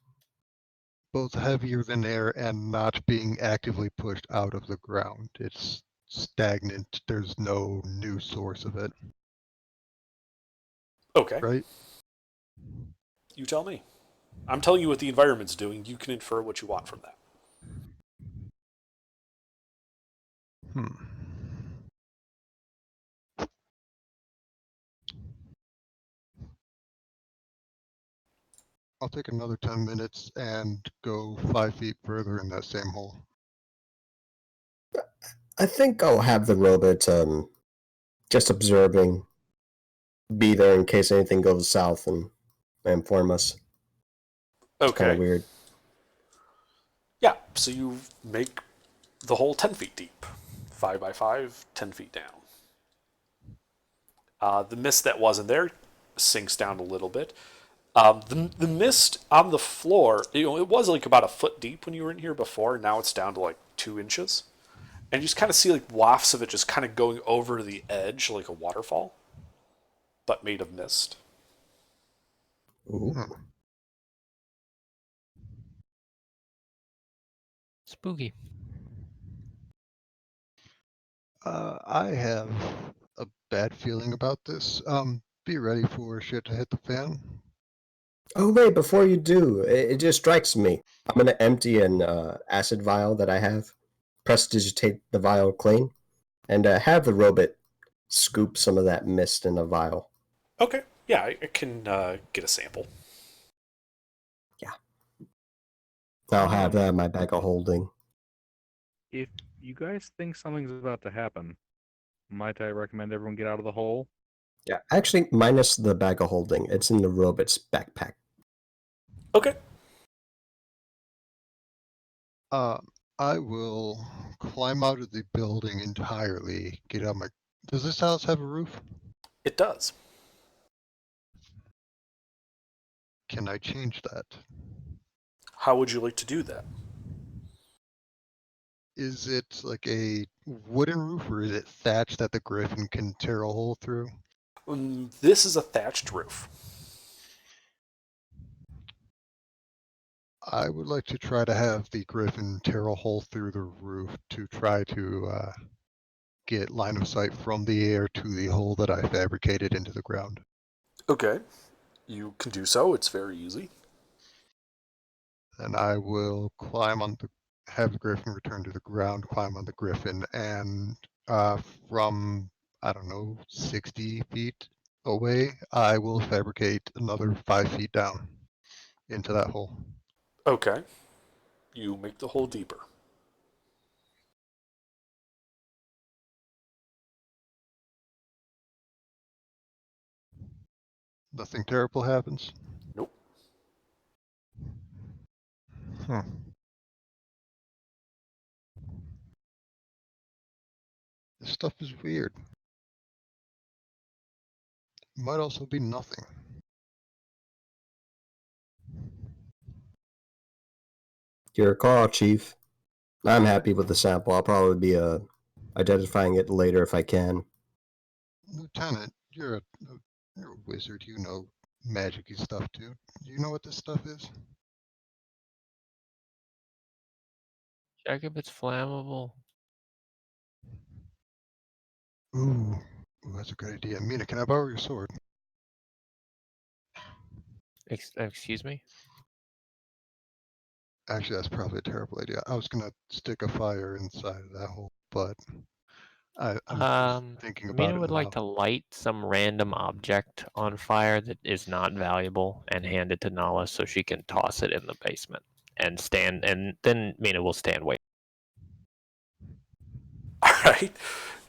both heavier than air and not being actively pushed out of the ground. It's stagnant. There's no new source of it. Okay, Right? you tell me. I'm telling you what the environment's doing. You can infer what you want from that. I'll take another 10 minutes and go 5 feet further in that same hole. I think I'll have the robot just observing, be there in case anything goes south and inform us. It's kind Okay. of weird. Yeah, so you make the hole 10 feet deep. 5 by 5, 10 feet down. The mist that wasn't there sinks down a little bit. The mist on the floor, it was like about a foot deep when you were in here before, and now it's down to like 2 inches. And you just kind of see like wafts of it just kind of going over the edge like a waterfall, but made of mist. Ooh. Spooky. I have a bad feeling about this. Be ready for shit to hit the fan. Oh wait, before you do, it just strikes me. I'm gonna empty an acid vial that I have, prestidigitate the vial clean, and have the robot scoop some of that mist in a vial. Okay, yeah, I can get a sample. I'll have that in my bag of holding. If you guys think something's about to happen, might I recommend everyone get out of the hole? Yeah, actually, minus the bag of holding. It's in the robot's backpack. Okay. I will climb out of the building entirely. Get out my. Does this house have a roof? It does. Can I change that? How would you like to do that? Is it like a wooden roof or is it thatched that the griffin can tear a hole through? This is a thatched roof. I would like to try to have the griffin tear a hole through the roof to try to get line of sight from the air to the hole that I fabricated into the ground. Okay. You can do so. It's very easy. And I will climb on the, have the griffin return to the ground, climb on the griffin, and from, I don't know, 60 feet away, I will fabricate another 5 feet down into that hole. Okay. You make the hole deeper. Nothing terrible happens? Nope. Huh. This stuff is weird. Might also be nothing. Your call, Chief. I'm happy with the sample. I'll probably be identifying it later if I can. Lieutenant, you're a wizard. You know magic-y stuff too. Do you know what this stuff is? Check if it's flammable. Ooh, that's a good idea. Mina, can I borrow your sword? Excuse me? Actually, that's probably a terrible idea. I was gonna stick a fire inside of that hole, but I'm just thinking about Mina it would now. like to light some random object on fire that is not valuable and hand it to Nala so she can toss it in the basement and stand, and then Mina will stand wait. All right.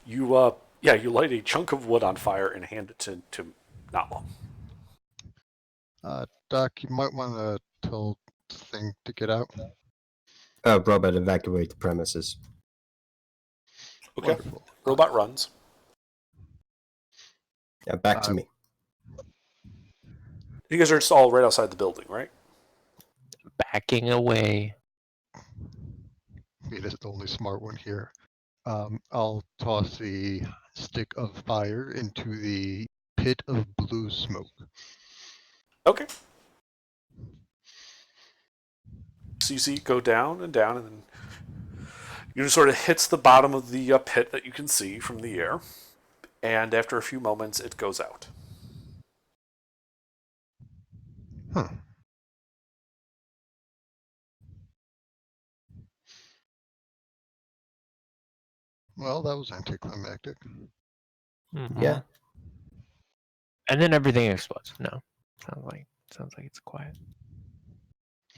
You you light a chunk of wood on fire and hand it to Nala. Doc, you might want to tell the thing to get out. Robot, evacuate the premises. Okay. Wonderful. Robot runs. Yeah, back to me. You guys are just all right outside the building, right? Backing away. Mina's the only smart one here. I'll toss the stick of fire into the pit of blue smoke. Okay. So you see it go down, and then you sort of hits the bottom of the pit that you can see from the air, and after a few moments, it goes out. Huh. Well, that was anticlimactic. Mhm. Yeah. And then everything explodes. No. Sounds like it's quiet.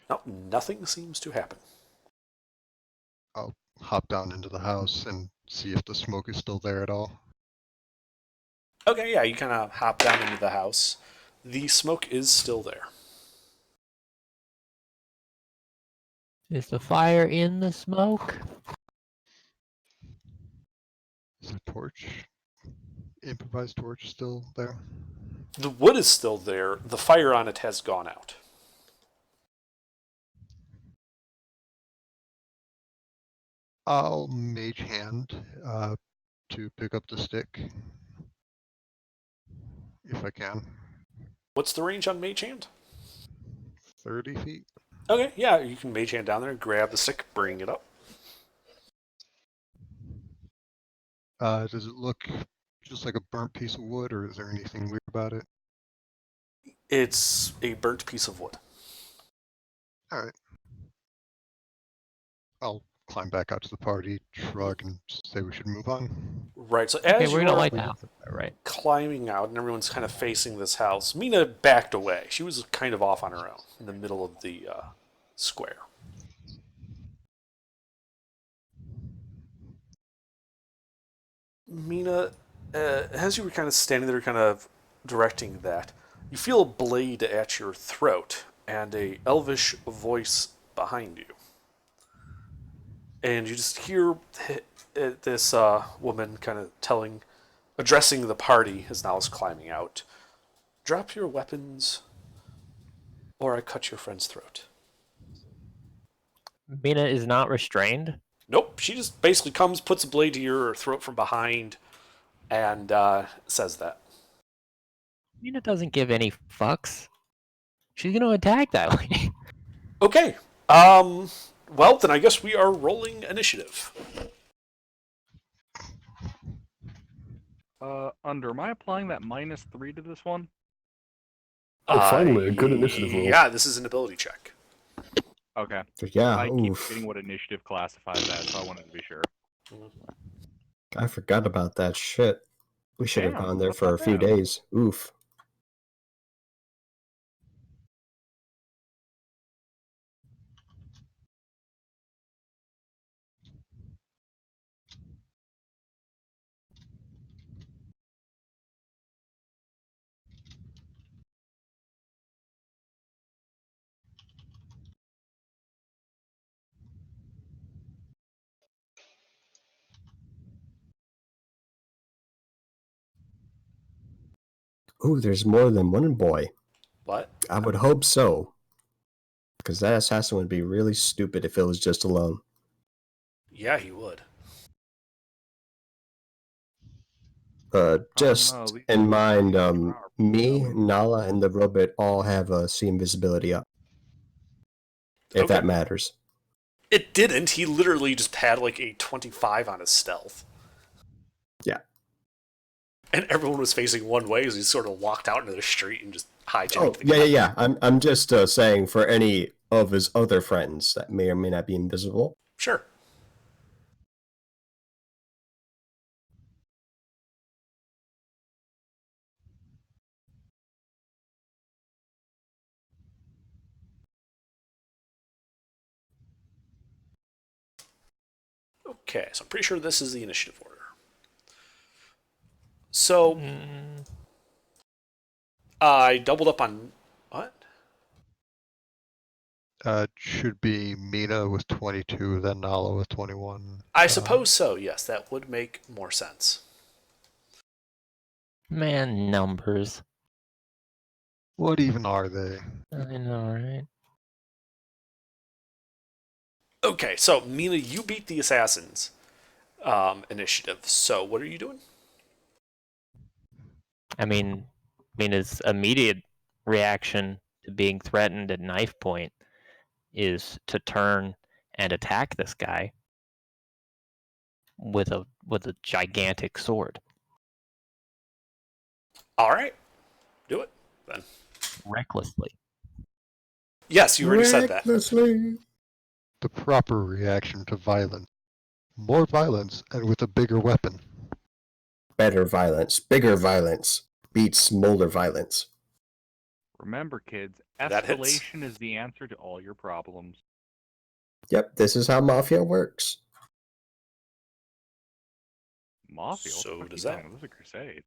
No, nothing seems to happen. I'll hop down into the house and see if the smoke is still there at all. Okay, yeah, you kind of hop down into the house. The smoke is still there. Is the fire in the smoke? Is the torch, improvised torch, still there? The wood is still there. The fire on it has gone out. I'll mage hand to pick up the stick if I can. What's the range on Mage Hand? 30 feet. Okay, yeah, you can Mage Hand down there, grab the stick, bring it up. Does it look just like a burnt piece of wood, or is there anything weird about it? It's a burnt piece of wood. All right. I'll climb back out to the party, shrug, and say we should move on. Right, so Okay, as we're you gonna are light the house on fire, right? climbing out and everyone's kind of facing this house, Mina backed away. She was kind of off on her own in the middle of the square. Mina, as you were kind of standing there, kind of directing that, you feel a blade at your throat and a elvish voice behind you. And you just hear this woman kind of addressing the party as now is climbing out. Drop your weapons, or I cut your friend's throat. Mina is not restrained. Nope, she just basically comes, puts a blade to your throat from behind, and says that. Mina doesn't give any fucks. She's gonna attack that lady. Okay, well, then I guess we are rolling initiative. Under, am I applying that -3 to this one? Oh, finally, a good initiative roll. Yeah, this is an ability check. Okay. Yeah, I keep oof. forgetting what initiative classifies as, so I wanted to be sure. I forgot about that shit. We should have Damn, gone there that's for not a few bad. days. Oof. Ooh, there's more than one boy. What? I would hope so. Because that assassin would be really stupid if it was just alone. Yeah, he would. Just no, these in mind, are me, really- Nala, and the robot all have sea invisibility up. If Okay. that matters. It didn't. He literally just had like a 25 on his stealth. Yeah. And everyone was facing one way as he sort of walked out into the street and just hijacked Oh, the yeah. I'm just saying for any of his other friends that may or may not be invisible. Sure. Okay, so I'm pretty sure this is the initiative order. So I doubled up on what? Should be Mina with 22, then Nala with 21. I suppose so. Yes, that would make more sense. Man, numbers. What even are they? I know, right? Okay, so Mina, you beat the assassins initiative. So what are you doing? I mean, Mina's immediate reaction to being threatened at knife point is to turn and attack this guy with a gigantic sword. All right, do it then. Recklessly. Yes, you already said that. Recklessly. The proper reaction to violence. More violence, and with a bigger weapon. Better violence. Bigger violence. Beats smolder violence. Remember, kids, That hits. escalation is the answer to all your problems. Yep, this is how Mafia works. Mafia? What the So fuck does you that- talking about? This is a crusade.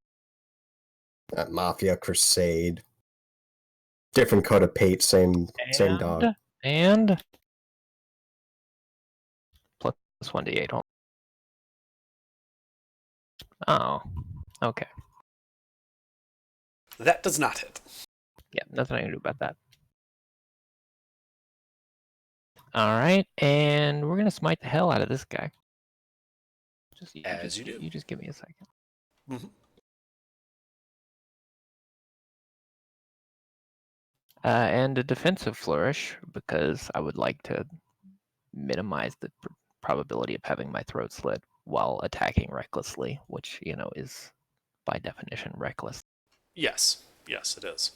Mafia Crusade. Different coat of paint, same dog. And plus 1d8. Oh, okay. That does not hit. Yeah, nothing I can do about that. All right, and we're gonna smite the hell out of this guy. As you do. You just give me a second. Mhm. And a defensive flourish, because I would like to minimize the probability of having my throat slit while attacking recklessly, which, is by definition reckless. Yes. Yes, it is.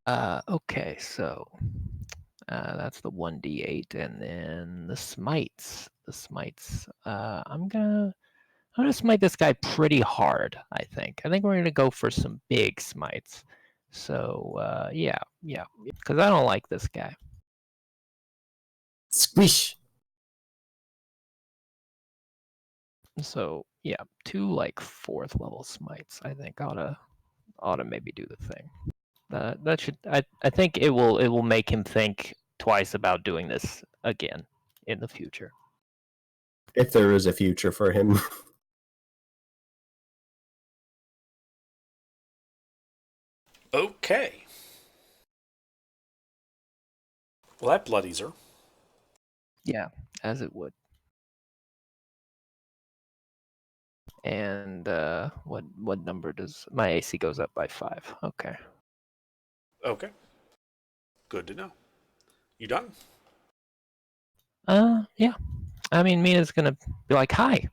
Okay, so that's the 1d8, and then the smites. I'm gonna smite this guy pretty hard, I think. I think we're gonna go for some big smites. So yeah, because I don't like this guy. Squish. So yeah, 2 like 4th level smites. I think ought to maybe do the thing. That should I think it will make him think twice about doing this again in the future. If there is a future for him. Okay. Well, that bloodies her. Yeah, as it would. And what number does my AC goes up by 5? Okay. Okay. Good to know. You done? Yeah. I mean, Mina's gonna be like, "Hi,"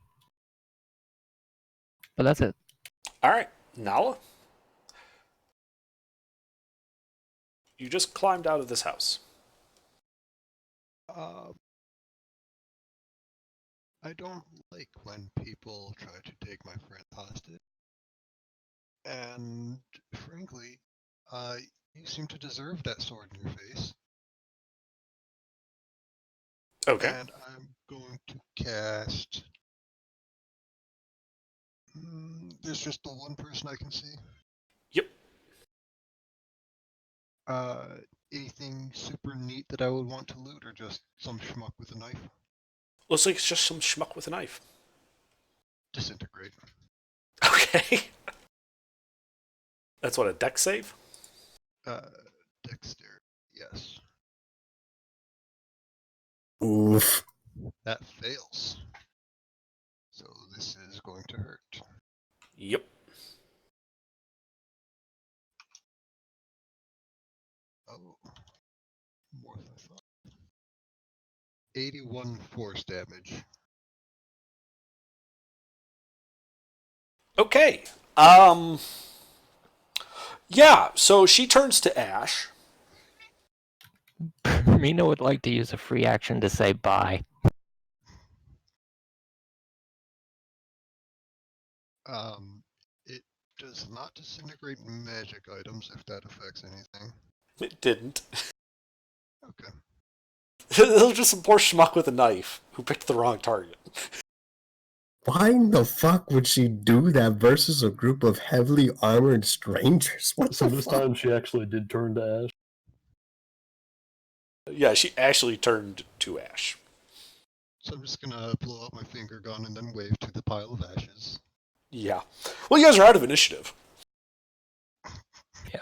but that's it. All right. Nala? You just climbed out of this house. I don't like when people try to take my friend hostage. And frankly, you seem to deserve that sword in your face. Okay. And I'm going to cast. There's just the one person I can see. Yep. Anything super neat that I would want to loot, or just some schmuck with a knife? Looks like it's just some schmuck with a knife. Disintegrate. Okay. That's what, a dex save? Dexter. Yes. Oof. That fails. So this is going to hurt. Yep. Oh. More than I thought. 81 force damage. Okay. Yeah, so she turns to Ash. Mina would like to use a free action to say bye. It does not disintegrate magic items if that affects anything. It didn't. Okay. It was just some poor schmuck with a knife who picked the wrong target. Why in the fuck would she do that versus a group of heavily armored strangers? What So the this fuck? time she actually did turn to Ash. Yeah, she actually turned to Ash. So I'm just gonna blow out my finger gun and then wave to the pile of ashes. Yeah. Well, you guys are out of initiative. Yeah.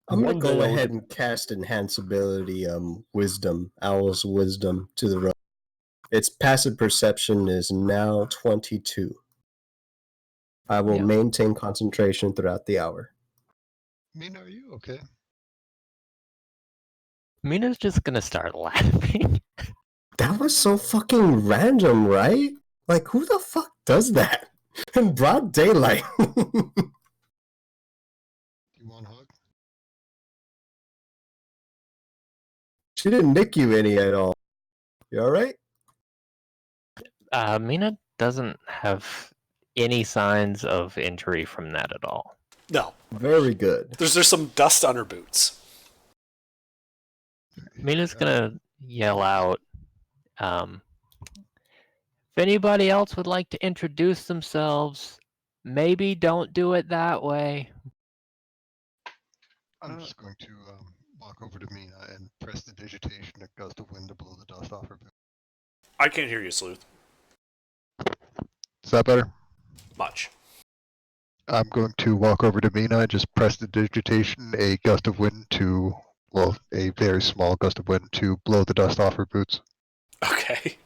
I'm gonna One go day I'll- ahead and cast Enhance Ability, Wisdom, Owl's Wisdom to the rogue. Its passive perception is now 22. I will Yeah. maintain concentration throughout the hour. Mina, are you okay? Mina's just gonna start laughing. That was so fucking random, right? Like, who the fuck does that in broad daylight? Do you want a hug? She didn't nick you any at all. You alright? Mina doesn't have any signs of injury from that at all. No. Very good. There's some dust on her boots. Mina's gonna yell out, if anybody else would like to introduce themselves, maybe don't do it that way. I'm just going to walk over to Mina and press the digitation that goes to wind to blow the dust off her boot. I can't hear you, Sleuth. Is that better? Much. I'm going to walk over to Mina and just press the digitation, a gust of wind to, well, a very small gust of wind to blow the dust off her boots. Okay.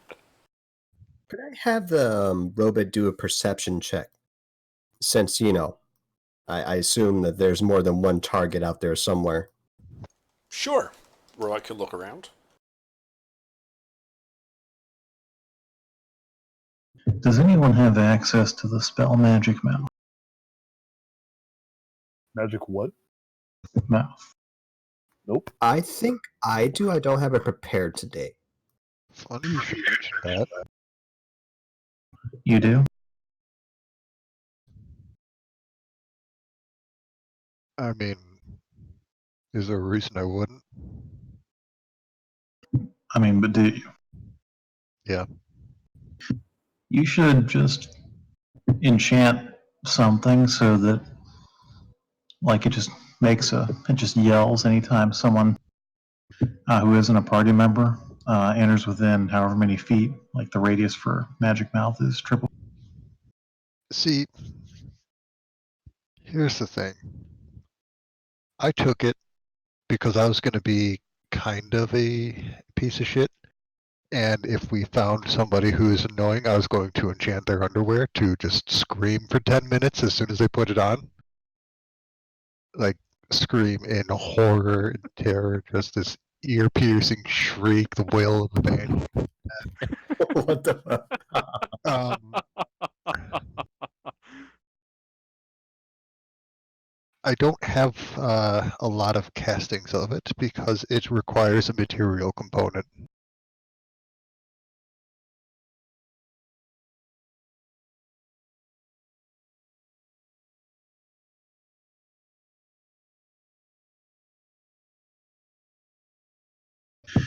Could I have the robot do a perception check? Since, I assume that there's more than one target out there somewhere. Sure. Roy can look around. Does anyone have access to the spell Magic Mouth? Magic what? Mouth. Nope. I think I do. I don't have it prepared today. Funny you should mention that. You do? I mean, is there a reason I wouldn't? I mean, but do you? Yeah. You should just enchant something so that, like, it just yells anytime someone who isn't a party member enters within however many feet. Like, the radius for Magic Mouth is triple. See, here's the thing. I took it because I was going to be kind of a piece of shit. And if we found somebody who is annoying, I was going to enchant their underwear to just scream for 10 minutes as soon as they put it on. Like, scream in horror and terror, just this ear-piercing shriek, the wail of the band. What the fuck? I don't have a lot of castings of it because it requires a material component.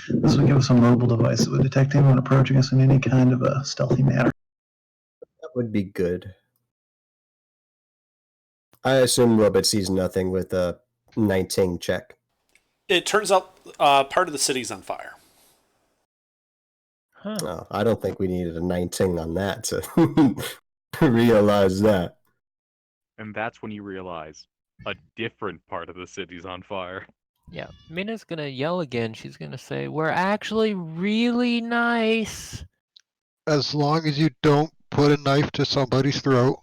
This would give us a mobile device that would detect anyone approaching us in any kind of a stealthy manner. That would be good. I assume Robot sees nothing with a 19 check. It turns out part of the city's on fire. Huh. Oh, I don't think we needed a 19 on that to realize that. And that's when you realize a different part of the city's on fire. Yeah, Mina's gonna yell again. She's gonna say, "We're actually really nice." As long as you don't put a knife to somebody's throat.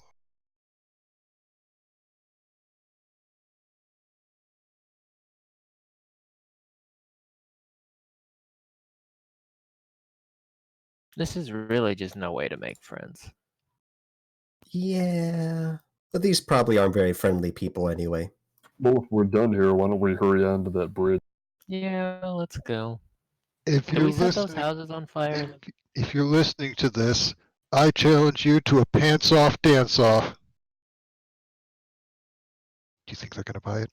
This is really just no way to make friends. Yeah. But these probably aren't very friendly people anyway. Well, if we're done here, why don't we hurry on to that bridge? Yeah, let's go. If Can you're we set those listening, houses on fire? if you're listening to this, I challenge you to a pants-off dance-off. Do you think they're gonna buy it?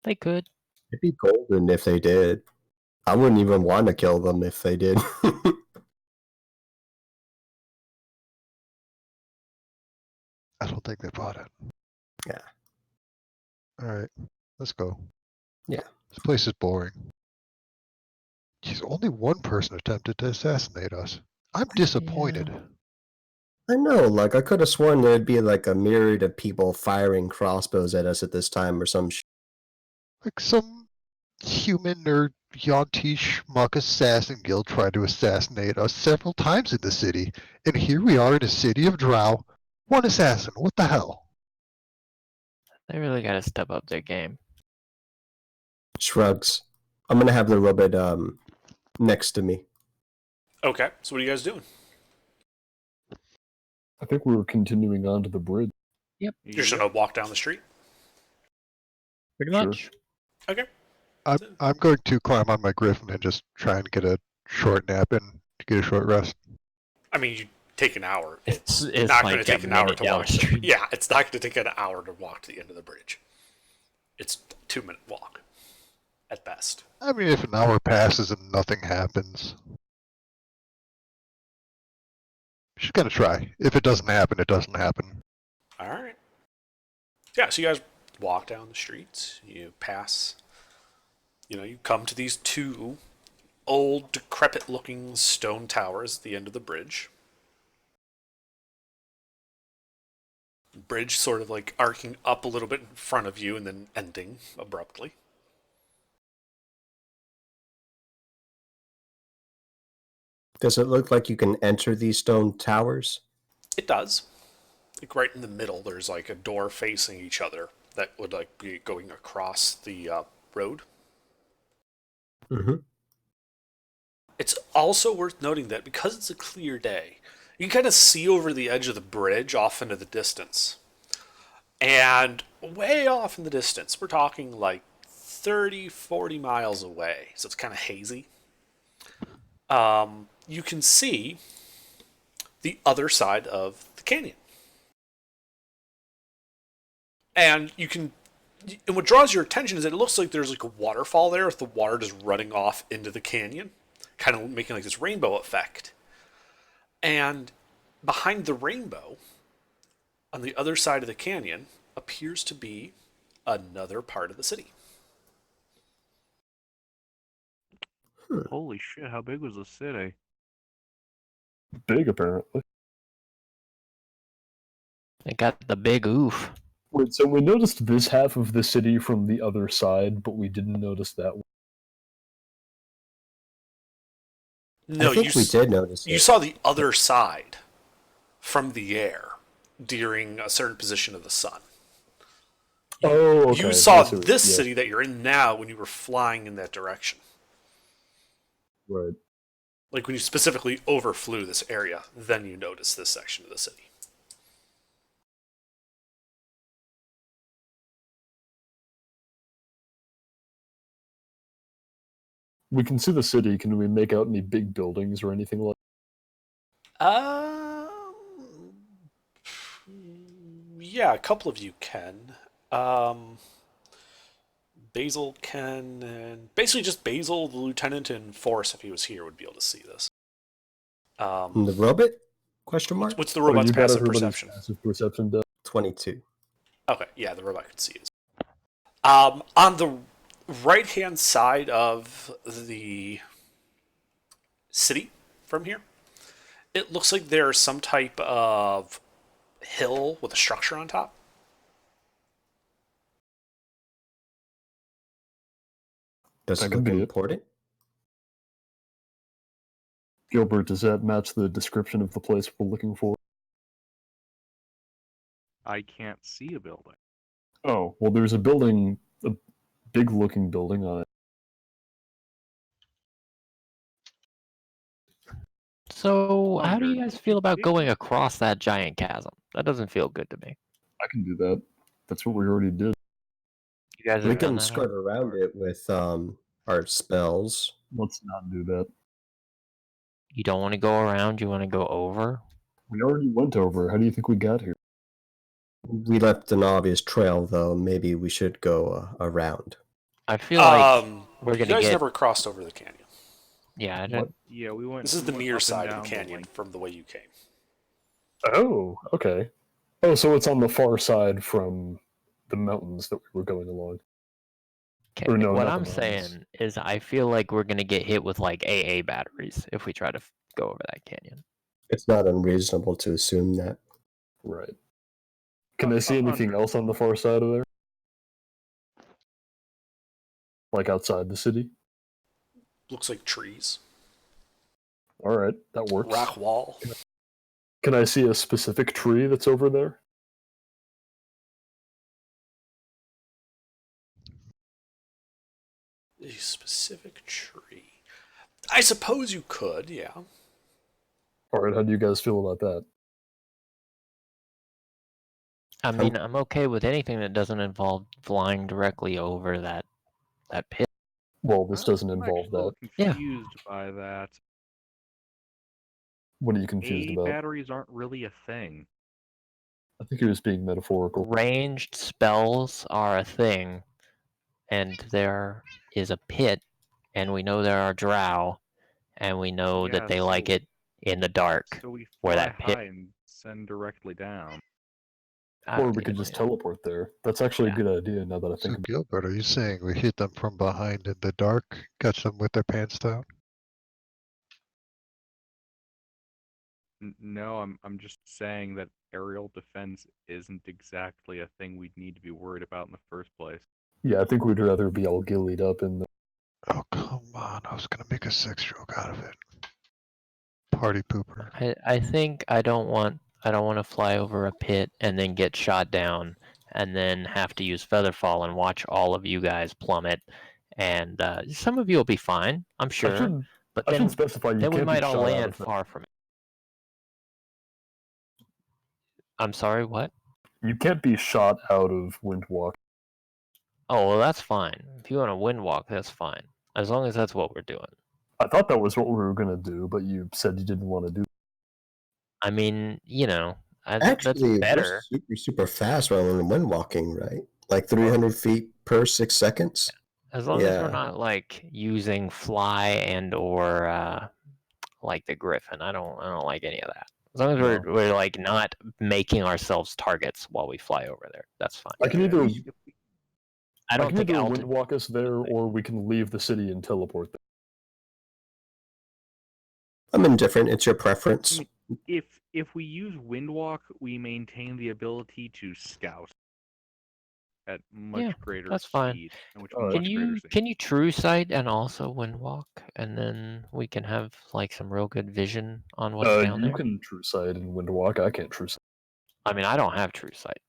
They could. It'd be golden if they did. I wouldn't even want to kill them if they did. I don't think they bought it. Yeah. Alright, let's go. Yeah. This place is boring. Jeez, only one person attempted to assassinate us. I'm disappointed. I know, like, I could have sworn there'd be, like, a myriad of people firing crossbows at us at this time or some Like some human or Yonti schmuck assassin guild tried to assassinate us several times in the city. And here we are in a city of Drow. One assassin, what the hell? They really gotta step up their game. shrugs. I'm gonna have the robot, next to me. Okay, so what are you guys doing? I think we were continuing on to the bridge. Yep, You're just gonna walk down the street? pretty Sure. much. Okay. I'm going to climb on my griffin and just try and get a short nap in to get a short rest. I mean, you take an hour. It's It's not like going to take a an hour minute to down walk. the street. Yeah, it's not going to take an hour to walk to the end of the bridge. It's a 2-minute walk, at best. I mean, if an hour passes and nothing happens, just gotta try. If it doesn't happen, it doesn't happen. All right. Yeah, so you guys walk down the streets. You pass. You come to these 2 old, decrepit-looking stone towers at the end of the bridge. Bridge sort of like arcing up a little bit in front of you and then ending abruptly. Does it look like you can enter these stone towers? It does. Like right in the middle, there's like a door facing each other that would like be going across the road. Mm-hmm. It's also worth noting that because it's a clear day, you can kind of see over the edge of the bridge off into the distance. And way off in the distance, we're talking like 30, 40 miles away, so it's kind of hazy. You can see the other side of the canyon. And and what draws your attention is that it looks like there's like a waterfall there with the water just running off into the canyon, kind of making like this rainbow effect. And behind the rainbow, on the other side of the canyon, appears to be another part of the city. Holy shit, how big was the city? Big, apparently. It got the big oof. Wait, so we noticed this half of the city from the other side, but we didn't notice that one. No, I think we did notice You it. saw the other side from the air during a certain position of the sun. Oh, okay. You saw I see what- this yeah, city that you're in now when you were flying in that direction. Right. Like when you specifically overflew this area, then you noticed this section of the city. We can see the city. Can we make out any big buildings or anything like Yeah, a couple of you can. Basil can, and basically just Basil, the lieutenant, and Forrest, if he was here, would be able to see this. The robot? Question mark? What's the Oh, robot's you got passive everybody's perception? Passive perception down. 22. Okay, yeah, the robot could see it. On the right-hand side of the city from here, it looks like there's some type of hill with a structure on top. Does That it could look be it. important? Gilbert, does that match the description of the place we're looking for? I can't see a building. Oh, well, there's a building, a big-looking building on it. So, how do you guys feel about Big going one. across that giant chasm? That doesn't feel good to me. I can do that. That's what we already did. You guys We have done can that skirt already? around it with our spells. Let's not do that. You don't want to go around, you want to go over? We already went over. How do you think we got here? We left an obvious trail, though. Maybe we should go around. I feel like we're You gonna guys get. never crossed over the canyon. Yeah, I What? don't. Yeah, we went. This is we the went near up and side of down the canyon length. from the way you came. Oh, okay. Oh, so it's on the far side from the mountains that we were going along. Okay, Or no, what not I'm the mountains. saying is, I feel like we're gonna get hit with like AA batteries if we try to go over that canyon. It's not unreasonable to assume that. Right. Can I see anything else on the far side of there? Like outside the city? Looks like trees. Alright, that works. Rock wall. Can I see a specific tree that's over there? A specific tree. I suppose you could, yeah. Alright, how do you guys feel about that? I mean, I'm okay with anything that doesn't involve flying directly over that pit. Well, this doesn't I'm involve actually a that. little Yeah. confused by that. What are you confused AA about? batteries aren't really a thing. I think he was being metaphorical. Ranged spells are a thing, and there is a pit, and we know there are drow, and we know Yeah, that they like so- it in the dark. So we where fly that pit- high and send directly down. Or we could just teleport there. That's actually Yeah. a good idea now that I So think about Gilbert, are you saying we hit them from behind in the dark, catch them with their pants down? No, I'm just saying that aerial defense isn't exactly a thing we'd need to be worried about in the first place. Yeah, I think we'd rather be all gillied up in the. Oh, come on. I was going to make a sex joke out of it. Party pooper. I think I don't want to fly over a pit and then get shot down and then have to use featherfall and watch all of you guys plummet. And some of you will be fine, I'm sure. But I then, should specify you then we can't be might all shot out land of that. far from it. I'm sorry, what? You can't be shot out of Windwalk. Oh, well, that's fine. If you want to wind walk, that's fine. As long as that's what we're doing. I thought that was what we were gonna do, but you said you didn't want to do. I mean, that's Actually, better. we're super fast when we're wind walking, right? Like 300 feet per 6 seconds. As long as we're Yeah. not like using fly and or like the Griffin. I don't like any of that. As long as we're like not making ourselves targets while we fly over there, that's fine. I can either I don't think Windwalk us there, or we can leave the city and teleport there. I'm indifferent. It's your preference. I mean, if we use Windwalk, we maintain the ability to scout at much greater that's fine. speed. And which Can you true sight and also wind walk, and then we can have like some real good vision on what's down You there? can true sight and Windwalk. I can't true sight. I mean, I don't have true sight.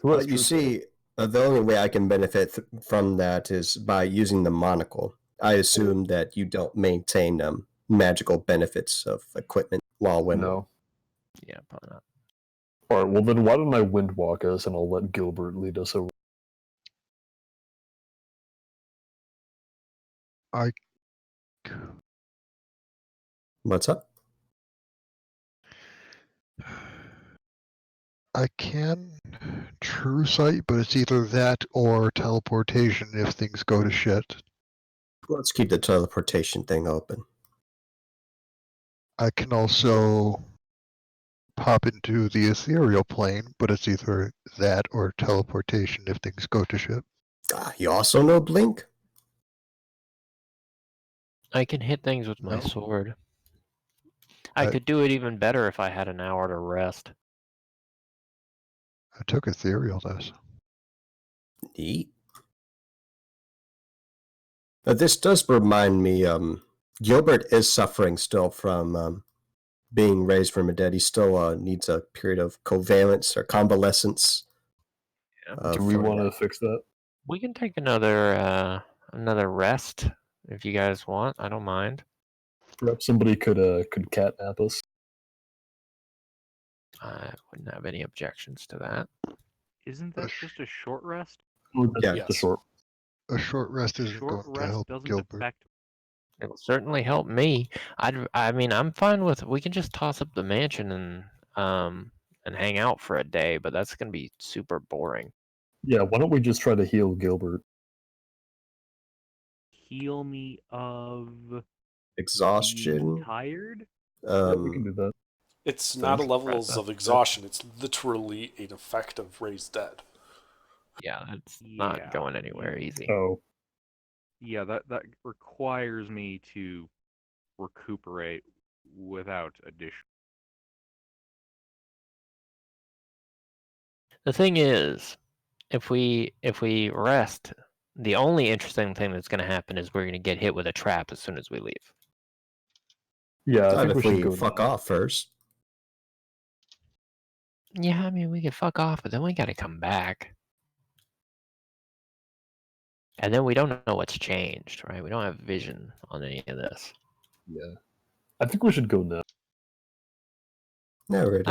Who has But you true sight? see, the only way I can benefit from that is by using the monocle. I assume that you don't maintain magical benefits of equipment while wind. No. Yeah, probably not. All right. Well, then why don't I Windwalk us, and I'll let Gilbert lead us over. What's up? I can true sight, but it's either that or teleportation if things go to shit. Let's keep the teleportation thing open. I can also pop into the ethereal plane, but it's either that or teleportation if things go to shit. You also know Blink? I can hit things with my No. sword. I could do it even better if I had an hour to rest. I took ethereal this. Neat. This does remind me, Gilbert is suffering still from being raised from the dead. He still needs a period of covalence or convalescence. Do we want to fix that? We can take another rest if you guys want. I don't mind. Perhaps somebody could catnap us. I wouldn't have any objections to that. Isn't that just a short rest? Yeah, the short. A short rest isn't Short going to rest help doesn't Gilbert. affect. It will certainly help me. I mean, I'm fine with. We can just toss up the mansion and hang out for a day, but that's gonna be super boring. Yeah, why don't we just try to heal Gilbert? Heal me of exhaustion. being tired? Yeah, we can do that. It's not a levels of exhaustion. It's literally an effect of raised dead. Yeah, it's not going anywhere easy. Oh. Yeah, that requires me to recuperate without addition. The thing is, if we rest, the only interesting thing that's going to happen is we're going to get hit with a trap as soon as we leave. Yeah, I think if we should we go fuck now. off first. Yeah, I mean, we can fuck off, but then we got to come back. And then we don't know what's changed, right? We don't have vision on any of this. Yeah. I think we should go now. No, really.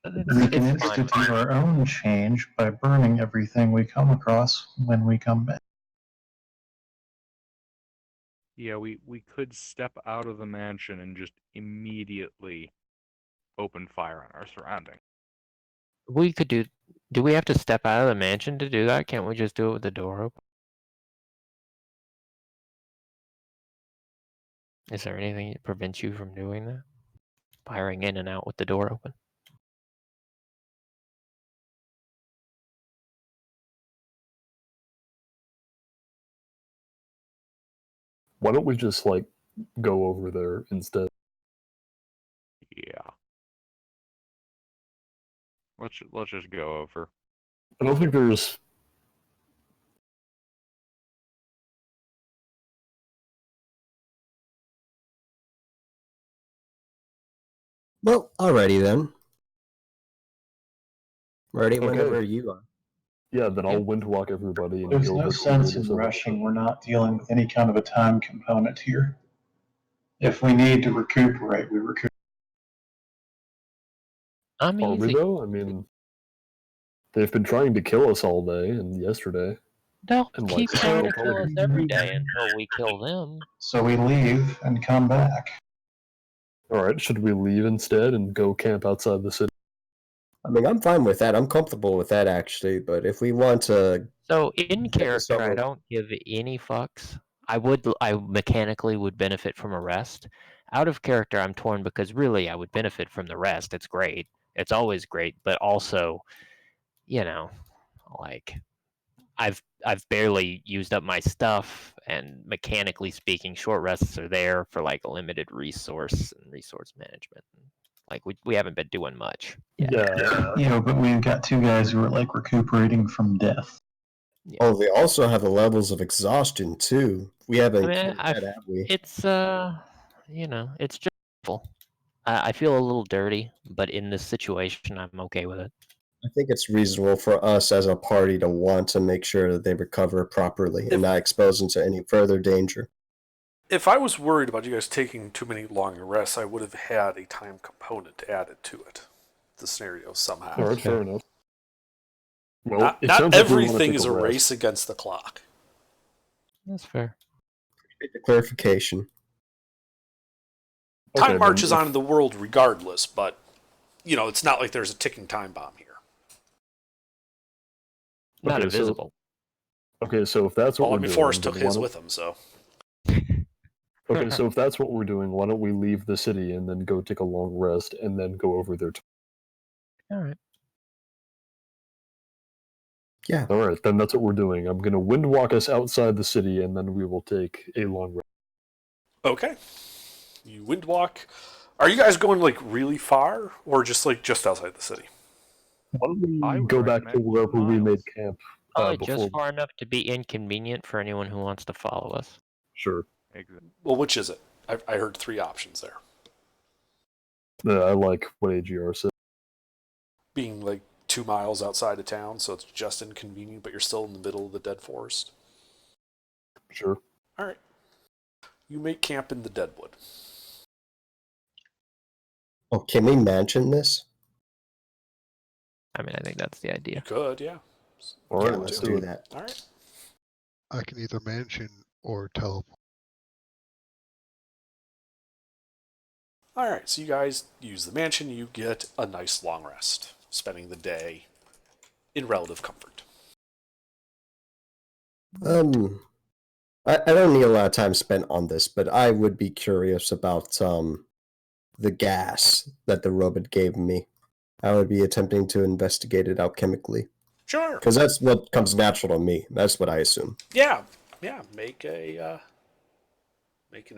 We can institute our own change by burning everything we come across when we come back. Yeah, we could step out of the mansion and just immediately open fire on our surroundings. We could do. Do we have to step out of the mansion to do that? Can't we just do it with the door open? Is there anything that prevents you from doing that? Firing in and out with the door open? Why don't we just, like, go over there instead? Yeah. Let's just go over. I don't think there's. Well, alrighty then. Ready Okay. whenever you are. Yeah, then I'll wind walk everybody and There's go no over sense to in the rushing. We're not dealing with any kind of a time component here. If we need to recuperate, we recuperate. I'm Are we easy. though? I mean, they've been trying to kill us all day and yesterday. They'll And, keep like, trying to so- kill us every day until we kill them. So we leave and come back. All right, should we leave instead and go camp outside the city? I mean, I'm fine with that. I'm comfortable with that actually. But if we want to, So in Get this character, I over- don't give any fucks. I mechanically would benefit from a rest. Out of character, I'm torn because really I would benefit from the rest. It's great. It's always great, but also, you know, like I've barely used up my stuff, and mechanically speaking, short rests are there for like a limited resource and resource management. Like we haven't been doing much. Yeah. But we've got two guys who are like recuperating from death. oh, they also have the levels of exhaustion too. We haven't. I mean, covered I've- that, have we? It's it's just awful. I feel a little dirty, but in this situation, I'm okay with it. I think it's reasonable for us as a party to want to make sure that they recover properly If- and not expose them to any further danger. If I was worried about you guys taking too many long rests, I would have had a time component added to it. The scenario somehow. All right, fair enough. Well, Not, it not sounds like we wanna everything take is a rest. race against the clock. That's fair. The clarification. Okay, Time then marches if- on in the world regardless, but it's not like there's a ticking time bomb here. Not Okay, so- invisible. Okay, so if that's what Well, I we're mean, doing, Forrest then took why his don't- with him, so Okay, so if that's what we're doing, why don't we leave the city and then go take a long rest and then go over there? All right. Yeah. All right, then that's what we're doing. I'm gonna wind walk us outside the city, and then we will take a long rest. okay. You wind walk. Are you guys going like really far, or just outside the city? Why don't I we would go back to recommend wherever we miles. made camp Probably before? just far enough to be inconvenient for anyone who wants to follow us. Sure. Well, which is it? I heard three options there. I like what AGR said. Being like 2 miles outside of town, so it's just inconvenient, but you're still in the middle of the dead forest. Sure. All right. You make camp in the Deadwood. Oh, can we mention this? I mean, I think that's the You idea. could, yeah. All Yeah, right, let's let's do it. that. All right. I can either mansion or teleport. All right. So you guys use the mansion. You get a nice long rest, spending the day in relative comfort. I don't need a lot of time spent on this, but I would be curious about the gas that the robot gave me. I would be attempting to investigate it alchemically. Sure. Because that's what comes natural to me. That's what I assume. Yeah. Make an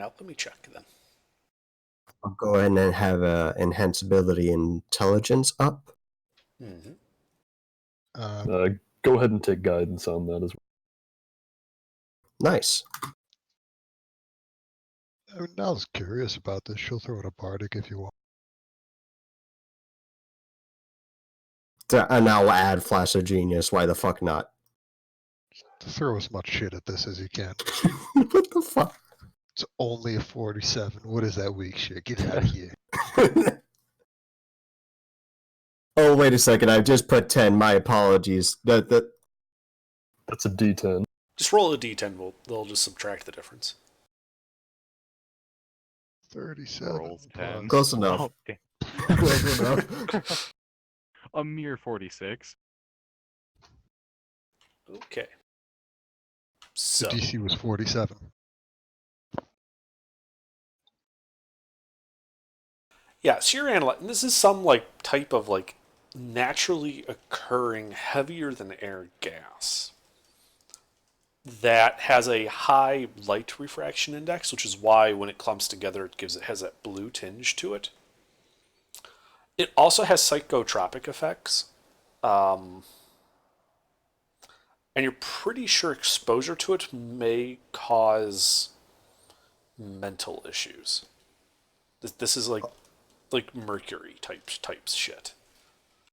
alchemy check then. I'll go ahead and have enhanceability intelligence up. Mm-hmm. Go ahead and take guidance on that as well. Nice. I mean, Nal's curious about this. She'll throw in a bardic if you want. And I'll add Flash of Genius. Why the fuck not? Throw as much shit at this as you can. What the fuck? It's only a 47. What is that weak shit? Get out of here. Oh, wait a second. I just put 10. My apologies. That's a D10. Just roll a d10. They'll just subtract the difference. 37. Rolls 10. Close enough. Oh, damn. Close enough. A mere 46. Okay. The So DC was 47. yeah, so you're analyzing. This is some type of naturally occurring heavier than air gas that has a high light refraction index, which is why when it clumps together, it has that blue tinge to it. It also has psychotropic effects, and you're pretty sure exposure to it may cause mental issues. This is like mercury type shit.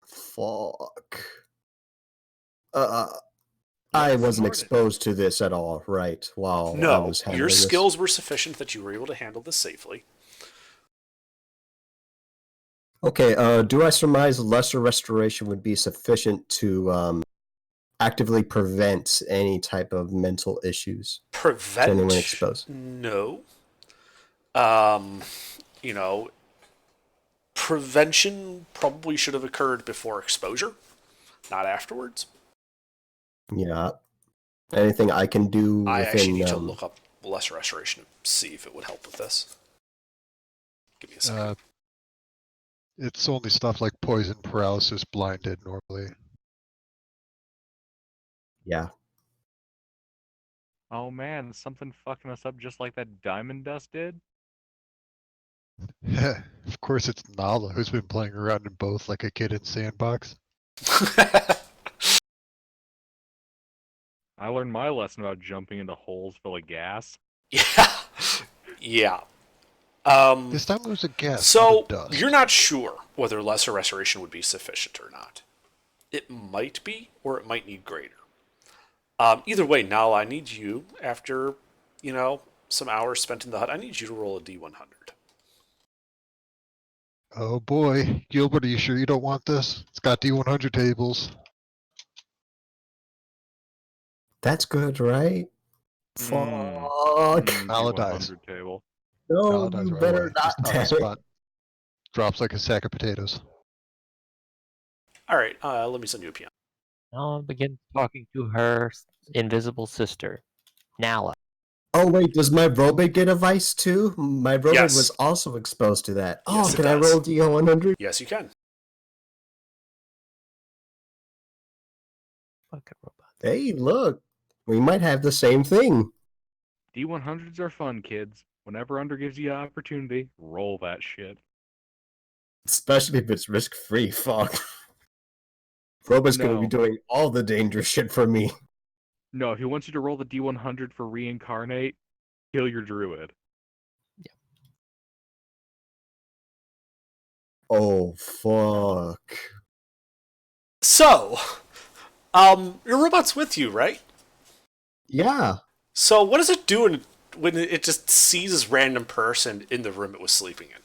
Fuck. I wasn't exposed to this at all, right? While I No, was handling your this. skills were sufficient that you were able to handle this safely. Okay, do I surmise lesser restoration would be sufficient to actively prevent any type of mental issues to Prevent? anyone exposed? No. You know, prevention probably should have occurred before exposure, not afterwards. Yeah. Anything I can do I within... actually need to look up lesser restoration to see if it would help with this. Give me a second. It's only stuff like poison, paralysis, blinded normally. Yeah. Oh man, something fucking us up just like that diamond dust did? Of course it's Nala who's been playing around in both like a kid in Sandbox. I learned my lesson about jumping into holes full of gas. Yeah. Yeah. This time it was a guess. So, not a dust. you're not sure whether lesser restoration would be sufficient or not. It might be, or it might need greater. Either way, now I need you, after, some hours spent in the hut, I need you to roll a D100. Oh boy, Gilbert, are you sure you don't want this? It's got D100 tables. That's good, right? Fuck. Nala dies. D100 table. No, Nala dies you right better away. not Just on the die. spot. Drops like a sack of potatoes. Alright, let me send you a piano. I'll begin talking to her invisible sister, Nala. Oh wait, does my robot get a vice too? My robot Yes. was also exposed to that. Oh, Yes, it can I does. roll D100? Yes, you can. Fucking robot. Hey, look. We might have the same thing. D100s are fun, kids. Whenever Under gives you an opportunity, roll that shit. Especially if it's risk-free. Fuck. Robot's gonna be No. doing all the dangerous shit for me. No, if he wants you to roll the D100 for reincarnate, kill your druid. Oh, fuck. So, your robot's with you, right? Yeah. So, what does it do when it just sees this random person in the room it was sleeping in?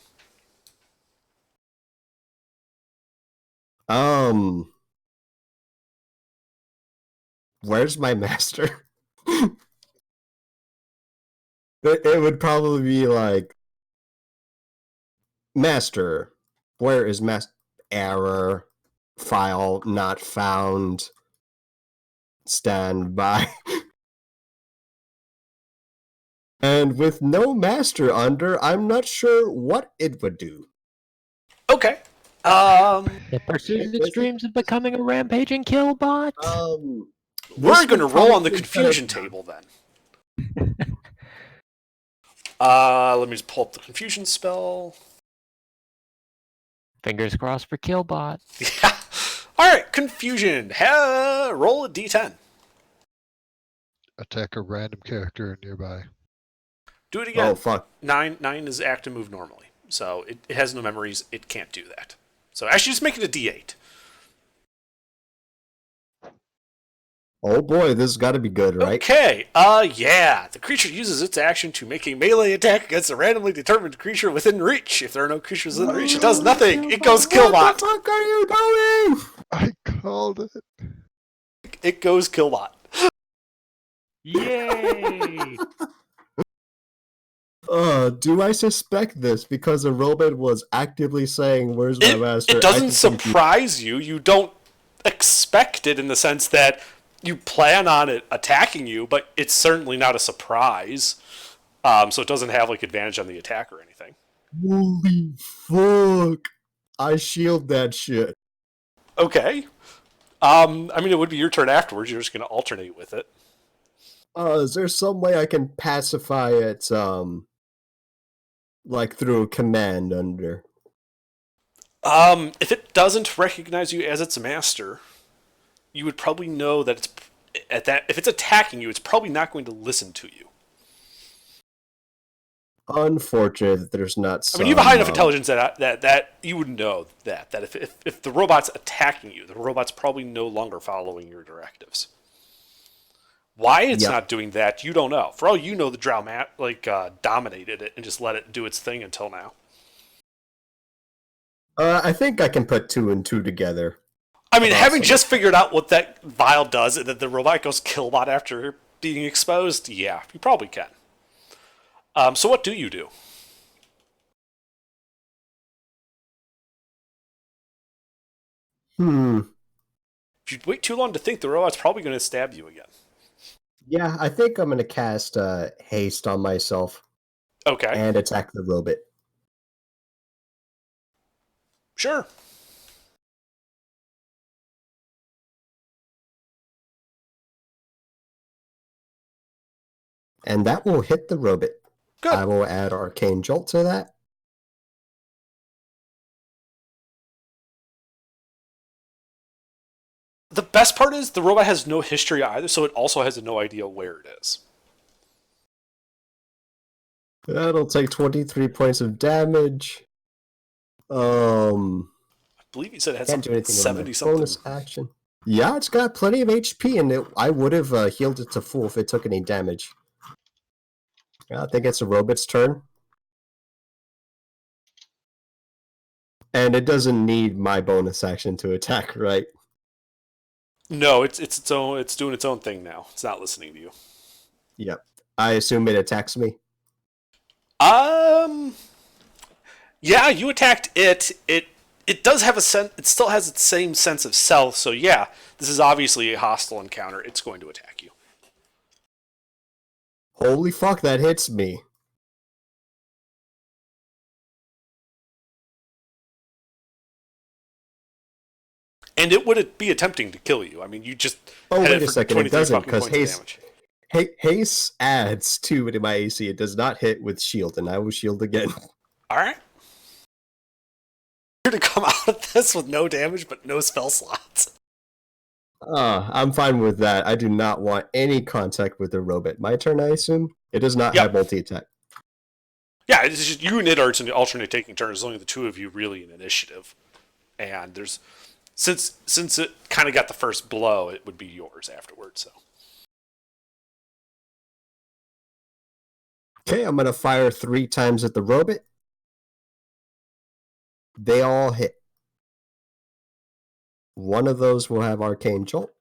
Where's my master? It would probably be like, master, where is master? Error, file not found, stand by. And with no master under, I'm not sure what it would do. Okay. It pursues its dreams of becoming a rampaging killbot. We're this going to would roll on the probably confusion kind of- table then. Let me just pull up the confusion spell. Fingers crossed for killbot. Yeah. All right, confusion. Roll a d10. Attack a random character nearby. Do it again. Oh, fuck. 9 is act and move normally. So it has no memories. It can't do that. So actually just make it a d8. Oh boy, this has got to be good, right? Okay. Yeah. The creature uses its action to make a melee attack against a randomly determined creature within reach. If there are no creatures within reach, it does nothing. It goes What killbot. the fuck are you doing? I called it. It goes killbot. Yay! Do I suspect this because the robot was actively saying, "Where's my master?" It doesn't I think he- surprise you. You don't expect it in the sense that you plan on it attacking you, but it's certainly not a surprise. So it doesn't have like advantage on the attack or anything. Holy fuck! I shield that shit. Okay. I mean, it would be your turn afterwards. You're just going to alternate with it. Is there some way I can pacify it, like through command under? If it doesn't recognize you as its master, you would probably know that it's at that if it's attacking you, it's probably not going to listen to you. Unfortunate that there's not I mean, you have a high enough some, intelligence that you would know that if the robot's attacking you, the robot's probably no longer following your directives. Why it's Yep. not doing that, you don't know. For all you know, the Drow dominated it and just let it do its thing until now. I think I can put 2 and 2 together. I mean, having Awesome. just figured out what that vial does and that the robot goes killbot after being exposed, yeah, you probably can. So what do you do? If you wait too long to think, the robot's probably going to stab you again. Yeah, I think I'm going to cast haste on myself Okay, and attack the robot. sure. And that will hit the robot. Good. I will add Arcane Jolt to that. The best part is the robot has no history either, so it also has no idea where it is. That'll take 23 points of damage. I believe you said it had Can't do something anything on 70 my something. bonus action. Yeah, it's got plenty of HP, and I would have healed it to full if it took any damage. I think it's a robot's turn. And it doesn't need my bonus action to attack, right? No, it's doing its own thing now. It's not listening to you. Yep. I assume it attacks me. Yeah, you attacked it. It does have a sense. It still has its same sense of self. So yeah, this is obviously a hostile encounter. It's going to attack you. Holy fuck, that hits me. And it would be attempting to kill you. I mean, you just Oh, had wait it a for second. It 23 doesn't, fucking because points of damage. Haste adds 2 to my AC. It does not hit with shield, and I will shield again. All right. You're to come out of this with no damage but no spell slots. I'm fine with that. I do not want any contact with the robot. My turn, I assume? It does not Yep. have multi-attack. Yeah, it's just you and it are alternate taking turns. There's only the two of you really in initiative, and there's since it kind of got the first blow, it would be yours afterwards. So Okay, I'm going to fire 3 times at the robot. They all hit. One of those will have Arcane Jolt.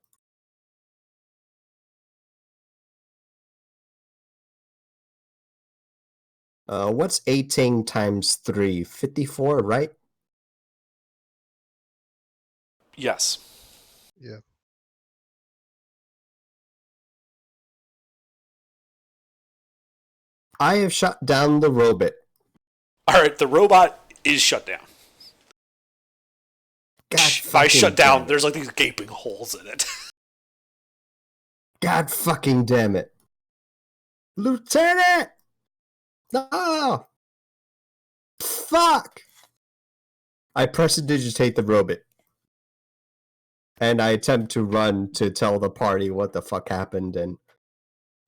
What's 18 times 3? 54, right? yes, Yeah. I have shut down the robot. all right. The robot is shut down. God By fucking shut damn down, it. there's like these gaping holes in it. God fucking damn it. Lieutenant! No! Fuck! I prestidigitate the robot. And I attempt to run to tell the party what the fuck happened, and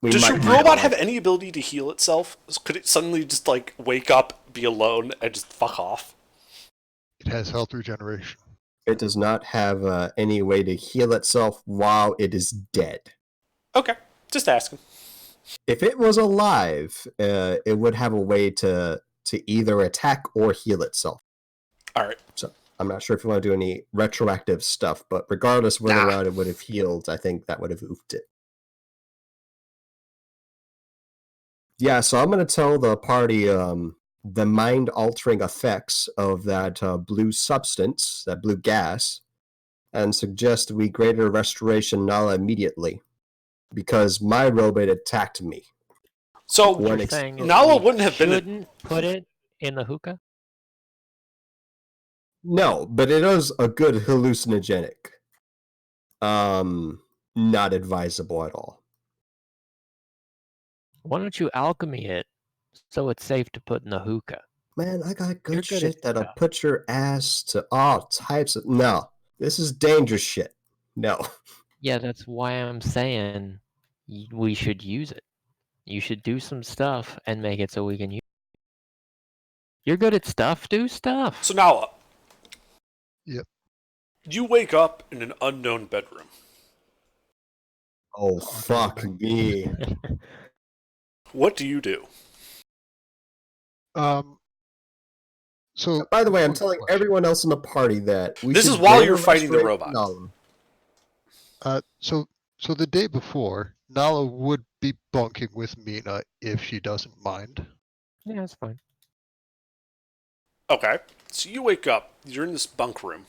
we Does might your be robot gone. have any ability to heal itself? Could it suddenly just like wake up, be alone, and just fuck off? It has health regeneration. It does not have any way to heal itself while it is dead. Okay, just asking. If it was alive, it would have a way to either attack or heal itself. All right. So I'm not sure if you want to do any retroactive stuff, but regardless whether or Nah. not it would have healed, I think that would have oofed it. Yeah, so I'm going to tell the party the mind-altering effects of that blue substance, that blue gas, and suggest we greater restoration Nala immediately, because my robot attacked me. So One You're ex- saying is Nala we wouldn't have been. shouldn't put it in the hookah? No, but it is a good hallucinogenic. Not advisable at all. Why don't you alchemy it so it's safe to put in the hookah? Man, I got You're good good at shit that'll stuff. put your ass to all types of... No, this is dangerous shit. No. Yeah, that's why I'm saying we should use it. You should do some stuff and make it so we can use it. You're good at stuff, do stuff. So Nala. Yep. You wake up in an unknown bedroom. Oh, Oh, fuck damn. me. What do you do? So By the way, I'm one telling question. everyone else in the party that we This should is while go you're to fighting the Restoration robot. Nala. So the day before, Nala would be bunking with Mina if she doesn't mind. Yeah, that's fine. Okay. So you wake up. You're in this bunk room.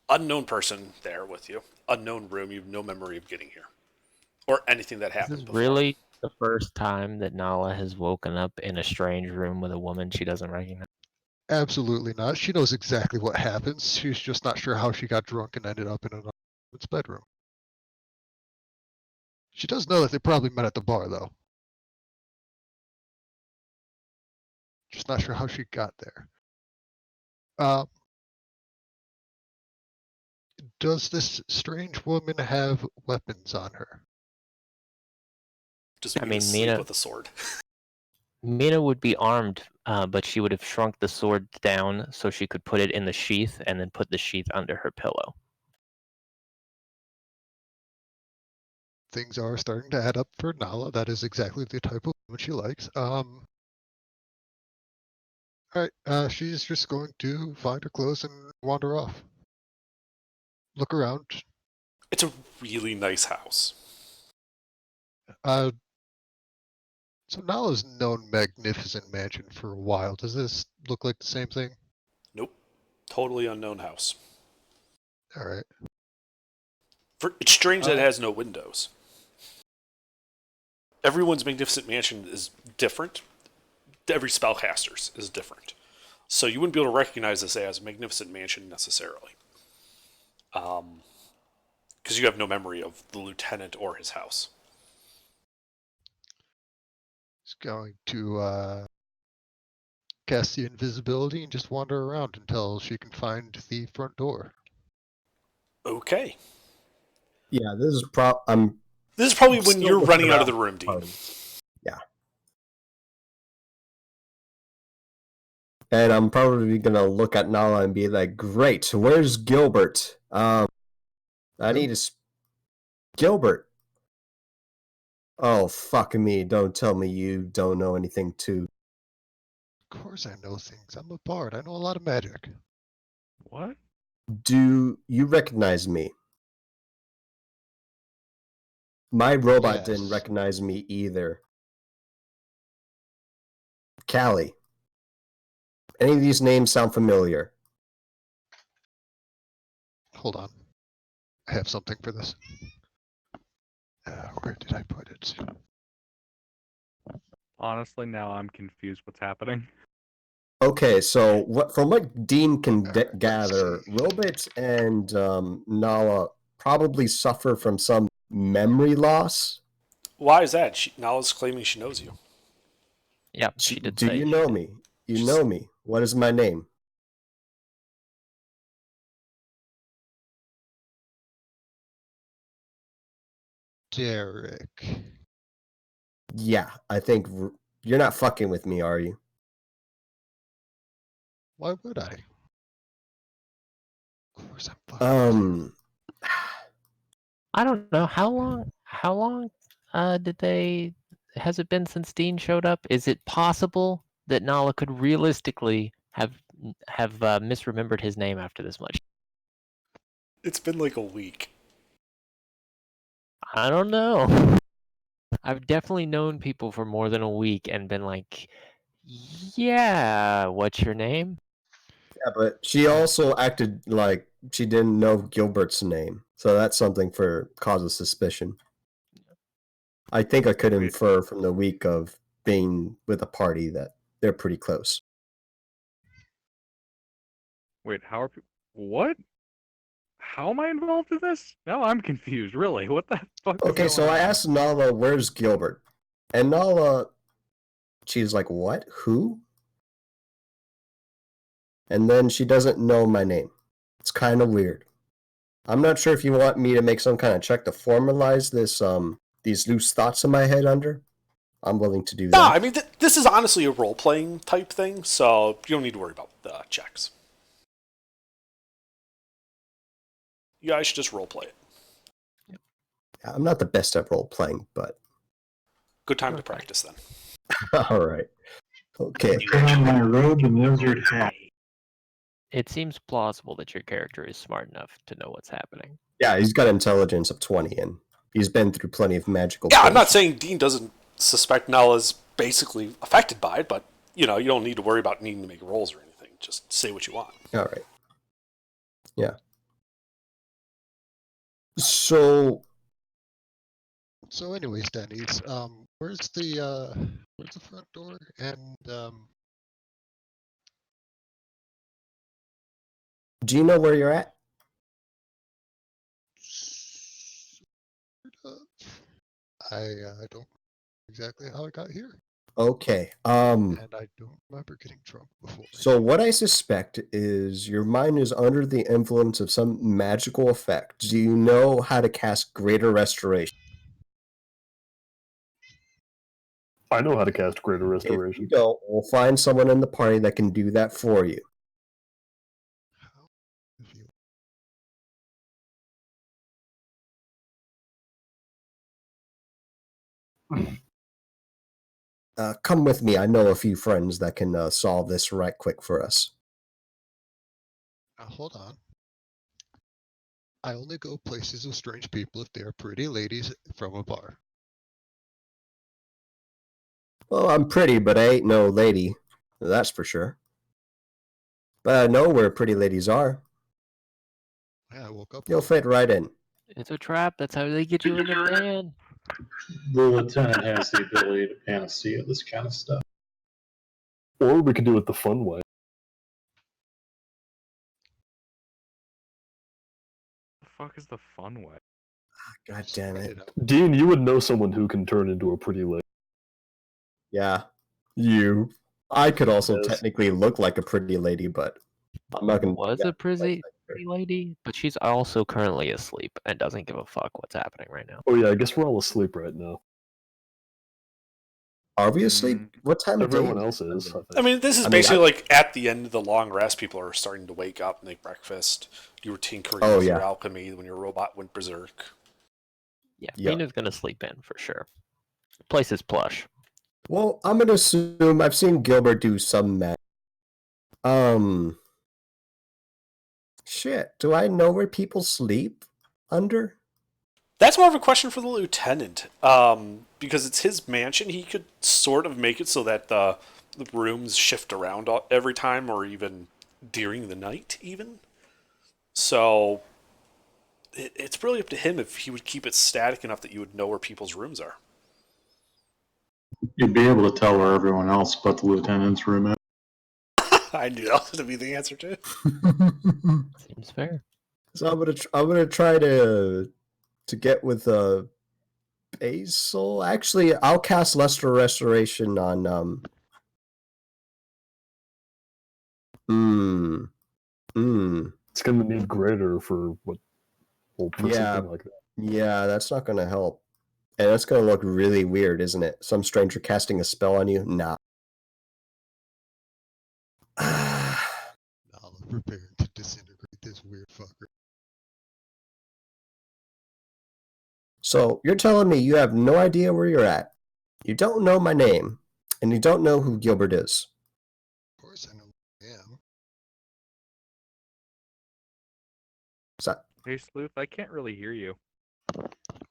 Unknown person there with you. Unknown room. You have no memory of getting here. Or anything that This happened is before. really the first time that Nala has woken up in a strange room with a woman she doesn't recognize. Absolutely not. She knows exactly what happens. She's just not sure how she got drunk and ended up in another woman's bedroom. She does know that they probably met at the bar, though. Just not sure how she got there. Does this strange woman have weapons on her? Just I mean, sleep Mina- with a sword. Mina would be armed, but she would have shrunk the sword down so she could put it in the sheath and then put the sheath under her pillow. Things are starting to add up for Nala. That is exactly the type of woman she likes. Alright, she's just going to find her clothes and wander off. Look around. It's a really nice house. So Nala's known Magnificent Mansion for a while. Does this look like the same thing? Nope. Totally unknown house. Alright. It's strange that it has no windows. Everyone's Magnificent Mansion is different. Every spellcaster's is different. So you wouldn't be able to recognize this as Magnificent Mansion necessarily. Because you have no memory of the lieutenant or his house. He's going to cast the invisibility and just wander around until she can find the front door. Okay. Yeah, this is This is probably when Still you're looking running out of around the room, Dean. party. Yeah. And I'm probably gonna look at Nala and be like, "Great, where's Gilbert? I need Gilbert. Oh, fuck me! Don't tell me you don't know anything too." Of course I know things. I'm a bard. I know a lot of magic. What? Do you recognize me? My robot didn't Yes. recognize me either. Callie. Any of these names sound familiar? Hold on. I have something for this. Where did I put it? Honestly, now I'm confused what's happening. Okay, so from what Dean can Let's gather, see. Robit and Nala probably suffer from some memory loss. Why is that? Nala's claiming she knows you. Yep, she did Do say you she know did. me? You know me. What is my name? Derek. Yeah, I think you're not fucking with me, are you? Why would I? Of course I'm fucking. I don't know how long has it been since Dean showed up? Is it possible that Nala could realistically have misremembered his name after this much? It's been like a week. I don't know. I've definitely known people for more than a week and been like, yeah, what's your name? Yeah, but she also acted like she didn't know Gilbert's name, so that's something for cause of suspicion. I think I could infer from the week of being with a party that they're pretty close. Wait, how are people? What? How am I involved in this? Now I'm confused. Really, what the fuck? Okay, is so going I on? asked Nala, "Where's Gilbert?" And Nala, she's like, "What? Who?" And then she doesn't know my name. It's kind of weird. I'm not sure if you want me to make some kind of check to formalize this these loose thoughts in my head under. I'm willing to do No, that. I mean, this is honestly a role playing type thing, so you don't need to worry about the checks. You guys should just role play it. I'm not the best at role playing, but Good time to practice then. all right. Okay. Put on my robe and wizard hat. It seems plausible that your character is smart enough to know what's happening. Yeah, he's got intelligence of 20, and he's been through plenty of magical. Yeah, I'm not things. saying Dean doesn't suspect Nella's basically affected by it, but you don't need to worry about needing to make rolls or anything. Just say what you want. All right. Yeah. So, anyways, Denny's, where's the front door? And do you know where you're at? I don't know exactly how I got here, Okay. and I don't remember getting drunk before. So what I suspect is your mind is under the influence of some magical effect. Do you know how to cast Greater Restoration? I know how to cast Greater If you Restoration. don't, we'll find someone in the party that can do that for you. How? If you Come with me. I know a few friends that can solve this right quick for us. hold on. I only go places with strange people if they are pretty ladies from a bar. Well, I'm pretty, but I ain't no lady. That's for sure. But I know where pretty ladies are. Yeah, I woke up. You'll fit right in. It's a trap. That's how they get you in the van. The lieutenant has the ability to panacea this kind of stuff. Or we could do it the fun way. The fuck is the fun way? God damn it. Dean, you would know someone who can turn into a pretty lady. Yeah. You. I could also Yes. technically look like a pretty lady, but I'm not going to. Was a pretty lady, but she's also currently asleep and doesn't give a fuck what's happening right now. Oh yeah, I guess we're all asleep right now. Are we asleep? What time of day? Everyone else is. I think. I mean, this is basically like at the end of the long rest, people are starting to wake up and make breakfast. You were tinkering with your alchemy when your robot went berserk. Yeah, Yeah. Mina's gonna sleep in for sure. The place is plush. Well, I'm going to assume I've seen Gilbert do some magic. Shit. Do I know where people sleep under? That's more of a question for the lieutenant. Because it's his mansion, he could sort of make it so that the rooms shift around every time, or even during the night, even. So it's really up to him if he would keep it static enough that you would know where people's rooms are. You'd be able to tell where everyone else but the lieutenant's room is. I knew that was going to be the answer too. Seems fair. So I'm gonna try to get with Basil. Actually, I'll cast Lesser Restoration on It's gonna need greater for what? Well, for something like that. Yeah, that's not gonna help. And that's gonna look really weird, isn't it? Some stranger casting a spell on you? Nah. I'll preparing to disintegrate this weird fucker. So you're telling me you have no idea where you're at. You don't know my name, and you don't know who Gilbert is. Of course I know who I am. So, Hey, Sleuth, I can't really hear you.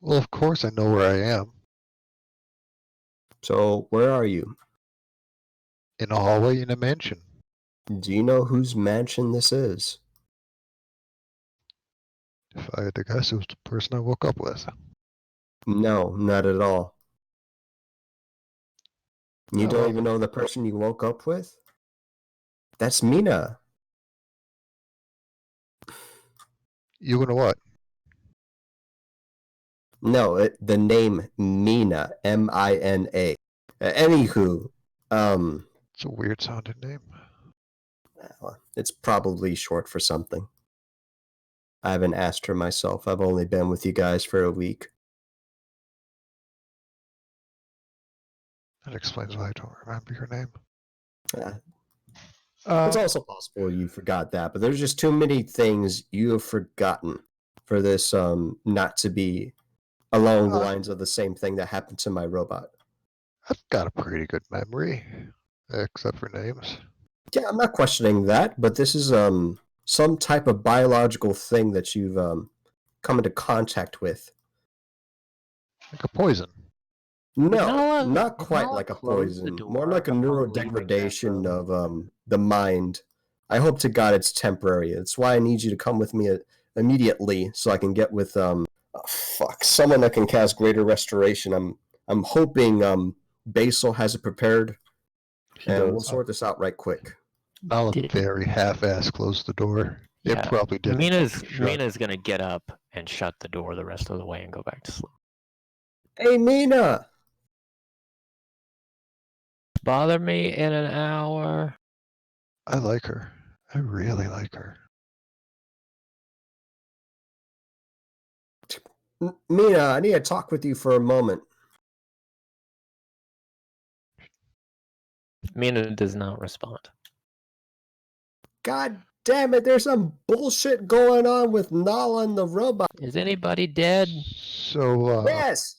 Well, of course I know where I am. so where are you? In a hallway in a mansion. Do you know whose mansion this is? If I had to guess, it was the person I woke up with. No, not at all. You Oh. don't even know the person you woke up with? That's Mina. You gonna what? No, the name Mina, M-I-N-A. Anywho, It's a weird sounding name. it's probably short for something. I haven't asked her myself. I've only been with you guys for a week. That explains why I don't remember your name. Uh, it's also possible you forgot that, but there's just too many things you have forgotten for this not to be along the lines of the same thing that happened to my robot. I've got a pretty good memory, except for names. Yeah, I'm not questioning that, but this is some type of biological thing that you've come into contact with. Like a poison. No, Nala- not quite Nala like a closed the poison. More door like a upon leaving that neurodegradation room. of the mind. I hope to God it's temporary. That's why I need you to come with me immediately so I can get with someone that can cast greater restoration. I'm hoping Basil has it prepared, He and we'll does. sort this out right quick. I'll Did- very half-ass close the door. It Yeah, probably didn't. Mina's gonna get up and shut the door the rest of the way and go back to sleep. Hey, Mina! Bother me in an hour. I like her. I really like her. Mina, I need to talk with you for a moment. Mina does not respond. God damn it, there's some bullshit going on with Nala and the robot. Is anybody dead? So, Yes!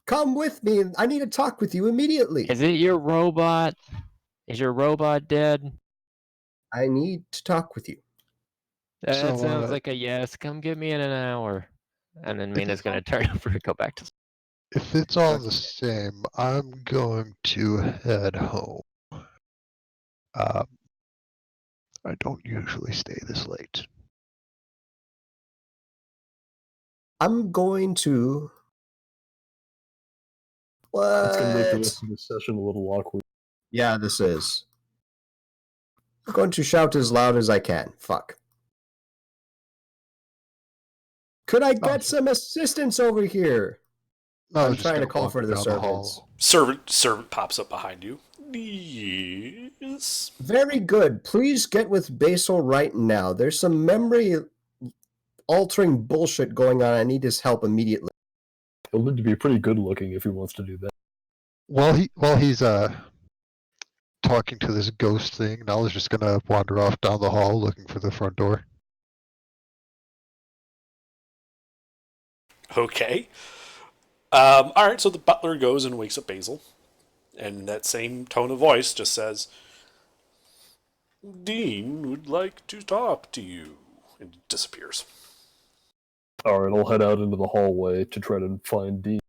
Come with me. I need to talk with you immediately. Is it your robot? Is your robot dead? I need to talk with you. That So, sounds like a yes. Come get me in an hour. And then Mina's gonna turn over and go back to sleep. if it's all the same, I'm going to head home. I don't usually stay this late. I'm going to. It's gonna make the What? rest of the session a little awkward. Yeah, this is. I'm going to shout as loud as I can. Fuck. Could I get some assistance over here? No, I I'm was just trying to gonna call wander for the down servants. hall. Servant pops up behind you. Yes. Very good. Please get with Basil right now. There's some memory altering bullshit going on. I need his help immediately. He'll need to be pretty good looking if he wants to do that. While he's talking to this ghost thing, Nala's just gonna wander off down the hall looking for the front door. Okay. All right, so the butler goes and wakes up Basil. And that same tone of voice just says, Dean would like to talk to you. And disappears. Alright, I'll head out into the hallway to try to find Dean.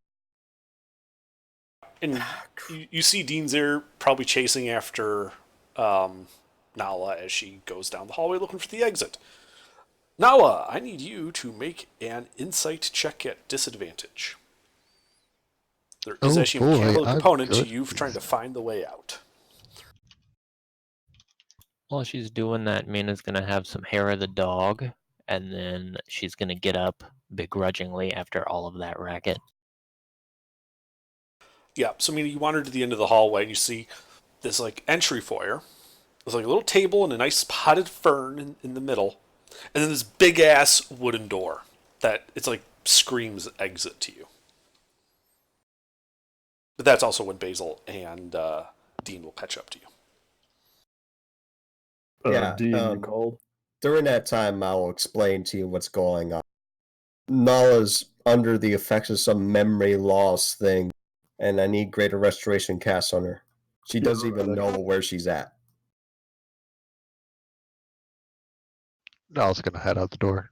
And you see Dean's there probably chasing after Nala as she goes down the hallway looking for the exit. Nala, I need you to make an insight check at disadvantage. There is Oh actually a boy, mechanical I'm component to good you at trying to find the way out. While she's doing that, Mina's gonna have some hair of the dog, and then she's gonna get up begrudgingly after all of that racket. Yeah, so I mean, you wander to the end of the hallway and you see this like entry foyer. There's like a little table and a nice potted fern in the middle, and then this big ass wooden door that it's like screams exit to you. But that's also when Basil and Dean will catch up to you. Yeah, Dean, you called? During that time, I will explain to you what's going on. Nala's under the effects of some memory loss thing, and I need greater restoration cast on her. She doesn't even know where she's at. Nala's gonna head out the door.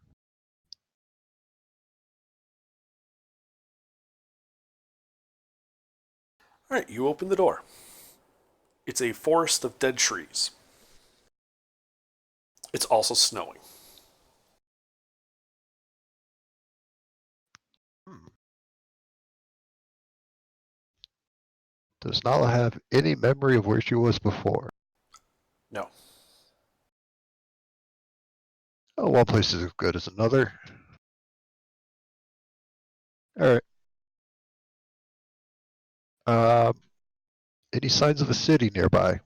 All right, you open the door. It's a forest of dead trees. It's also snowing. Does Nala have any memory of where she was before? No. Oh, one place is as good as another. Alright. Any signs of a city nearby?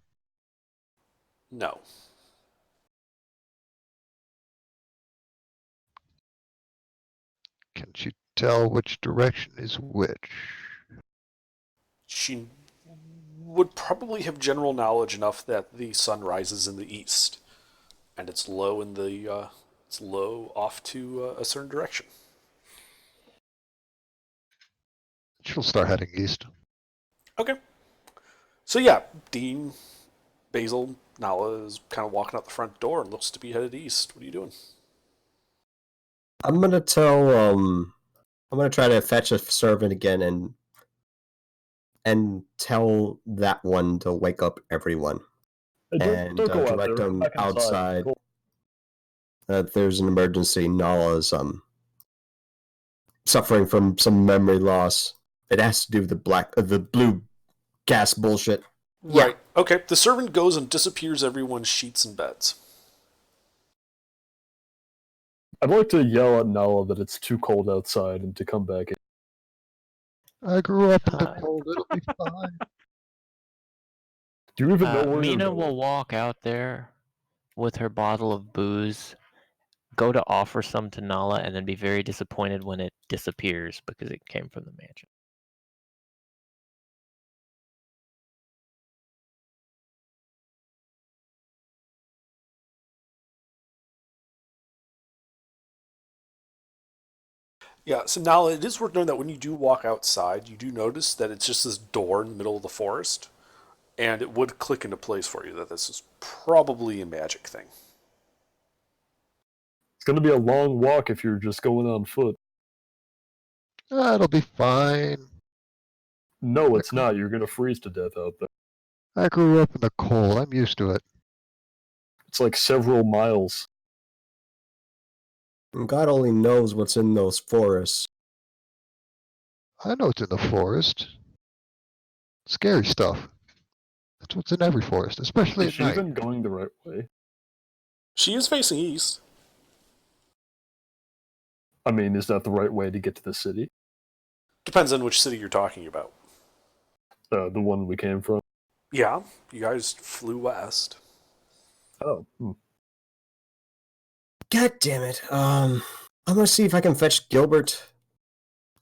No. she tell which direction is which? She would probably have general knowledge enough that the sun rises in the east, and it's low in the it's low off to a certain direction. She'll start heading east. Okay. So yeah, Dean, Basil, Nala is kind of walking out the front door and looks to be headed east. What are you doing? I'm gonna try to fetch a servant again and tell that one to wake up everyone. Hey, don't go out direct there. them Back outside. Cool. There's an emergency. Nala's suffering from some memory loss. It has to do with the blue gas bullshit. Right. Okay. The servant goes and disappears everyone's sheets and beds. I'd like to yell at Nala that it's too cold outside and to come back in. I grew up in the cold. It'll be fine. Do you even know where Mina you're will going? walk out there with her bottle of booze, go to offer some to Nala, and then be very disappointed when it disappears because it came from the mansion. Yeah, so now it is worth noting that when you do walk outside, you do notice that it's just this door in the middle of the forest, and it would click into place for you that this is probably a magic thing. It's going to be a long walk if you're just going on foot. It'll be fine. No, it's not. You're going to freeze to death out there. I grew up in the cold. I'm used to it. It's like several miles. And God only knows what's in those forests. I know it's in the forest. Scary stuff. That's what's in every forest, especially Is at she night. even going the right way? She is facing east. I mean, is that the right way to get to the city? Depends on which city you're talking about. The one we came from? Yeah, you guys flew west. Oh. God damn it. I'm gonna see if I can fetch Gilbert.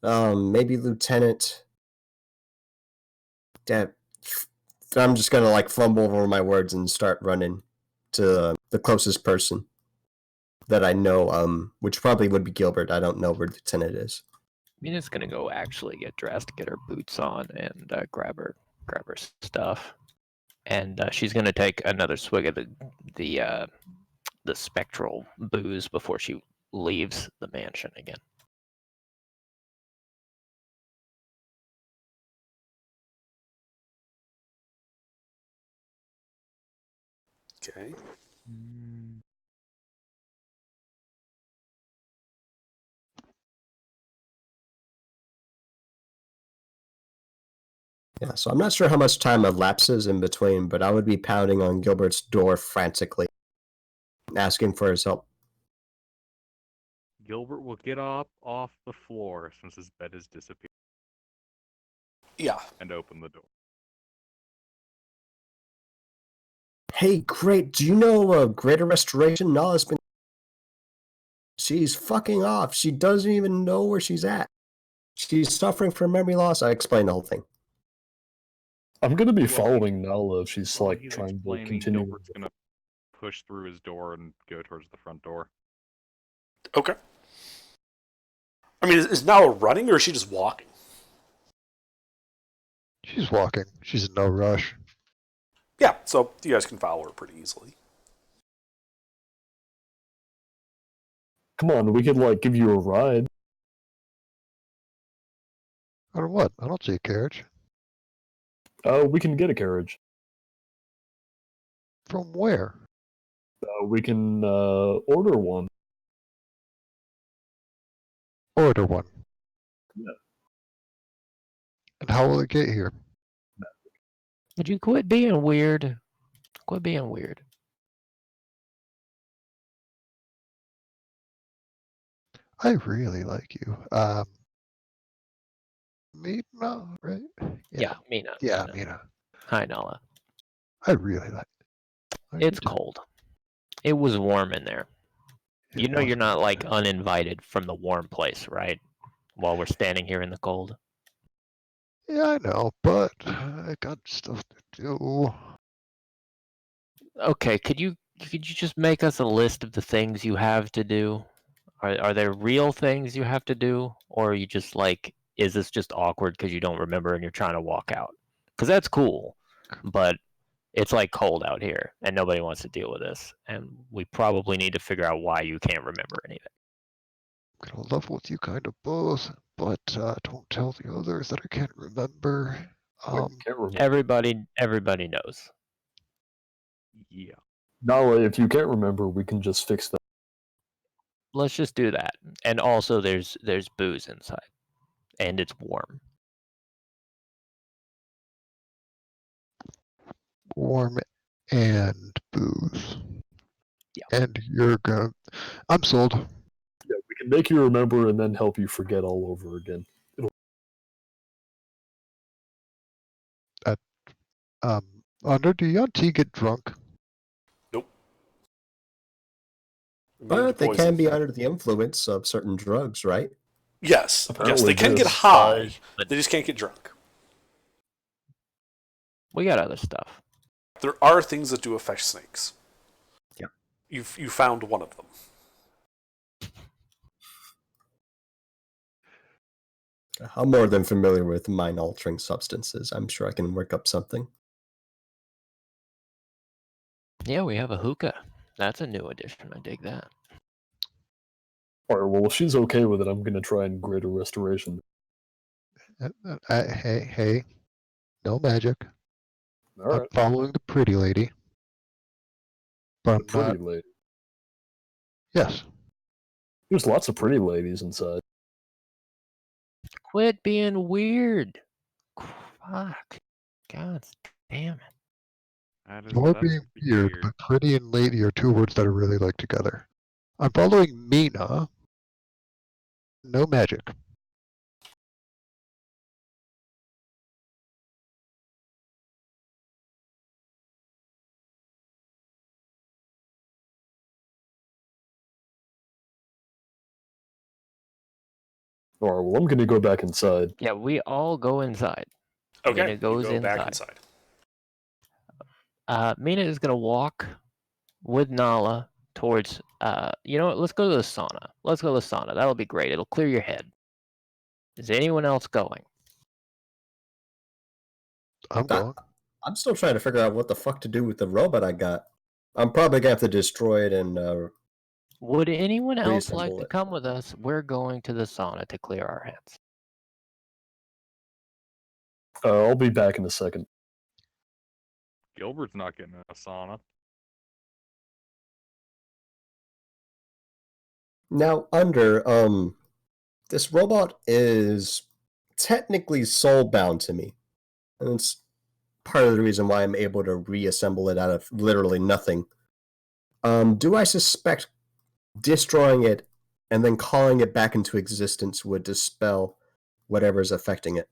Maybe Lieutenant. I'm just gonna like fumble over my words and start running to the closest person that I know, which probably would be Gilbert. I don't know where Lieutenant is. Mina's gonna go actually get dressed, get her boots on, and grab her stuff. And she's gonna take another swig of the spectral booze before she leaves the mansion again. Okay. Yeah, so I'm not sure how much time elapses in between, but I would be pounding on Gilbert's door frantically, asking for his help. Gilbert will get up off the floor since his bed has disappeared Yeah. and open the door. Hey, great. Do you know Greater Restoration? Nala's been... She's fucking off. She doesn't even know where she's at. She's suffering from memory loss. I explained the whole thing. I'm going to be Well, following Nala if she's While like he's trying to explaining, continue. Gilbert's gonna push through his door and go towards the front door. Okay. I mean, is Nala running or is she just walking? She's walking. She's in no rush. Yeah, so you guys can follow her pretty easily. Come on, we could like give you a ride. Or what? I don't see a carriage. We can get a carriage. From where? We can order one. Order one. Yeah. And how will it get here? Would you quit being weird? Quit being weird. I really like you. Mina, right? Yeah, Mina. Yeah, Mina. Mina. Hi, Nala. I really like it. It's cold. It was warm in there. You know you're not like uninvited from the warm place, right? while we're standing here in the cold. Yeah, I know, but I got stuff to do. Okay, could you just make us a list of the things you have to do? Are there real things you have to do, or are you just like, is this just awkward because you don't remember and you're trying to walk out? Because that's cool, but it's like cold out here and nobody wants to deal with this, and we probably need to figure out why you can't remember anything. I'm gonna level with you kind of both, but don't tell the others that I can't remember. Wait, can't remember. Everybody knows. Yeah. Nala, if you can't remember, we can just fix that. Let's just do that. And also, there's booze inside, and it's warm. Warm and booze. Yeah. And you're gonna. I'm sold. Yeah, we can make you remember and then help you forget all over again. Under, do you get drunk? Nope. But they Poison. can be under the influence of certain drugs, right? Yes, Apparently they can get this high. But They just can't get drunk. we got other stuff. There are things that do affect snakes. Yeah. You found one of them. I'm more than familiar with mind-altering substances. I'm sure I can work up something. Yeah, we have a hookah. That's a new addition. I dig that. Alright, well, if she's okay with it, I'm gonna try and greater restoration. Hey, no magic. I'm Alright, following the pretty lady. But I'm pretty not. lady. Yes. There's lots of pretty ladies inside. Quit being weird. Fuck. God damn it. You're That's being weird, but pretty and lady are two words that I really like together. I'm following Mina. No magic. Alright, well, I'm gonna go back inside. Yeah, we all go inside. Okay, Mina goes you go back inside. inside. Mina is gonna walk with Nala towards. You know what? Let's go to the sauna. Let's go to the sauna. That'll be great. It'll clear your head. Is anyone else going? I'm going. I'm still trying to figure out what the fuck to do with the robot I got. I'm probably gonna have to destroy it and Would anyone else like Reasonable to it. come with us? We're going to the sauna to clear our heads. I'll be back in a second. Gilbert's not getting a sauna. now under this robot is technically soul-bound to me. And it's part of the reason why I'm able to reassemble it out of literally nothing. Do I suspect destroying it and then calling it back into existence would dispel whatever's affecting it?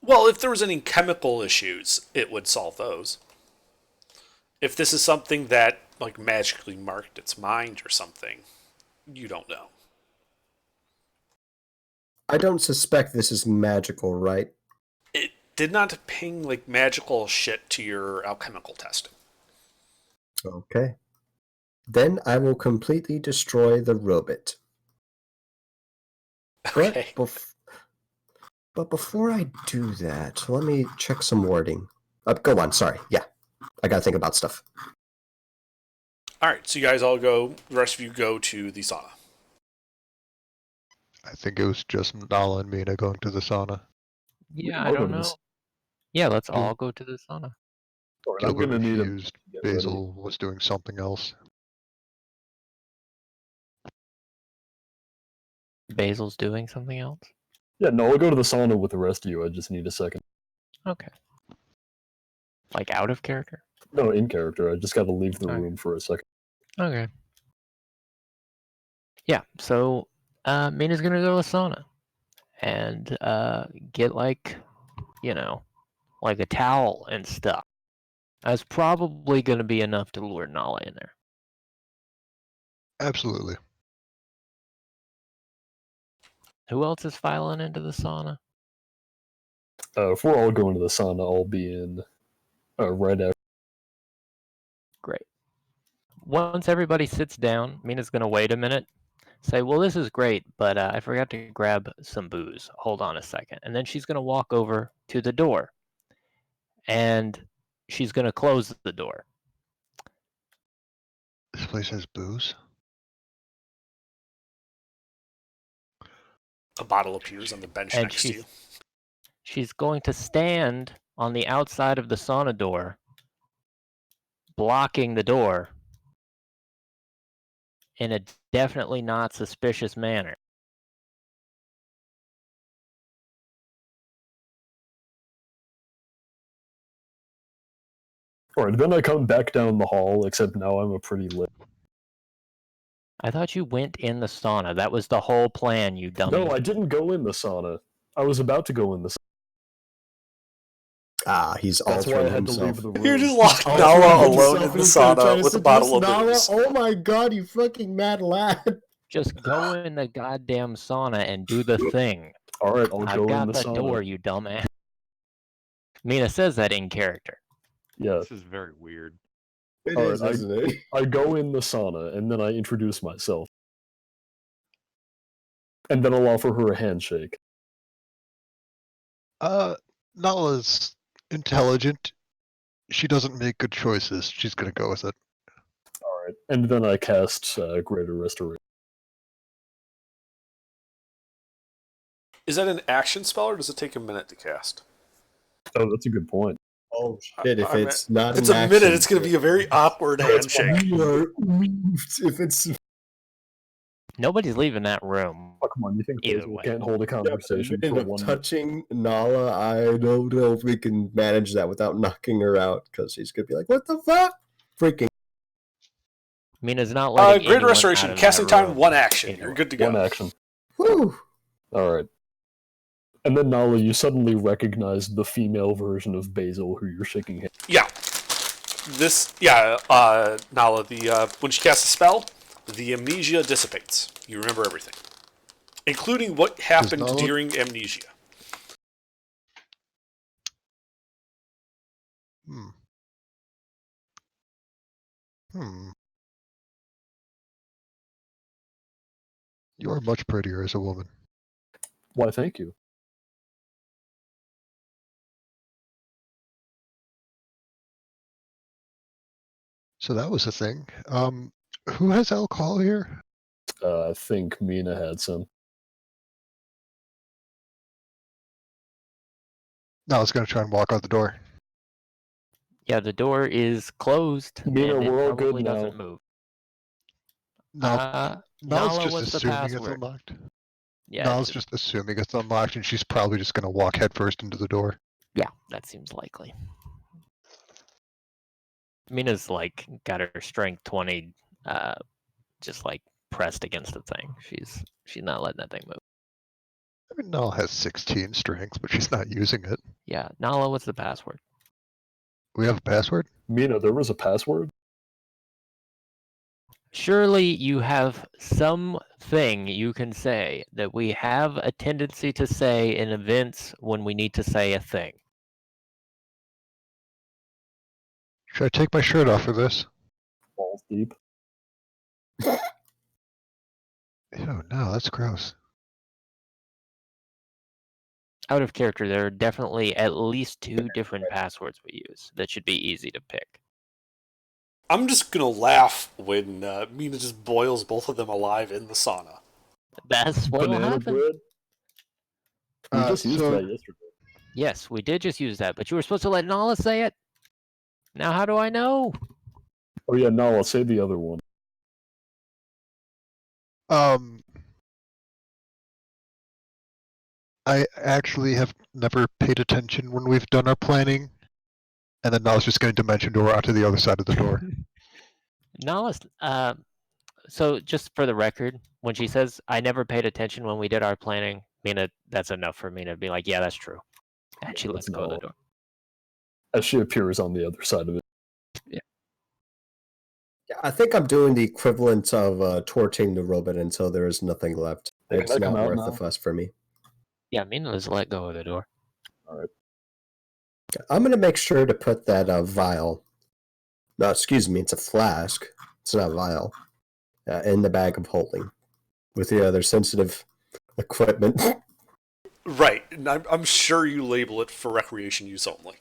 Well, if there was any chemical issues, it would solve those. If this is something that like magically marked its mind or something, you don't know. I don't suspect this is magical, right? It did not ping like magical shit to your alchemical testing. Okay. Then I will completely destroy the robot. Okay. But before I do that, let me check some wording. Go on, sorry. Yeah. I gotta think about stuff. All right, so you guys all go. The rest of you go to the sauna. I think it was just Nala and Mina going to the sauna. Yeah, can I all go don't to know. this- Yeah, let's Yeah. all go to the sauna. Alright, I'm Gilbert gonna need a refused. get ready. Basil was doing something else. Basil's doing something else? Yeah, no, I'll go to the sauna with the rest of you. I just need a second. Okay. Like out of character? No, in character. I just gotta leave the Okay. room for a second. Okay. Yeah, so Mina's gonna go to the sauna and get like, like a towel and stuff. That's probably gonna be enough to lure Nala in there. Absolutely. Who else is filing into the sauna? If we're all going to the sauna, I'll be in right after. Great. Once everybody sits down, Mina's going to wait a minute, say, well, this is great, but I forgot to grab some booze. Hold on a second. And then she's going to walk over to the door, and she's going to close the door. This place has booze? A bottle appears on the bench And next to you. she's going to stand on the outside of the sauna door, blocking the door in a definitely not suspicious manner. Alright, then I come back down the hall, except now I'm a pretty lit. I thought you went in the sauna. That was the whole plan, you dummy. No, I didn't go in the sauna. I was about to go in the sauna. Ah, he's That's why I altering had to himself. leave the room. You're just locked Altering Nala himself alone in the instead of trying sauna to with a bottle seduce of Nala? booze. Oh my god, you fucking mad lad. Just go in the goddamn sauna and do the thing. Alright, I'll I've go in got the the sauna. door, you dumbass. Mina says that in character. Yeah. This is very weird. It Alright, is, isn't it? I go in the sauna, and then I introduce myself. And then I'll offer her a handshake. Nala's intelligent. She doesn't make good choices. She's gonna go with it. Alright. And then I cast Greater Restoration. Is that an action spell, or does it take a minute to cast? Oh, that's a good point. Oh shit, if I mean, it's not It's an a action, minute. It's going to be a very awkward handshake. If it's Nobody's leaving that room. Oh, come on, you think Either Basil way. can't hold a conversation in for of 1 minute? touching Nala, I don't know if we can manage that without knocking her out, because she's gonna be like, "What the fuck?" Freaking. Mina's not letting Greater anyone Restoration. out of Casting that time, room. 1 action. Either You're way. good to go. 1 action. Whew. Alright. And then Nala, you suddenly recognize the female version of Basil who you're shaking hands. Yeah. Nala, when she casts a spell, the amnesia dissipates. You remember everything. Including what happened Nala- during amnesia. You are much prettier as a woman. Why, thank you. So that was a thing. Who has alcohol here? I think Mina had some. Nala's gonna try and walk out the door. Yeah, the door is closed. Mina, and it we're all good probably doesn't now. move. Nala's Nala, just what's the assuming it's password? unlocked. Yeah, Nala's just assuming it's unlocked, and she's probably just gonna walk headfirst into the door. yeah, that seems likely. Mina's like got her strength 20 just like pressed against the thing. She's not letting that thing move. I mean, Nala has 16 strength, but she's not using it. Yeah, Nala, what's the password? We have a password? Mina, there was a password? Surely you have something you can say that we have a tendency to say in events when we need to say a thing. Should I take my shirt off for this? Balls deep. Ew, no, that's gross. Out of character, there are definitely at least 2 different passwords we use that should be easy to pick. I'm just going to laugh when Mina just boils both of them alive in the sauna. That's what will Banana happen. bread? We just used so- that yesterday. Yes, we did just use that, but you were supposed to let Nala say it. Now how do I know? Oh yeah, no, I'll say the other one. I actually have never paid attention when we've done our planning, and then Nala's just going to dimension door out to the other side of the door. Nala's, so just for the record, when she says, I never paid attention when we did our planning, Mina, that's enough for Mina to be like, yeah, that's true. And she lets That's go of the not- door. As she appears on the other side of it. Yeah, I think I'm doing the equivalent of torching the robot until there is nothing left. Hey, It's can I come not out worth the now? fuss for me. Yeah, Mina's let go of the door. I'm gonna make sure to put that vial. No, excuse me, it's a flask. It's not a vial. In the bag of holding, with the other sensitive equipment. Right, and I'm sure you label it for recreation use only.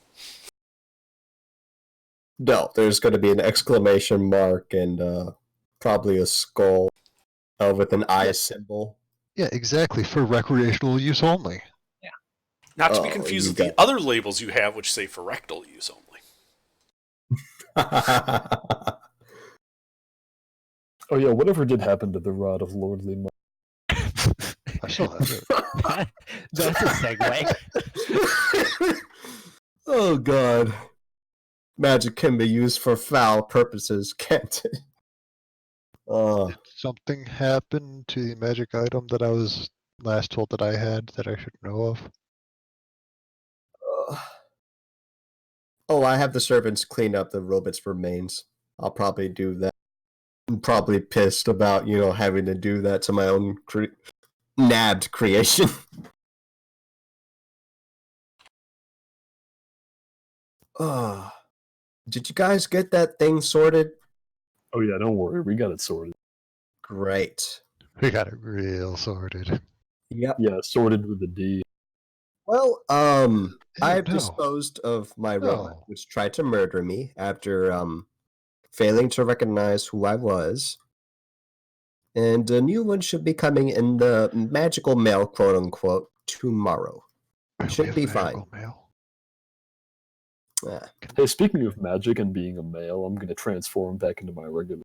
No, there's going to be an exclamation mark and probably a skull with an eye symbol. Yeah, exactly. For recreational use only. Not to be Oh, confused you with the got- other labels you have, which say for rectal use only. Oh yeah, whatever did happen to the rod of lordly might? I still have it. That's a segue. Oh god. Magic can be used for foul purposes, can't it? Did something happen to the magic item that I was last told that I had that I should know of? Oh, I have the servants clean up the robot's remains. I'll probably do that. I'm probably pissed about, having to do that to my own nabbed creation. Did you guys get that thing sorted? Oh yeah, don't worry, we got it sorted. Great. We got it real sorted. Yep. Yeah, sorted with a D. Well, I've no. disposed of my robot, No. which tried to murder me after failing to recognize who I was. And a new one should be coming in the magical mail, quote unquote, tomorrow. It'll Should a be fine. magical mail. Ah, Hey, speaking of magic and being a male, I'm gonna transform back into my regular.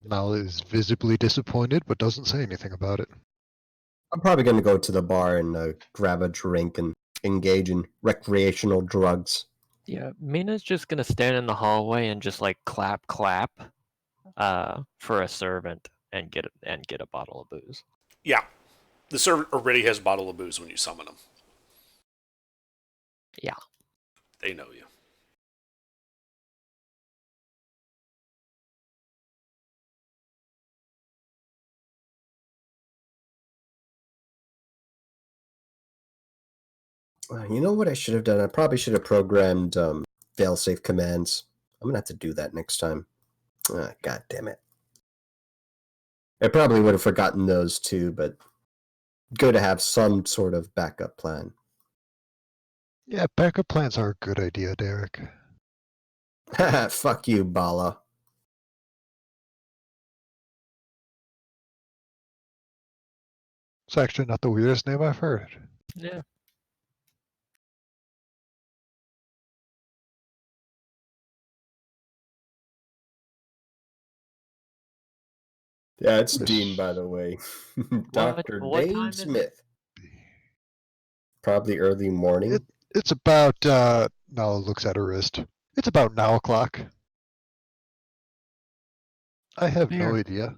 Mal is visibly disappointed, but doesn't say anything about it. I'm probably going to go to the bar and grab a drink and engage in recreational drugs. Yeah, Mina's just gonna stand in the hallway and just like clap for a servant and get a bottle of booze. Yeah, the servant already has a bottle of booze when you summon them. Yeah. They know you. You know what I should have done? I probably should have programmed failsafe commands. I'm going to have to do that next time. God damn it. I probably would have forgotten those too, but good to have some sort of backup plan. Yeah, backup plans are a good idea, Derek. Fuck you, Bala. It's actually not the weirdest name I've heard. Yeah. Yeah, it's Dean, by the way. Dr. what time Dane is it? Smith. Probably early morning. It's about, Nala looks at her wrist. It's about 9 o'clock. I have no Fair. idea.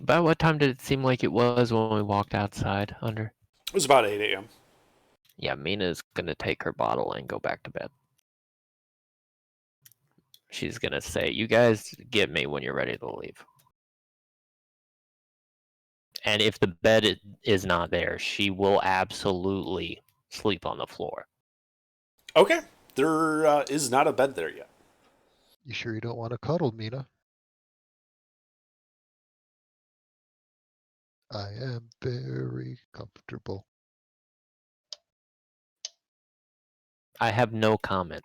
About what time did it seem like it was when we walked outside, Under? It was about 8 a.m. Yeah, Mina's gonna take her bottle and go back to bed. She's gonna say, "You guys get me when you're ready to leave." And if the bed is not there, she will absolutely sleep on the floor. Okay, there is not a bed there yet. You sure you don't want to cuddle, Mina? I am very comfortable. I have no comment.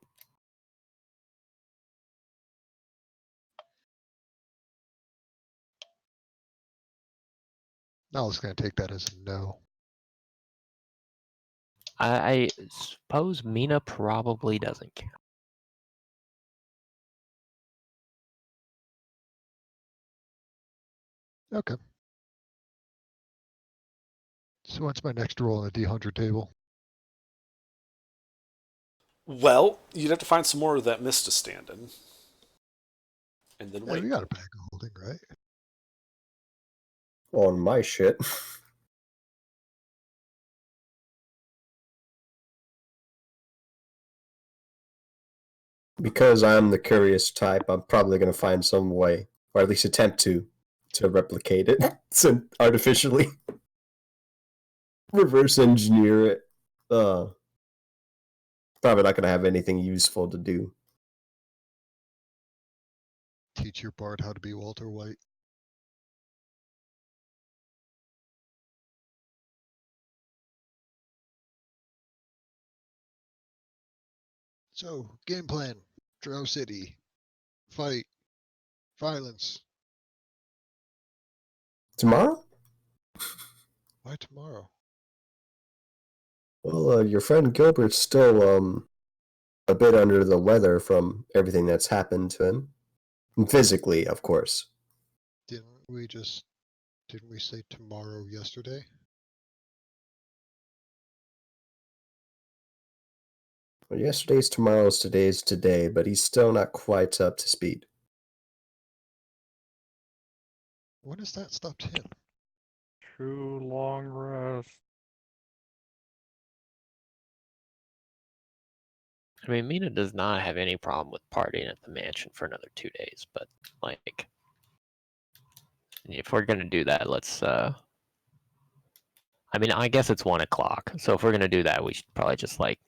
Nala's going to take that as a no. I suppose Mina probably doesn't care. Okay. So what's my next roll on the D100 table? Well, you'd have to find some more of that mist to stand in. And then Yeah, wait. we got a bag of holding, right? On my shit. Because I'm the curious type, I'm probably going to find some way, or at least attempt to, to replicate it, to artificially reverse engineer it. Probably not going to have anything useful to do. Teach your bard how to be Walter White. So, game plan. Drow City. Fight. Violence. Tomorrow? Why tomorrow? Well, your friend Gilbert's still a bit under the weather from everything that's happened to him. Physically, of course. Didn't we say tomorrow yesterday? Well, yesterday's tomorrow's today's today, but he's still not quite up to speed. When has that stopped him? Too long rest. I mean, Mina does not have any problem with partying at the mansion for another 2 days, but like, if we're gonna do that, let's. I mean, I guess it's 1 o'clock, so if we're gonna do that, we should probably just like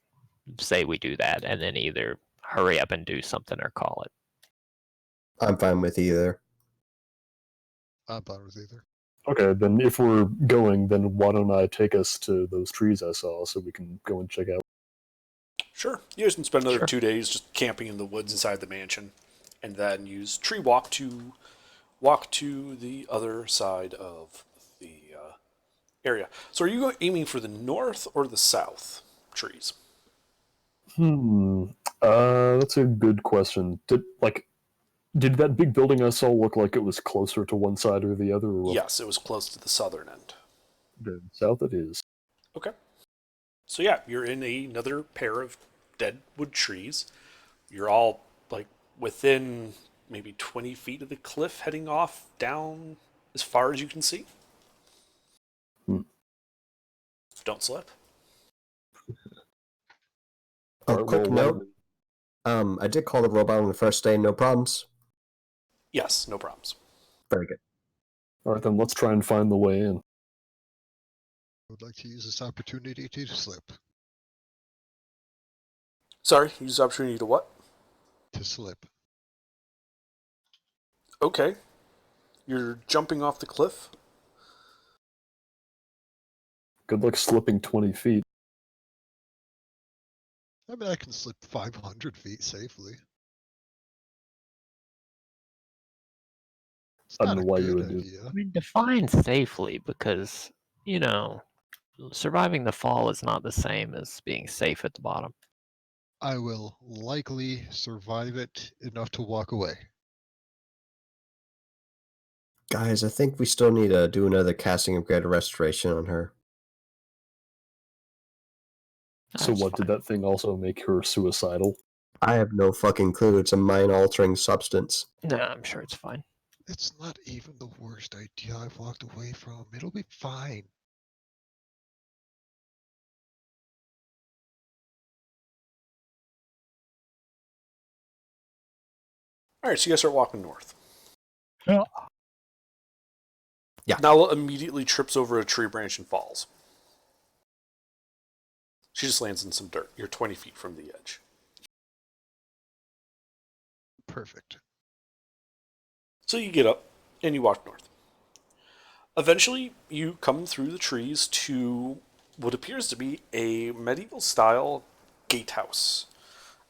say we do that, and then either hurry up and do something or call it. I'm fine with either. I'm fine with either. Okay, then if we're going, then why don't I take us to those trees I saw so we can go and check out? Sure. You guys can spend another Sure. 2 days just camping in the woods inside the mansion, and then use tree walk to walk to the other side of the area. So, are you aiming for the north or the south trees? That's a good question. Did that big building I saw look like it was closer to one side or the other? Or Yes, it was close to the southern end. Then south it is. Okay. So yeah, you're in another pair of dead wood trees. You're all like within maybe 20 feet of the cliff, heading off down as far as you can see. Don't slip. Oh, Alright, quick well, note. I did call the robot on the first day, no problems. Yes, no problems. Very good. Alright, then let's try and find the way in. I would like to use this opportunity to slip. Sorry, use the opportunity to what? To slip. Okay. You're jumping off the cliff? Good luck slipping 20 feet. I mean, I can slip 500 feet safely. It's I don't not know a why you good would do idea. I mean, define safely because, you know, surviving the fall is not the same as being safe at the bottom. I will likely survive it enough to walk away. Guys, I think we still need to do another casting of Greater Restoration on her. So That's what, did fine. that thing also make her suicidal? I have no fucking clue. It's a mind-altering substance. No, I'm sure it's fine. It's not even the worst idea I've walked away from. It'll be fine. Alright, so you guys start walking north. Yeah. Yeah. Nala immediately trips over a tree branch and falls. She just lands in some dirt. You're 20 feet from the edge. Perfect. So you get up and you walk north. Eventually, you come through the trees to what appears to be a medieval style gatehouse.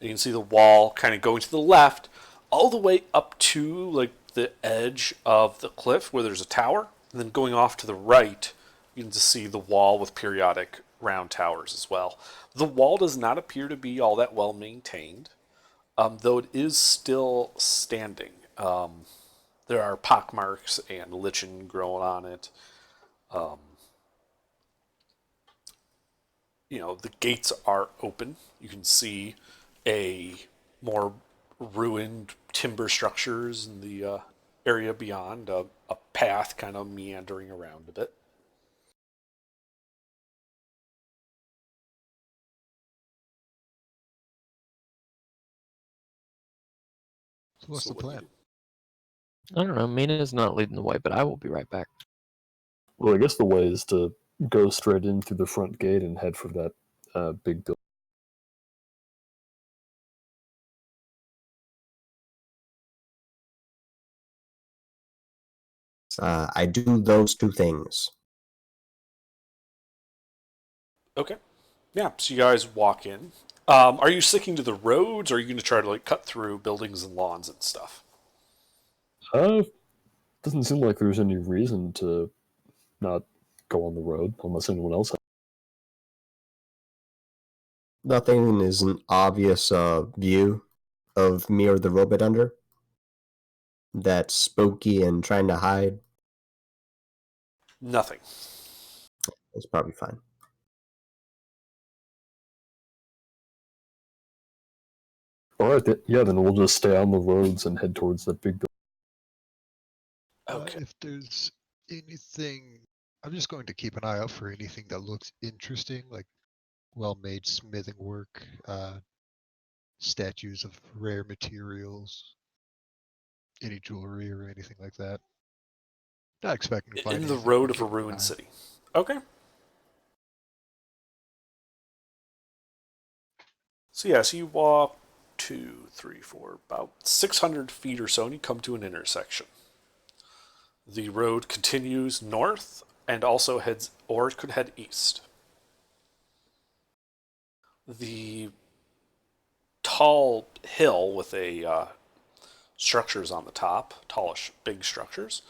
You can see the wall kind of going to the left, all the way up to like the edge of the cliff where there's a tower, and then going off to the right, you can just see the wall with periodic round towers as well. The wall does not appear to be all that well maintained, though it is still standing. There are pockmarks and lichen growing on it. The gates are open. You can see a more ruined timber structures in the area beyond, a path kind of meandering around a bit. So what's So the what do you plan? do? I don't know. Mina's not leading the way, but I will be right back. Well, I guess the way is to go straight in through the front gate and head for that big building. I do those two things. Okay. Yeah, so you guys walk in. Are you sticking to the roads, or are you going to try to like cut through buildings and lawns and stuff? Doesn't seem like there's any reason to not go on the road unless anyone else has. Nothing is an obvious view of me or the robot under that's spooky and trying to hide. Nothing. That's probably fine. Alright, yeah, then we'll just stay on the roads and head towards that big building. Okay. If there's anything, I'm just going to keep an eye out for anything that looks interesting, like well-made smithing work, statues of rare materials, any jewelry or anything like that. Not expecting to find In the anything, road but of a keep an ruined eye. city. Okay. So yeah, so you walk 2, 3, 4, about 600 feet or so, and you come to an intersection. The road continues north and also heads, or it could head east. The tall hill with a structures on the top, tallish, big structures,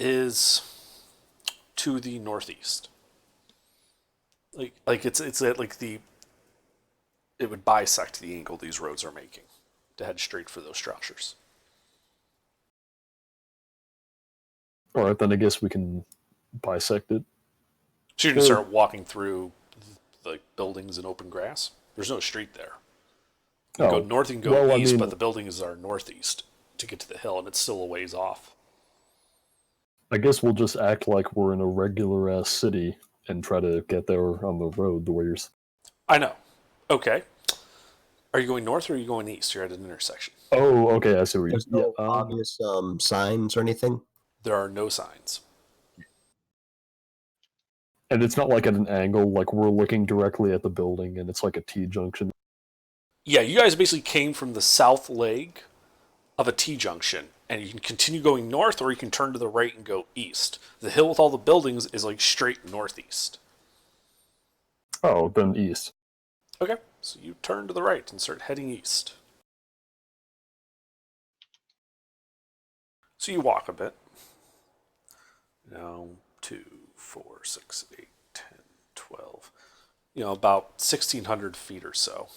is to the northeast. Like it's at like it would bisect the angle these roads are making to head straight for those structures. Alright, then I guess we can bisect it. So you're gonna start walking through like buildings and open grass. There's no street there. You can go north, you can go east, but the buildings are northeast to get to the hill, and it's still a ways off. I guess we'll just act like we're in a regular ass city and try to get there on the road the way you're. I know. Okay. Are you going north or are you going east? You're at an intersection. Oh, okay. I see where There's no obvious signs or anything. There are no signs. And it's not like at an angle, like we're looking directly at the building and it's like a T-junction. Yeah, you guys basically came from the south leg of a T-junction, and you can continue going north or you can turn to the right and go east. The hill with all the buildings is like straight northeast. Oh, then east. Okay, so you turn to the right and start heading east. So you walk a bit. 2, 4, 6, 8, 10, 12. About 1,600 feet or so.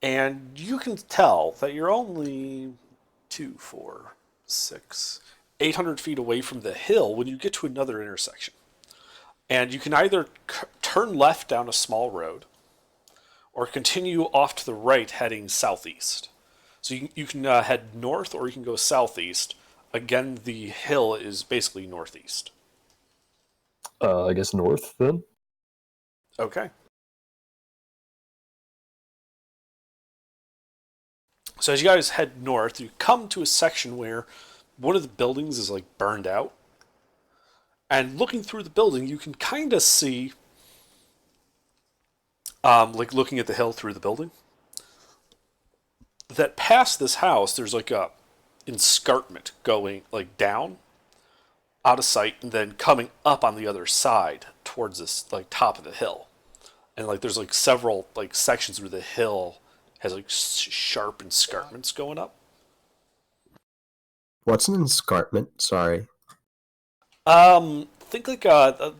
And you can tell that you're only 2, 4, 6, 800 feet away from the hill when you get to another intersection. And you can either turn left down a small road or continue off to the right heading southeast. So you can head north or you can go southeast. Again, the hill is basically northeast. I guess north then? Okay. So as you guys head north, you come to a section where one of the buildings is like burned out. And looking through the building, you can kind of see, like looking at the hill through the building, that past this house, there's like a escarpment going like down out of sight and then coming up on the other side towards this like top of the hill. And like there's like several like sections where the hill has like sharp escarpments going up. What's an escarpment? Sorry. Think like a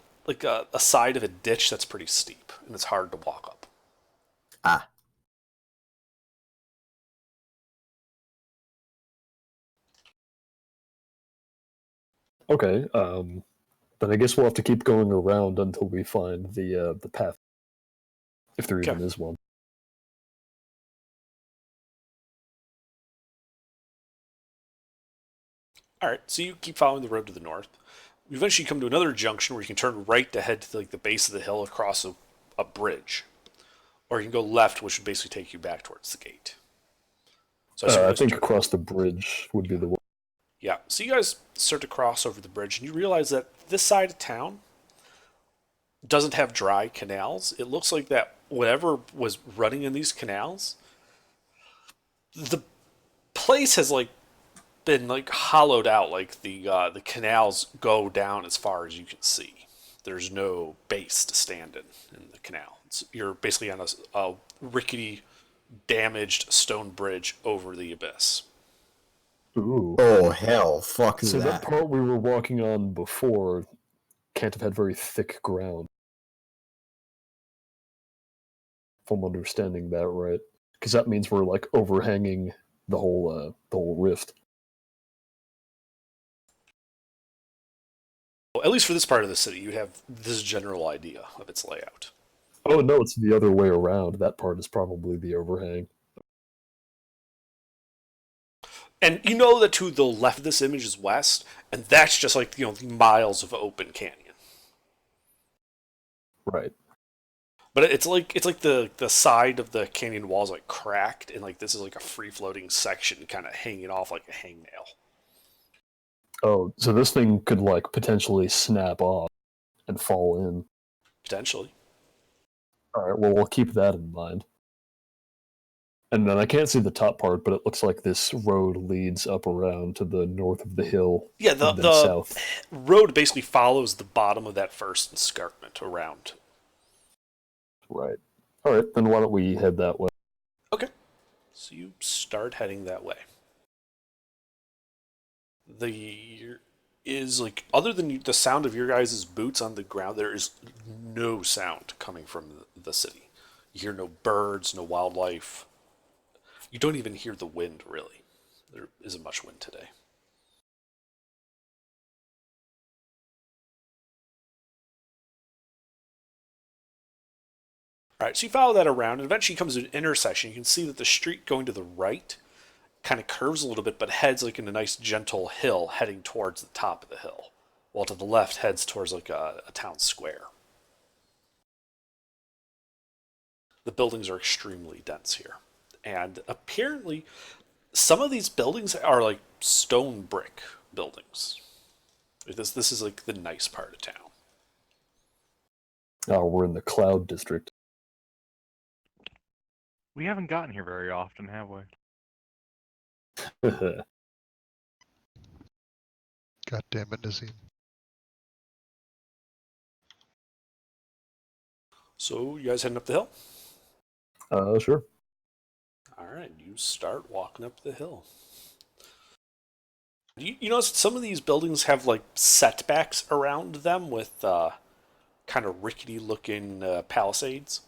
side of a ditch that's pretty steep and it's hard to walk up. Ah. Okay, then I guess we'll have to keep going around until we find the path, if there even is one. All right, so you keep following the road to the north. You eventually come to another junction where you can turn right to head to like the base of the hill across a bridge. or you can go left, which would basically take you back towards the gate. So assume you I guys think turn- across the bridge would be the way. Yeah, so you guys start to cross over the bridge, and you realize that this side of town doesn't have dry canals. It looks like that whatever was running in these canals, the place has like been like hollowed out. Like the canals go down as far as you can see. There's no base to stand in the canal. You're basically on a rickety, damaged stone bridge over the abyss. Ooh. Oh hell, fuck So that that. part we were walking on before can't have had very thick ground. If I'm understanding that right, because that means we're like overhanging the whole rift. Well, at least for this part of the city, you have this general idea of its layout. Oh no, it's the other way around. That part is probably the overhang. And you know that to the left of this image is west, and that's just like, the miles of open canyon. Right. But it's like the side of the canyon walls like cracked, and like this is like a free floating section kind of hanging off like a hangnail. Oh, so this thing could like potentially snap off and fall in. Potentially. All right, well we'll keep that in mind. And then I can't see the top part, but it looks like this road leads up around to the north of the hill. Yeah, and then the south. road basically follows the bottom of that first escarpment around. Right. All right, then why don't we head that way? Okay. So you start heading that way. Other than the sound of your guys' boots on the ground, there is no sound coming from the city. You hear no birds, no wildlife. You don't even hear the wind, really. There isn't much wind today. All right, so you follow that around, and eventually comes to an intersection. You can see that the street going to the right kind of curves a little bit, but heads like in a nice gentle hill heading towards the top of the hill, while to the left heads towards like a town square. The buildings are extremely dense here, and apparently some of these buildings are like stone brick buildings. This is like the nice part of town. Oh, we're in the Cloud District. We haven't gotten here very often, have we? God damn it, Nazim. So you guys heading up the hill? Sure. All right, you start walking up the hill. You notice some of these buildings have like setbacks around them with kind of rickety looking palisades.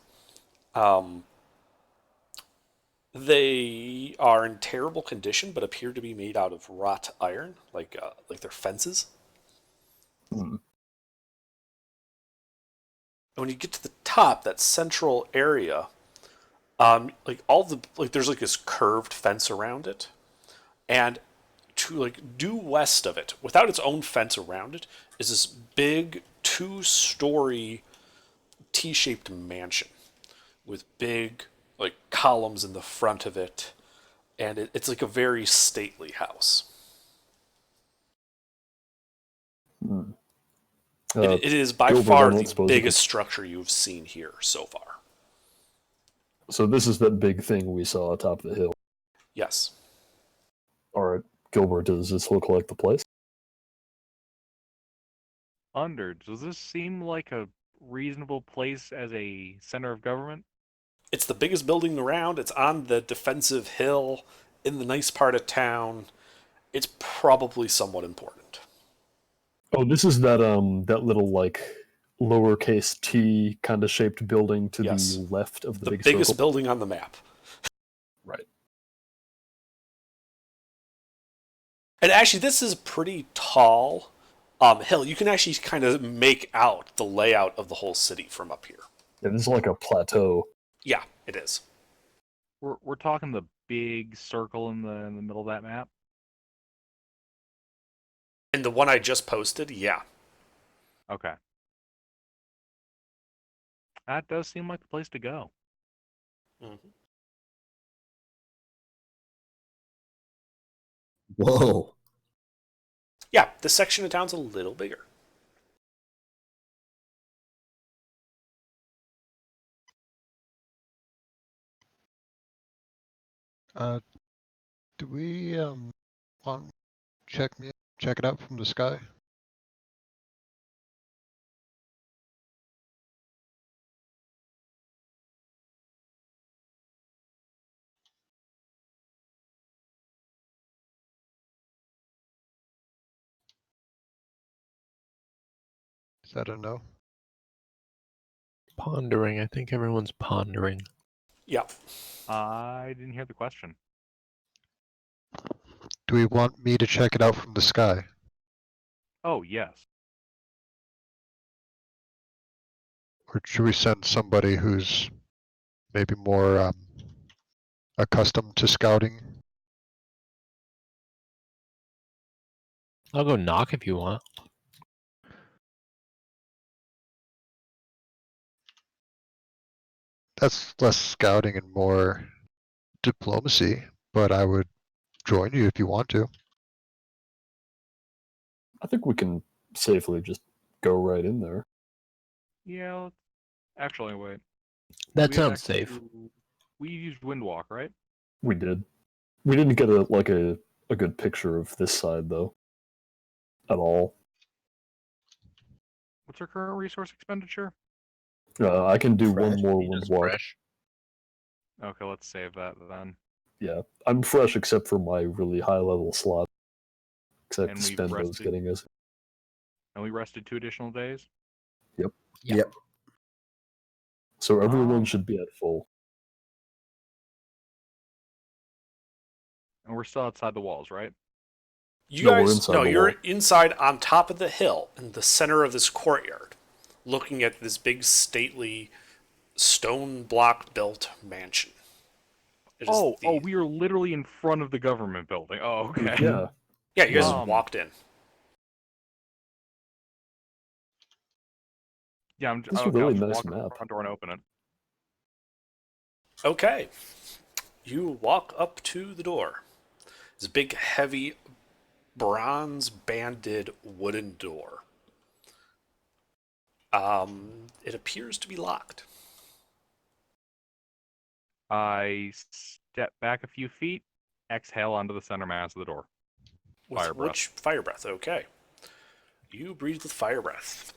They are in terrible condition, but appear to be made out of wrought iron, like their fences. Hmm. And when you get to the top, that central area, there's like this curved fence around it, and to like due west of it, without its own fence around it, is this big 2-story T-shaped mansion with big like columns in the front of it, and it's like a very stately house. Hmm. It is by Gilbert, far I don't the suppose you biggest structure you've seen here so far. So this is that big thing we saw atop the hill. Yes. All right, Gilbert, does this look like the place? Under, does this seem like a reasonable place as a center of government? It's the biggest building around. It's on the defensive hill in the nice part of town. It's probably somewhat important. Oh, this is that that little like lowercase t kind of shaped building to Yes. the left of the, The big biggest circle. building on the map. Right. And actually, this is a pretty tall hill. You can actually kind of make out the layout of the whole city from up here. Yeah, this is like a plateau. Yeah, it is. We're talking the big circle in the middle of that map. And the one I just posted, yeah. Okay. That does seem like the place to go. Mhm. Whoa. Yeah, this section of town's a little bigger. Do we want check it out from the sky? Is that a no? Pondering. I think everyone's pondering. Yeah. I didn't hear the question. Do we want me to check it out from the sky? Oh, yes. Or should we send somebody who's maybe more accustomed to scouting? I'll go knock if you want. That's less scouting and more diplomacy, but I would join you if you want to. I think we can safely just go right in there. Yeah, actually, wait. That We sounds actually- safe. We used Windwalk, right? We did. We didn't get a good picture of this side though. At all. What's our current resource expenditure? I can do one Fresh. more He does Windwalk. fresh. Okay, let's save that then. Yeah, I'm fresh except for my really high level slot. Except And to we've spend those rested- getting us. And we rested 2 additional days? So everyone Oh. should be at full. And we're still outside the walls, right? You No, we're guys, inside no, the you're wall. inside on top of the hill in the center of this courtyard, looking at this big, stately, stone block built mansion. It is Oh, the- we are literally in front of the government building. Oh, okay. Yeah. yeah, you guys Um, walked in. Yeah, I'm This is a okay, I'll really just nice walk to the map. front door and open it. Okay. You walk up to the door. It's a big, heavy, bronze banded wooden door. It appears to be locked. I step back a few feet, exhale onto the center mass of the door. With Fire breath. which fire breath? Okay. You breathe with fire breath.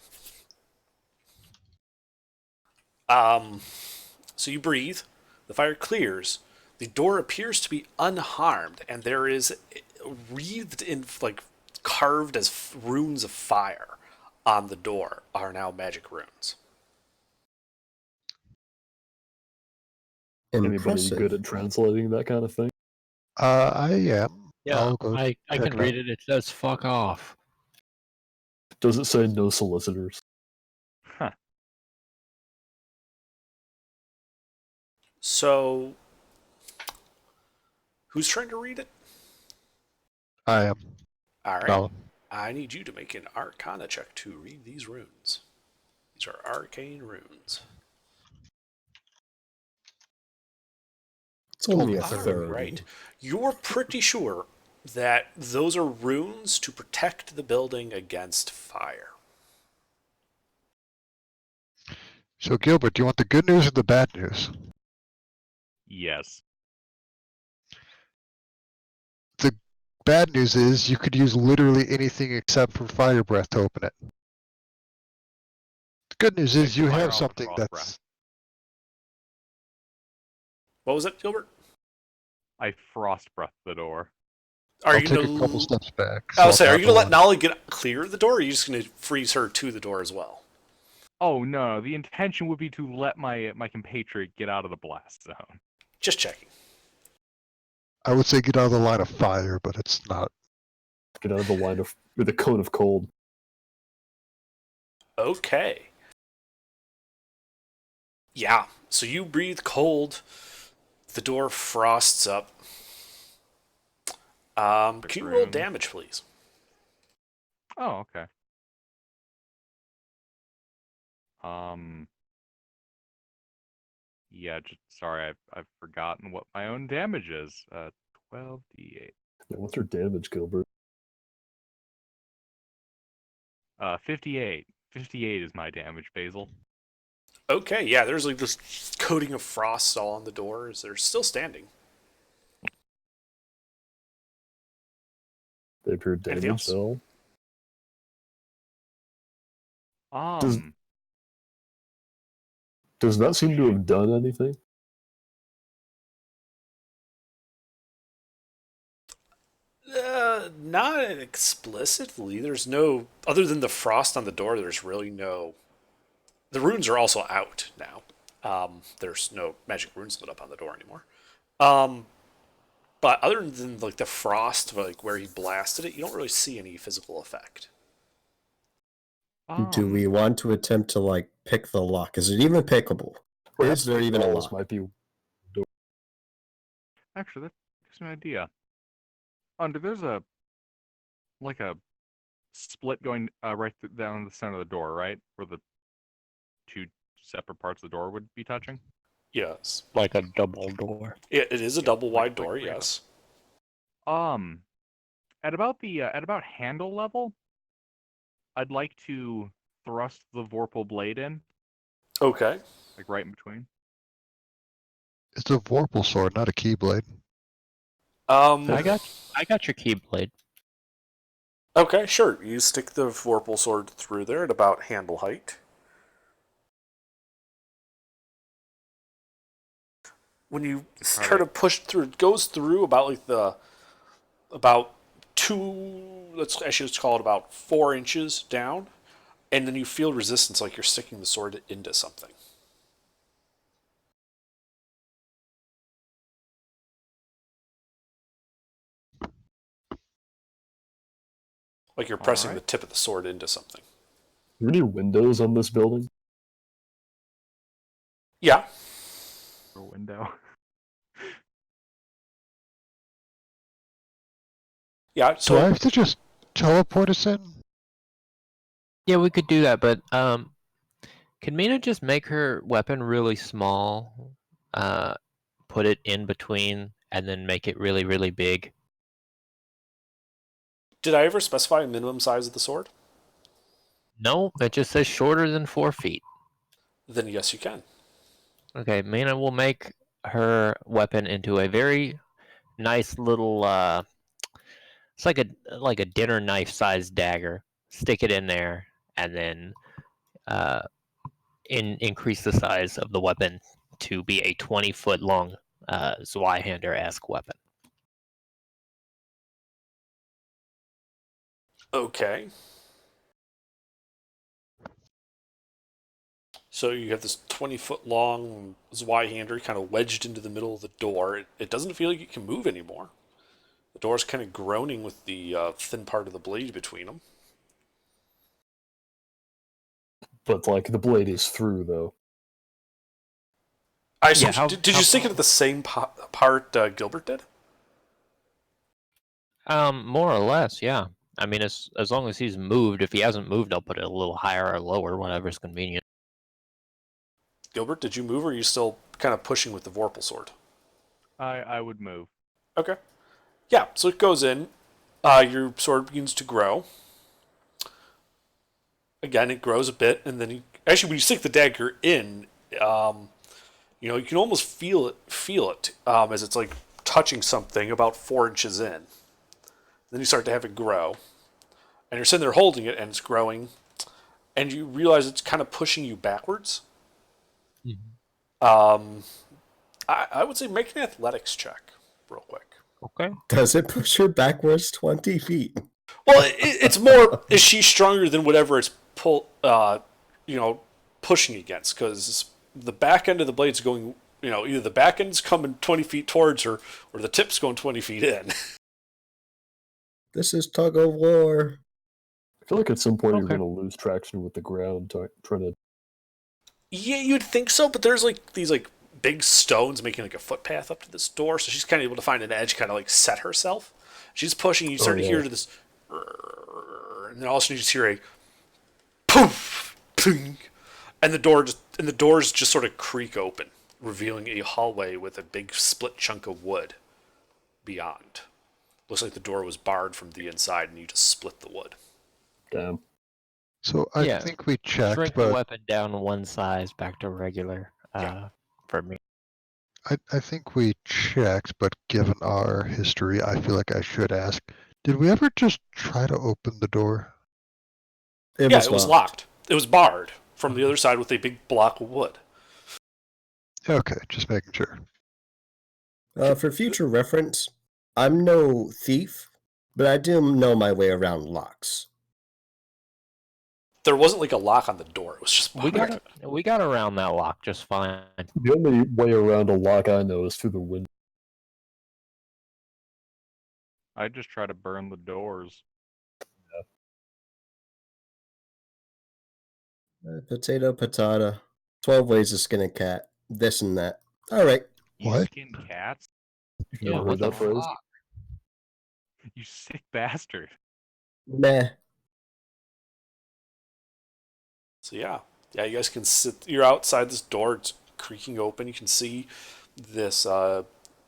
So you breathe. The fire clears. The door appears to be unharmed, and there is wreathed in, like, carved as runes of fire on the door are now magic runes. Anybody Impressive. good at translating that kind of thing? I am. Yeah, I'll go I check can it read out. it. It says fuck off. Does it say no solicitors? Huh. So, who's trying to read it? I am. All right. No. I need you to make an Arcana check to read these runes. These are arcane runes. It's only a All third. Right. You're pretty sure that those are runes to protect the building against fire. So Gilbert, do you want the good news or the bad news? Yes. The bad news is you could use literally anything except for fire breath to open it. The good news is Take you fire have off something frost that's breath. What was it, Gilbert? I frost breath the door. Are I'll you take gonna a couple steps back. I was so saying, are I'll you gonna let have Nolly get clear the door, or are you just gonna freeze her to the door as well? Oh no, the intention would be to let my compatriot get out of the blast zone. Just checking. I would say get out of the line of fire, but it's not. Get out of the line of with a cone of cold. Okay. Yeah, so you breathe cold. The door frosts up. Can you roll room. damage, please? Oh, okay. Yeah, sorry, I've forgotten what my own damage is. 12d8. Yeah, what's your damage, Gilbert? 58. 58 is my damage, Basil. Okay, yeah, there's like this coating of frost all on the doors. They're still standing. They appear Anything damaged else? at all? Does that seem to have done anything? Not explicitly. There's no, other than the frost on the door, there's really no. The runes are also out now. There's no magic runes lit up on the door anymore. But other than like the frost, like where he blasted it, you don't really see any physical effect. Do we want to attempt to like pick the lock? Is it even pickable? Is there even a Walls lock? might be. Actually, that gives me an idea. There's a split going right down the center of the door, right? Where the two separate parts of the door would be touching? Yes. Like a double door. It is a double wide like door, three of yes. At about handle level, I'd like to thrust the Vorpal blade in, Okay. like right in between. It's a Vorpal sword, not a Keyblade. I got your keyblade. Okay, sure. You stick the Vorpal sword through there at about handle height. When you try to push through, it goes through about like about let's call it about 4 inches down, and then you feel resistance like you're sticking the sword into something. Like you're pressing the tip of the sword into something. Are there any windows on this building? Yeah. A window. Yeah, Do I so have to just teleport us in? Yeah, we could do that, but can Mina just make her weapon really small, put it in between, and then make it really, really big? did I ever specify a minimum size of the sword? No, it just says shorter than 4 feet. Then yes, you can. Okay, Mina will make her weapon into a very nice little it's like a dinner knife sized dagger. Stick it in there and then increase the size of the weapon to be a 20-foot long Zweihander-esque weapon. Okay. So you have this 20-foot long Zweihander kind of wedged into the middle of the door. It doesn't feel like it can move anymore. The door's kind of groaning with the thin part of the blade between them. But like the blade is through though. I assume, did you stick it at the same part Gilbert did? More or less, yeah. I mean, as long as he's moved. If he hasn't moved, I'll put it a little higher or lower, whatever's convenient. Gilbert, did you move, or are you still kind of pushing with the Vorpal sword? I would move. Okay. Yeah, so it goes in. Your sword begins to grow. Again, it grows a bit, and then when you stick the dagger in, you can almost feel it as it's like touching something about 4 inches in. Then you start to have it grow, and you're sitting there holding it, and it's growing, and you realize it's kind of pushing you backwards. Mm-hmm. I would say make an athletics check real quick. Okay. Does it push her backwards 20 feet? Well, it's more, is she stronger than whatever it's pushing against? Because the back end of the blade's going, either the back end's coming 20 feet towards her, or the tip's going 20 feet in. This is tug of war. I feel like at some point you're going to lose traction with the ground trying to. Yeah, you'd think so, but there's like these like big stones making like a footpath up to this door, so she's kind of able to find an edge, kind of like set herself. She's pushing. You start to hear this, and then all of a sudden you just hear a poof, ping, and the doors just sort of creak open, revealing a hallway with a big split chunk of wood beyond. Looks like the door was barred from the inside and you just split the wood. Damn. So I Yeah, think we checked, Shrink the but weapon down one size back to regular. Yeah. For me. I think we checked, but given our history, I feel like I should ask. Did we ever just try to open the door? It was locked. It was barred from the other side with a big block of wood. Okay, just making sure. For future reference, I'm no thief, but I do know my way around locks. There wasn't like a lock on the door. It was just We barred. got around that lock just fine. The only way around a lock I know is through the window. I just try to burn the doors. Potato, patata. 12 ways to skin a cat. This and that. All right. You What? skin cats? You've Yeah, never what heard the that phrase? fuck? You sick bastard. Meh. So yeah, you guys can sit. You're outside this door. It's creaking open. You can see this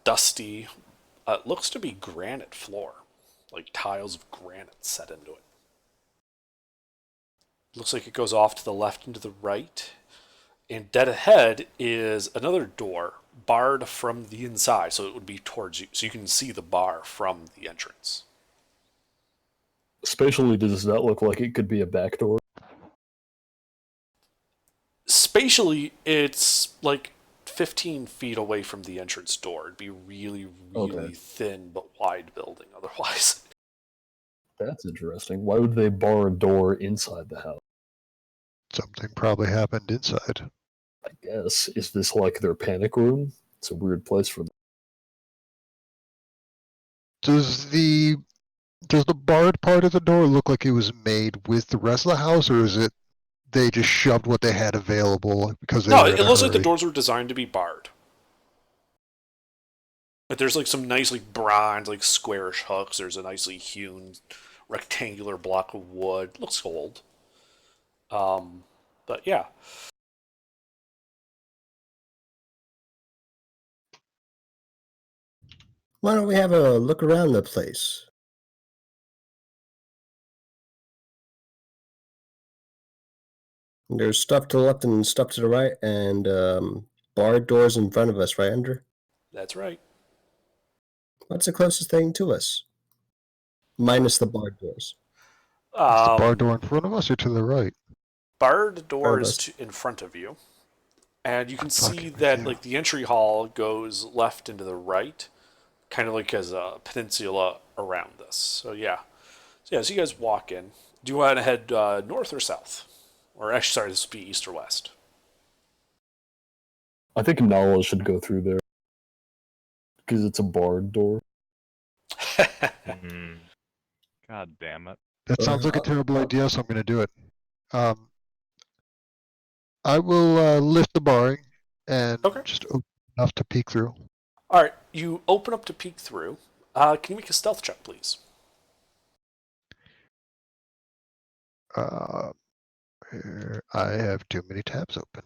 dusty. It looks to be granite floor, like tiles of granite set into it. Looks like it goes off to the left and to the right. And dead ahead is another door, barred from the inside, so it would be towards you. So you can see the bar from the entrance. Spatially, does that look like it could be a back door? Spatially, it's like 15 feet away from the entrance door. It'd be really, really Okay. thin but wide building otherwise. That's interesting. Why would they bar a door inside the house? Something probably happened inside. I guess. Is this like their panic room? It's a weird place for them. Does the barred part of the door look like it was made with the rest of the house, or is it they just shoved what they had available because they No, were it in a looks like the hurry? doors were designed to be barred. But there's like some nice like bronze, like squarish hooks. There's a nicely hewn rectangular block of wood. Looks old. But yeah. Why don't we have a look around the place? There's stuff to the left and stuff to the right, and barred doors in front of us, right, Andrew? That's right. What's the closest thing to us? Minus the barred doors. Is the bar Um, door in front of us or to the right? barred door is us. in front of you. And you can Fucking see with that you. like the entry hall goes left and to the right, kind of like as a peninsula around this. So yeah. So you guys walk in. Do you want to head north or south? Or actually, sorry, this would be east or west. I think Nala should go through there. Because it's a barred door. God damn it. That sounds like a terrible idea, so I'm going to do it. I will lift the barring and Okay. just open enough to peek through. All right, you open up to peek through. Can you make a stealth check, please? Here, I have too many tabs open.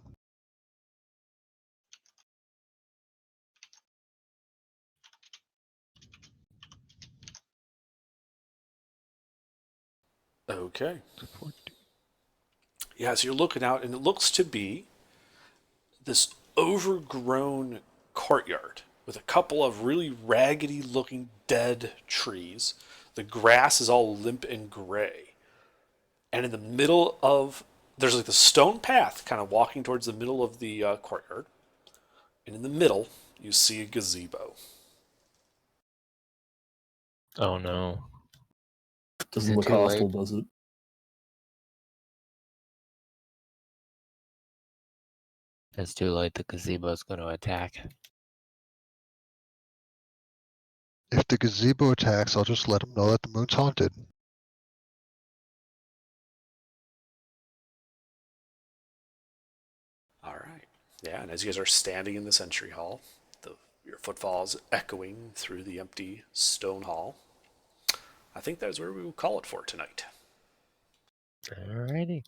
Okay. Yeah, so you're looking out, and it looks to be this overgrown courtyard with a couple of really raggedy looking dead trees. The grass is all limp and gray. And in the middle of, there's like the stone path kind of walking towards the middle of the courtyard. And in the middle, you see a gazebo. Oh no. Doesn't it look too late? hostile, does it? It's too late. The gazebo's going to attack. If the gazebo attacks, I'll just let them know that the moon's haunted. All right. Yeah, and as you guys are standing in this entry hall, your footfalls echoing through the empty stone hall, I think that's where we will call it for tonight. Alrighty.